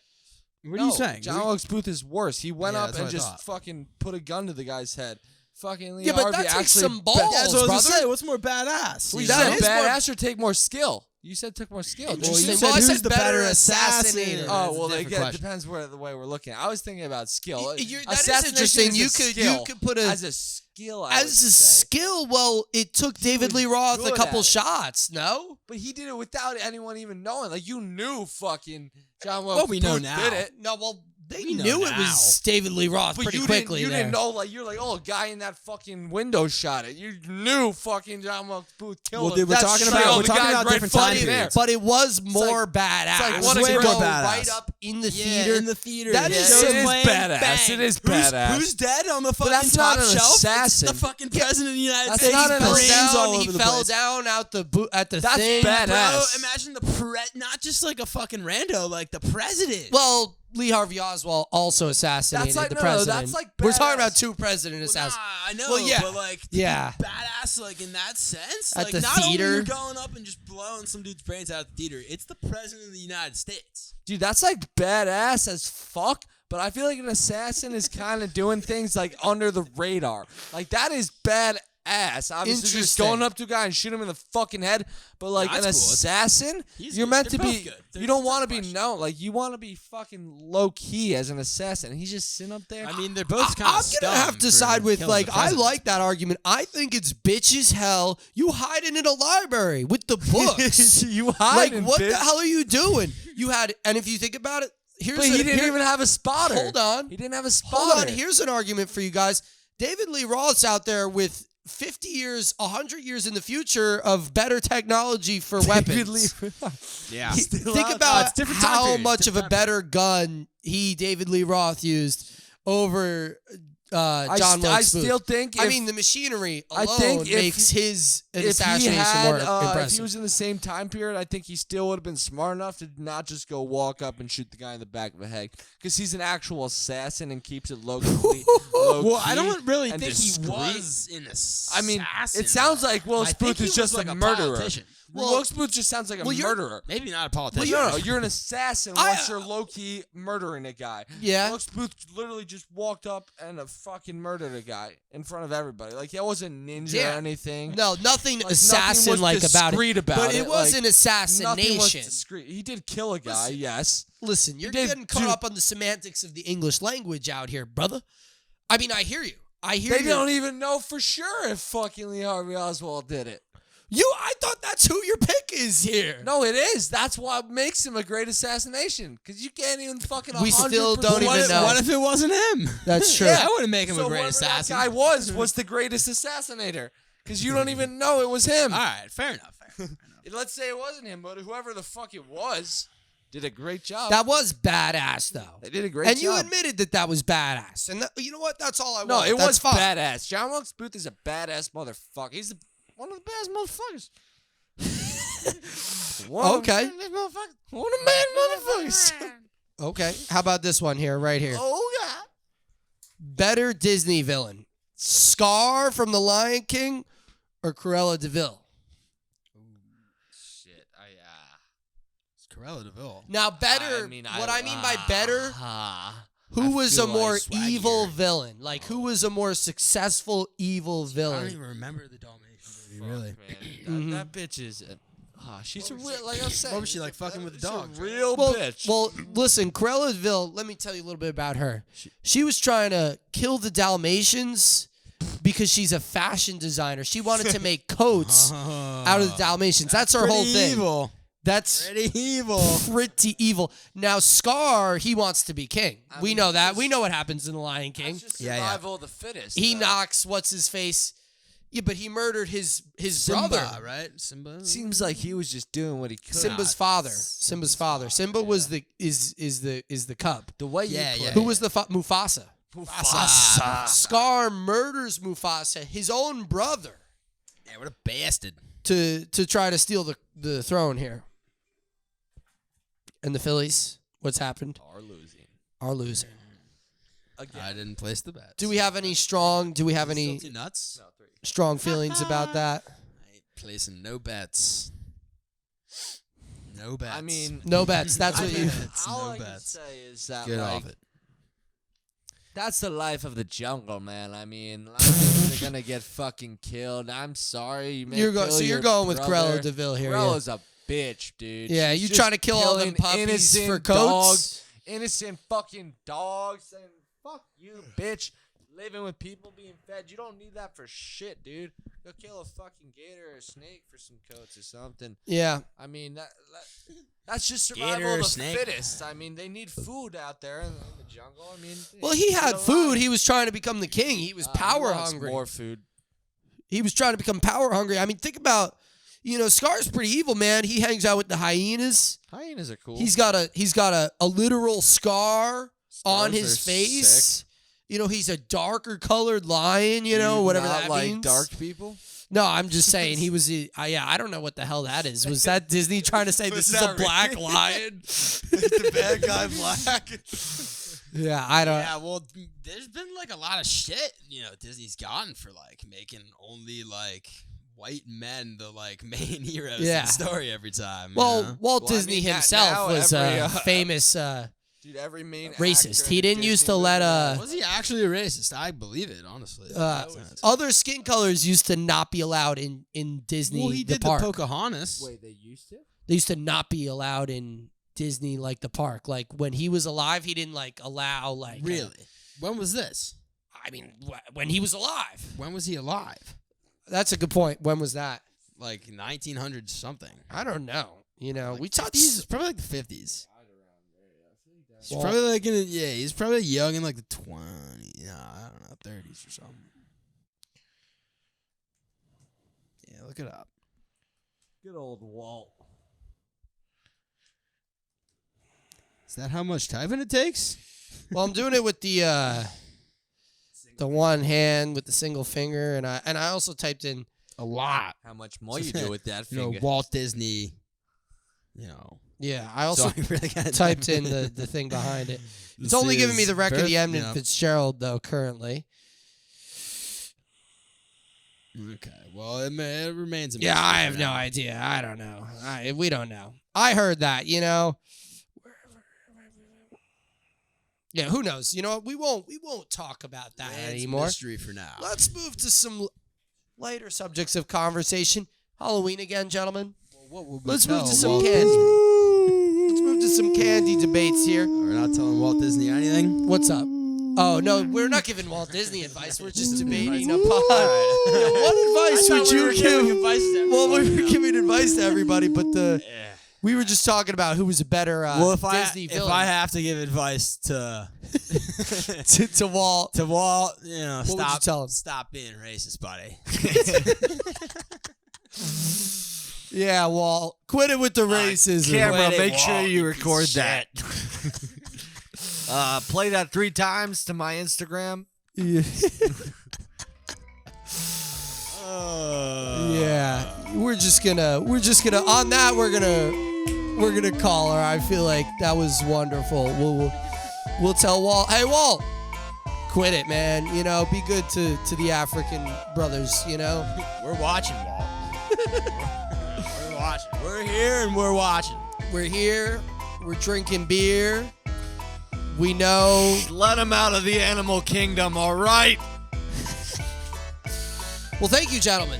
S2: What
S3: No,
S2: are you saying?
S3: John Wilkes Booth is worse. He went
S2: Yeah,
S3: up
S2: that's
S3: and
S2: what I
S3: just
S2: thought.
S3: fucking put a gun to the guy's head. Fucking Lee
S1: Yeah, but
S3: Harvey
S1: that takes
S3: actually
S1: some balls,
S2: Yeah, that's what I was
S1: brother.
S2: gonna say. What's more badass?
S3: Well,
S2: You
S3: you
S2: know?
S1: That
S3: said
S1: is more-
S3: badass or take more skill? You said took more skill. didn't
S2: Well,
S3: you?
S2: you
S1: Well, I
S2: said
S1: said
S2: who's the
S1: better
S2: better
S1: assassinator.
S2: assassinator?
S3: Oh,
S2: That's a
S3: well,
S2: different
S3: again, it
S2: question.
S3: depends where the way we're looking. I was thinking about skill.
S1: That is
S3: Assassination
S1: interesting.
S3: is
S1: You
S3: a
S1: could
S3: skill.
S1: put a
S3: as a skill. I would
S1: as a
S3: say.
S1: skill. Well, it took David
S3: was
S1: Lee Roth a
S3: good
S1: couple
S3: at it.
S1: shots. No,
S3: But he did it without anyone even knowing. Like, you knew fucking John
S2: Well,
S3: Wilkes
S2: we know
S3: Booth
S2: now.
S3: did it.
S1: no. Well, they
S2: We know
S1: knew it
S2: now.
S1: was David Lee Roth
S3: But
S1: pretty
S3: you
S1: quickly.
S3: didn't, you
S1: there.
S3: didn't know, like, you're like, oh, a guy in that fucking window shot it. You knew fucking John Wilkes Booth killed
S2: Well,
S3: him.
S2: dude, we're
S1: That's
S2: talking
S1: true.
S2: about
S3: Oh,
S2: we're
S3: the
S2: talking
S3: guy's
S2: about
S3: right
S2: different
S3: fucking
S2: time
S3: there.
S2: periods.
S1: But it was more badass.
S3: like,
S1: It
S3: what
S1: was
S3: a
S1: way
S3: great
S1: more
S3: badass.
S1: right up in the
S2: Yeah,
S1: theater.
S2: in the theater.
S1: That
S2: yeah.
S1: is
S3: it
S1: so
S3: is
S2: Bang,
S3: badass.
S2: bang.
S3: It is badass.
S2: Who's dead on the fucking
S3: that's
S2: top
S3: not an
S2: shelf?
S3: assassin.
S2: It's the fucking president of the United
S3: That's
S2: States.
S3: not an
S2: Brains
S3: assassin.
S2: all over
S1: He
S2: the
S1: fell
S2: place.
S1: down out the at the
S3: That's
S1: thing.
S3: badass.
S2: Bro, imagine not just like a fucking rando, like the president.
S1: Well, Lee Harvey Oswald also assassinated
S3: That's like-
S1: the
S3: no,
S1: president.
S3: that's like
S1: We're talking
S3: badass.
S1: about two president
S2: Well,
S1: assassins.
S2: nah, I know,
S1: Well, yeah.
S2: but like, to
S1: Yeah.
S2: be badass, like in that sense,
S1: At
S2: like
S1: the
S2: not
S1: theater.
S2: only you're going up and just blowing some dude's brains out of the theater, it's the president of the United States.
S3: Dude, that's like badass as fuck. But I feel like an assassin is kind of doing things like under the radar. Like, that is badass. Obviously, just
S1: Interesting.
S3: going up to a guy and shoot him in the fucking head. But like
S2: Nah,
S3: an
S2: that's cool.
S3: assassin,
S2: He's
S3: you're
S2: good.
S3: meant to
S2: They're
S3: be.
S2: both good.
S3: You
S2: There's
S3: don't
S2: no
S3: want to be
S2: question.
S3: known. Like, you want to be fucking low key as an assassin. He's just sitting up there.
S2: I mean, they're both kind
S1: I'm
S2: of
S1: gonna have to side with like I like that argument. I think it's bitch as hell. You hiding in a library with the books.
S3: you
S1: Like
S3: hiding,
S1: what
S3: bitch.
S1: the hell are you doing? You had, and if you think about it, here's
S3: But he didn't
S1: here-
S3: even have a spotter.
S1: Hold on.
S3: He didn't have a spotter.
S1: Hold on. Here's an argument for you guys. David Lee Roth's out there with 50 years, 100 years in the future of better technology for
S3: David
S1: weapons.
S3: Lee-
S2: Yeah.
S3: Still
S1: Think
S3: out
S1: about
S2: there. It's different time
S1: how
S2: period.
S1: much of a
S2: Different time
S1: better gun David Lee Roth, used over John Wilkes
S3: I
S1: Booth.
S3: still think
S1: I
S3: if-
S1: mean, the machinery
S3: I
S1: alone
S3: think if-
S1: makes his
S3: if he
S1: assassination
S3: had,
S1: more
S3: if
S1: impressive.
S3: he was in the same time period, I think he still would have been smart enough to not just go walk up and shoot the guy in the back of the head, because he's an actual assassin and keeps it low key.
S2: Well, I don't really
S3: and
S2: think
S3: discreet.
S2: he was an assassin.
S3: I mean, it sounds like Wilkes
S2: I think
S3: Booth
S2: he
S3: is
S2: was
S3: just
S2: like
S3: a
S2: a
S3: murderer.
S2: politician.
S1: Well-
S3: Wilkes Booth just sounds like a
S1: well, you're-
S3: murderer.
S2: Maybe not a politician.
S3: No, you're an assassin unless you're low key murdering a guy.
S1: Yeah.
S3: Wilkes Booth literally just walked up and fucking murdered a guy in front of everybody. Like, that wasn't ninja
S1: Yeah.
S3: or anything.
S1: No, nothing
S3: Like,
S1: assassin-like
S3: nothing was
S1: about it.
S3: discreet about
S1: But
S3: it.
S1: it was
S3: Like,
S1: an
S3: Nothing was
S1: assassination.
S3: discreet. He did kill a guy, yes.
S1: Listen, you're
S3: did
S1: getting caught
S3: do-
S1: up on the semantics of the English language out here, brother. I mean, I hear you. I hear
S3: They
S1: you.
S3: don't even know for sure if fucking Lee Harvey Oswald did it.
S1: I thought that's who your pick is here.
S3: No, it is. That's what makes him a great assassination. Because you can't even fucking.
S1: We still
S3: 100%
S1: don't even know.
S2: What if it wasn't him?
S1: That's true.
S2: That wouldn't make him
S3: So
S2: a great
S3: whoever
S2: assassin.
S3: that guy was the greatest assassinator. Because you don't even know it was him.
S2: All right, fair enough. Fair enough.
S3: Let's say it wasn't him, but whoever the fuck it was did a great job.
S1: That was badass, though.
S3: They did a great
S1: And
S3: job.
S1: you admitted that was badass. And you know what? That's all I
S3: No,
S1: want.
S3: it
S1: That's
S3: was
S1: fine.
S3: badass. John Wilkes Booth is a badass motherfucker. He's one of the baddest motherfuckers.
S1: Okay.
S3: One of the man motherfuckers.
S1: Okay. How about this one here, right here?
S3: Oh, God.
S1: Better Disney villain, Scar from The Lion King or Cruella de Vil?
S3: Shit.
S2: It's Corella Deville.
S1: Now, better.
S3: I mean
S1: what I mean by better, Who was a
S3: feel
S1: more
S2: like
S1: evil
S2: swaggier.
S1: villain? Like, who was a more successful evil
S2: I don't
S1: villain?
S2: even remember the Dalmatian movie, really.
S3: Man, that bitch is. She's a real, like I was saying.
S2: What was she like, fucking with the dogs?
S3: Real
S1: Well,
S3: bitch.
S1: well, listen, Corellaville, let me tell you a little bit about her. She was trying to kill the Dalmatians because she's a fashion designer. She wanted to make coats out of the Dalmatians. That's her whole thing.
S2: Evil.
S1: That's
S2: Pretty evil.
S1: pretty evil. Now, Scar, he wants to be king.
S3: I
S1: We
S3: mean,
S1: know that.
S3: it's-
S1: We know what happens in The Lion King.
S3: That's just
S2: Yeah, yeah.
S3: survival of the fittest.
S1: He
S3: though.
S1: knocks what's-his-face. Yeah, but he murdered his
S2: Simba,
S1: brother.
S2: right? Simba.
S3: Seems like he was just doing what he could.
S1: Simba's father. Simba's father. Simba was the is the cub.
S3: The way
S2: Yeah,
S3: you
S2: yeah.
S3: play
S1: Who was the Mufasa?
S3: Mufasa.
S1: Scar murders Mufasa, his own brother,
S2: Yeah, what a bastard.
S1: to try to steal the throne here. And the Phillies, what's happened?
S3: Are losing.
S1: Are losing.
S3: Again.
S2: I didn't place the bet.
S1: Do we have any strong
S2: Still too nuts?
S3: No, 3.
S1: strong feelings about that?
S2: I ain't placing no bets. No bets.
S3: I mean,
S1: No bets. That's
S3: I
S1: what
S3: mean,
S1: you.
S3: all
S2: No
S3: I can
S2: bets.
S3: say is that
S2: get
S3: like,
S2: off it.
S3: that's the life of the jungle, man. I mean, lions are gonna get fucking killed. I'm sorry. You may kill
S1: So you're
S3: your
S1: going with
S3: brother.
S1: Cruella DeVille here. Yeah,
S3: Cruella's a bitch, dude.
S1: yeah
S3: She's
S1: you
S3: just
S1: trying to kill all them
S3: killing
S1: puppies
S3: innocent
S1: for
S3: dogs,
S1: coats?
S3: innocent fucking dogs, and fuck you, bitch. Living with people being fed, you don't need that for shit, dude. Go kill a fucking gator or a snake for some coats or something.
S1: Yeah.
S3: I mean, that's just survival
S2: Gator or
S3: of the
S2: snake?
S3: fittest. I mean, they need food out there in the jungle. I mean,
S1: Well, he had
S3: kill a
S1: food.
S3: lion.
S1: He was trying to become the king. He was
S3: He
S1: power
S3: wants
S1: hungry.
S3: More food.
S1: He was trying to become power hungry. I mean, think about, Scar's pretty evil, man. He hangs out with the hyenas.
S3: Hyenas are cool.
S1: He's got a literal scar on
S3: Stars
S1: his
S3: are
S1: face.
S3: sick.
S1: He's a darker colored lion, whatever
S3: not
S1: that
S3: like
S1: means.
S3: dark people.
S1: No, I'm just saying he was. I don't know what the hell that is. Was that Disney trying to say
S3: Was
S1: this is a
S3: that
S1: black
S3: really?
S1: lion?
S3: The bad guy black.
S1: Yeah, I don't.
S2: Yeah, well, there's been like a lot of shit, Disney's gotten for like making only like white men the like main heroes
S1: Yeah.
S2: of the story every time.
S1: Well, Walt
S3: Well, I
S1: Disney
S3: mean, now
S1: himself was
S3: every,
S1: a famous
S3: Dude, every main
S1: racist.
S3: actor
S1: He
S3: in a
S1: didn't used
S3: Disney
S1: to let
S3: movie
S2: was he actually a racist? I believe it, honestly.
S1: other skin colors used to not be allowed in Disney.
S2: well, he
S1: the
S2: did the
S1: park.
S2: Pocahontas.
S3: Wait, they used to?
S1: They used to not be allowed in Disney, like the park. Like when he was alive, he didn't like allow like.
S2: Really? When was this?
S1: I mean, when he was alive.
S2: When was he alive?
S1: That's a good point. When was that?
S2: Like 1900 something.
S1: I don't know.
S2: Like
S1: we touched.
S2: 50s? It's probably like the 50s. He's
S1: Well-
S2: probably like he's probably young in like the 20s. I don't know, 30s or something. Yeah, look it up.
S3: Good old Walt.
S2: Is that how much typing it takes?
S1: Well, I'm doing it with the one hand with the single finger, and I also typed in.
S2: A lot.
S3: How much more you do with that
S2: You know,
S3: finger?
S2: Walt Disney.
S1: Yeah, I also
S2: so I really gotta
S1: typed
S2: type
S1: in the thing behind it. It's
S2: This
S1: only giving me
S2: is
S1: the record of the
S2: birth-
S1: Edmund Fitzgerald though currently.
S2: Okay. Well, it remains a
S1: Yeah,
S2: mystery
S1: I
S2: for
S1: have no
S2: now.
S1: idea. I don't know. We don't know. I heard that, Yeah, who knows? You know what? We won't talk about that
S2: It's a
S1: anymore.
S2: mystery for now.
S1: Let's move to some lighter subjects of conversation. Halloween again, gentlemen.
S2: What would we
S1: Let's move
S2: tell
S1: to some
S2: Walt
S1: candy.
S2: Disney?
S1: Let's move to some candy debates here.
S2: We're not telling Walt Disney anything.
S1: What's up? Oh, no, we're not giving Walt Disney advice. We're just debating a pod. Yeah, what advice would you give? Well, we were giving advice to everybody, but we were just talking about who was a better Disney
S2: if
S1: villain.
S2: I have to give advice to
S1: to Walt.
S2: Walt,
S1: would you tell him?
S2: Stop being racist, buddy.
S1: Yeah, Walt. Quit it with the racism.
S3: Camera,
S2: Quit it,
S3: make sure
S2: Walt,
S3: you
S2: you
S3: record
S2: piece of
S3: that. Play that 3 times to my Instagram.
S1: Yeah.
S2: Uh,
S1: Yeah, we're just gonna on that we're gonna call her. I feel like that was wonderful. We'll tell Walt, hey Walt, quit it, man. Be good to the African brothers.
S2: We're watching, Walt. We're watching. We're here and we're watching.
S1: We're here. We're drinking beer. We know.
S3: Let him out of the animal kingdom, all right?
S1: Well, thank you, gentlemen,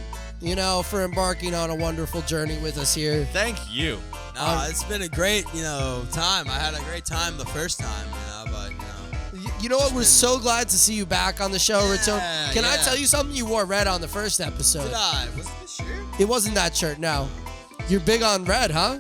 S1: for embarking on a wonderful journey with us here.
S3: Thank you.
S2: No, it's been a great, time. I had a great time the first time, but.
S1: You know what? We're so glad to see you back on the show, Ratone. Can I
S2: yeah.
S1: tell you something? You wore red on the first episode.
S2: Did I? Was it this shirt?
S1: It wasn't that shirt, no. You're big on red, huh?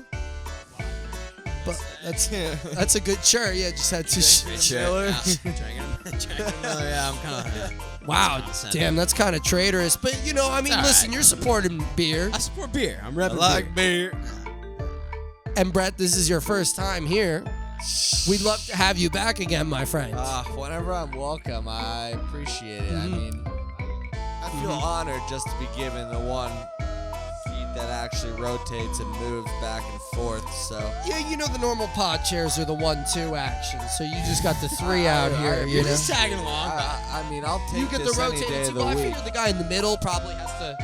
S1: But that's a good shirt. Yeah, just had two shirts.
S2: Miller. Yeah, I'm kind of.
S1: Wow, damn, that's kind of traitorous. But listen, you're supporting beer.
S2: I support beer. I'm repping
S3: I like beer.
S1: And Brett, this is your first time here. We'd love to have you back again, my friend.
S3: Whenever I'm welcome, I appreciate it. I mean, I feel honored just to be given the one feed that actually rotates and moves back and forth. So
S1: yeah, the normal pod chairs are the 1-2 action. So you just got the 3 out here.
S2: You're just tagging along.
S3: I mean, I'll take
S1: you get
S3: this
S1: the
S3: any day
S1: rotating
S3: of
S1: too. I
S3: the
S1: figure
S3: week.
S1: the guy in the middle probably has to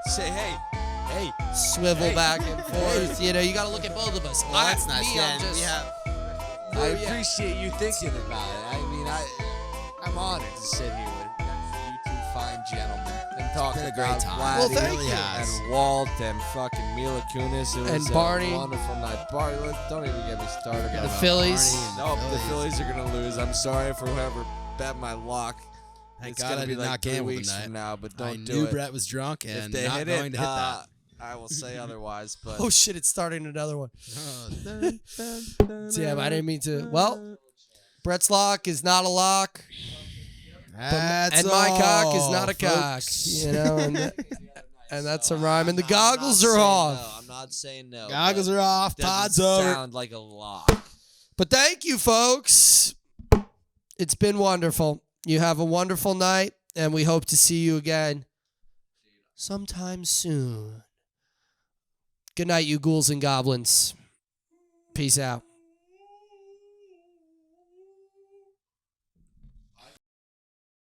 S3: Say, hey.
S1: swivel
S3: Hey.
S1: back and forth. You got to look at both of us.
S2: Well, that's nice.
S3: I appreciate you thinking about it. I mean, I'm honored to sit here with you two fine gentlemen and talk
S2: been a
S3: about
S2: great time.
S3: Vladdy
S1: Well, thank you.
S3: and Walt and fucking Mila Kunis. It was
S1: And Barney.
S3: a wonderful night. Barney, don't even get me started.
S1: The
S3: about
S1: Phillies.
S3: Nope, the Phillies are gonna lose. I'm sorry for whoever bet my lock.
S2: Thank
S3: It's
S2: God
S3: gonna
S2: I
S3: be
S2: did
S3: like
S2: not
S3: 3
S2: gamble
S3: weeks
S2: tonight.
S3: from now, but
S2: I
S3: don't do
S2: knew
S3: it.
S2: Brett was drunk
S3: If
S2: and
S3: they
S2: not
S3: hit
S2: going
S3: it,
S2: to hit that.
S3: I will say otherwise. But
S1: Oh shit! It's starting another one. Damn, I didn't mean to. Well, Brett's lock is not a lock,
S2: That's
S1: and my cock is
S2: all,
S1: not a cock.
S2: folks.
S1: And that's a rhyme. And the
S3: I'm
S1: goggles
S3: not
S1: are
S3: saying
S1: off.
S3: No, I'm not saying no.
S2: Goggles
S3: but
S2: are off.
S3: doesn't
S2: Pod's over.
S3: sound like a lock.
S1: But thank you, folks. It's been wonderful. You have a wonderful night, and we hope to see you again sometime soon. Good night, you ghouls and goblins. Peace out.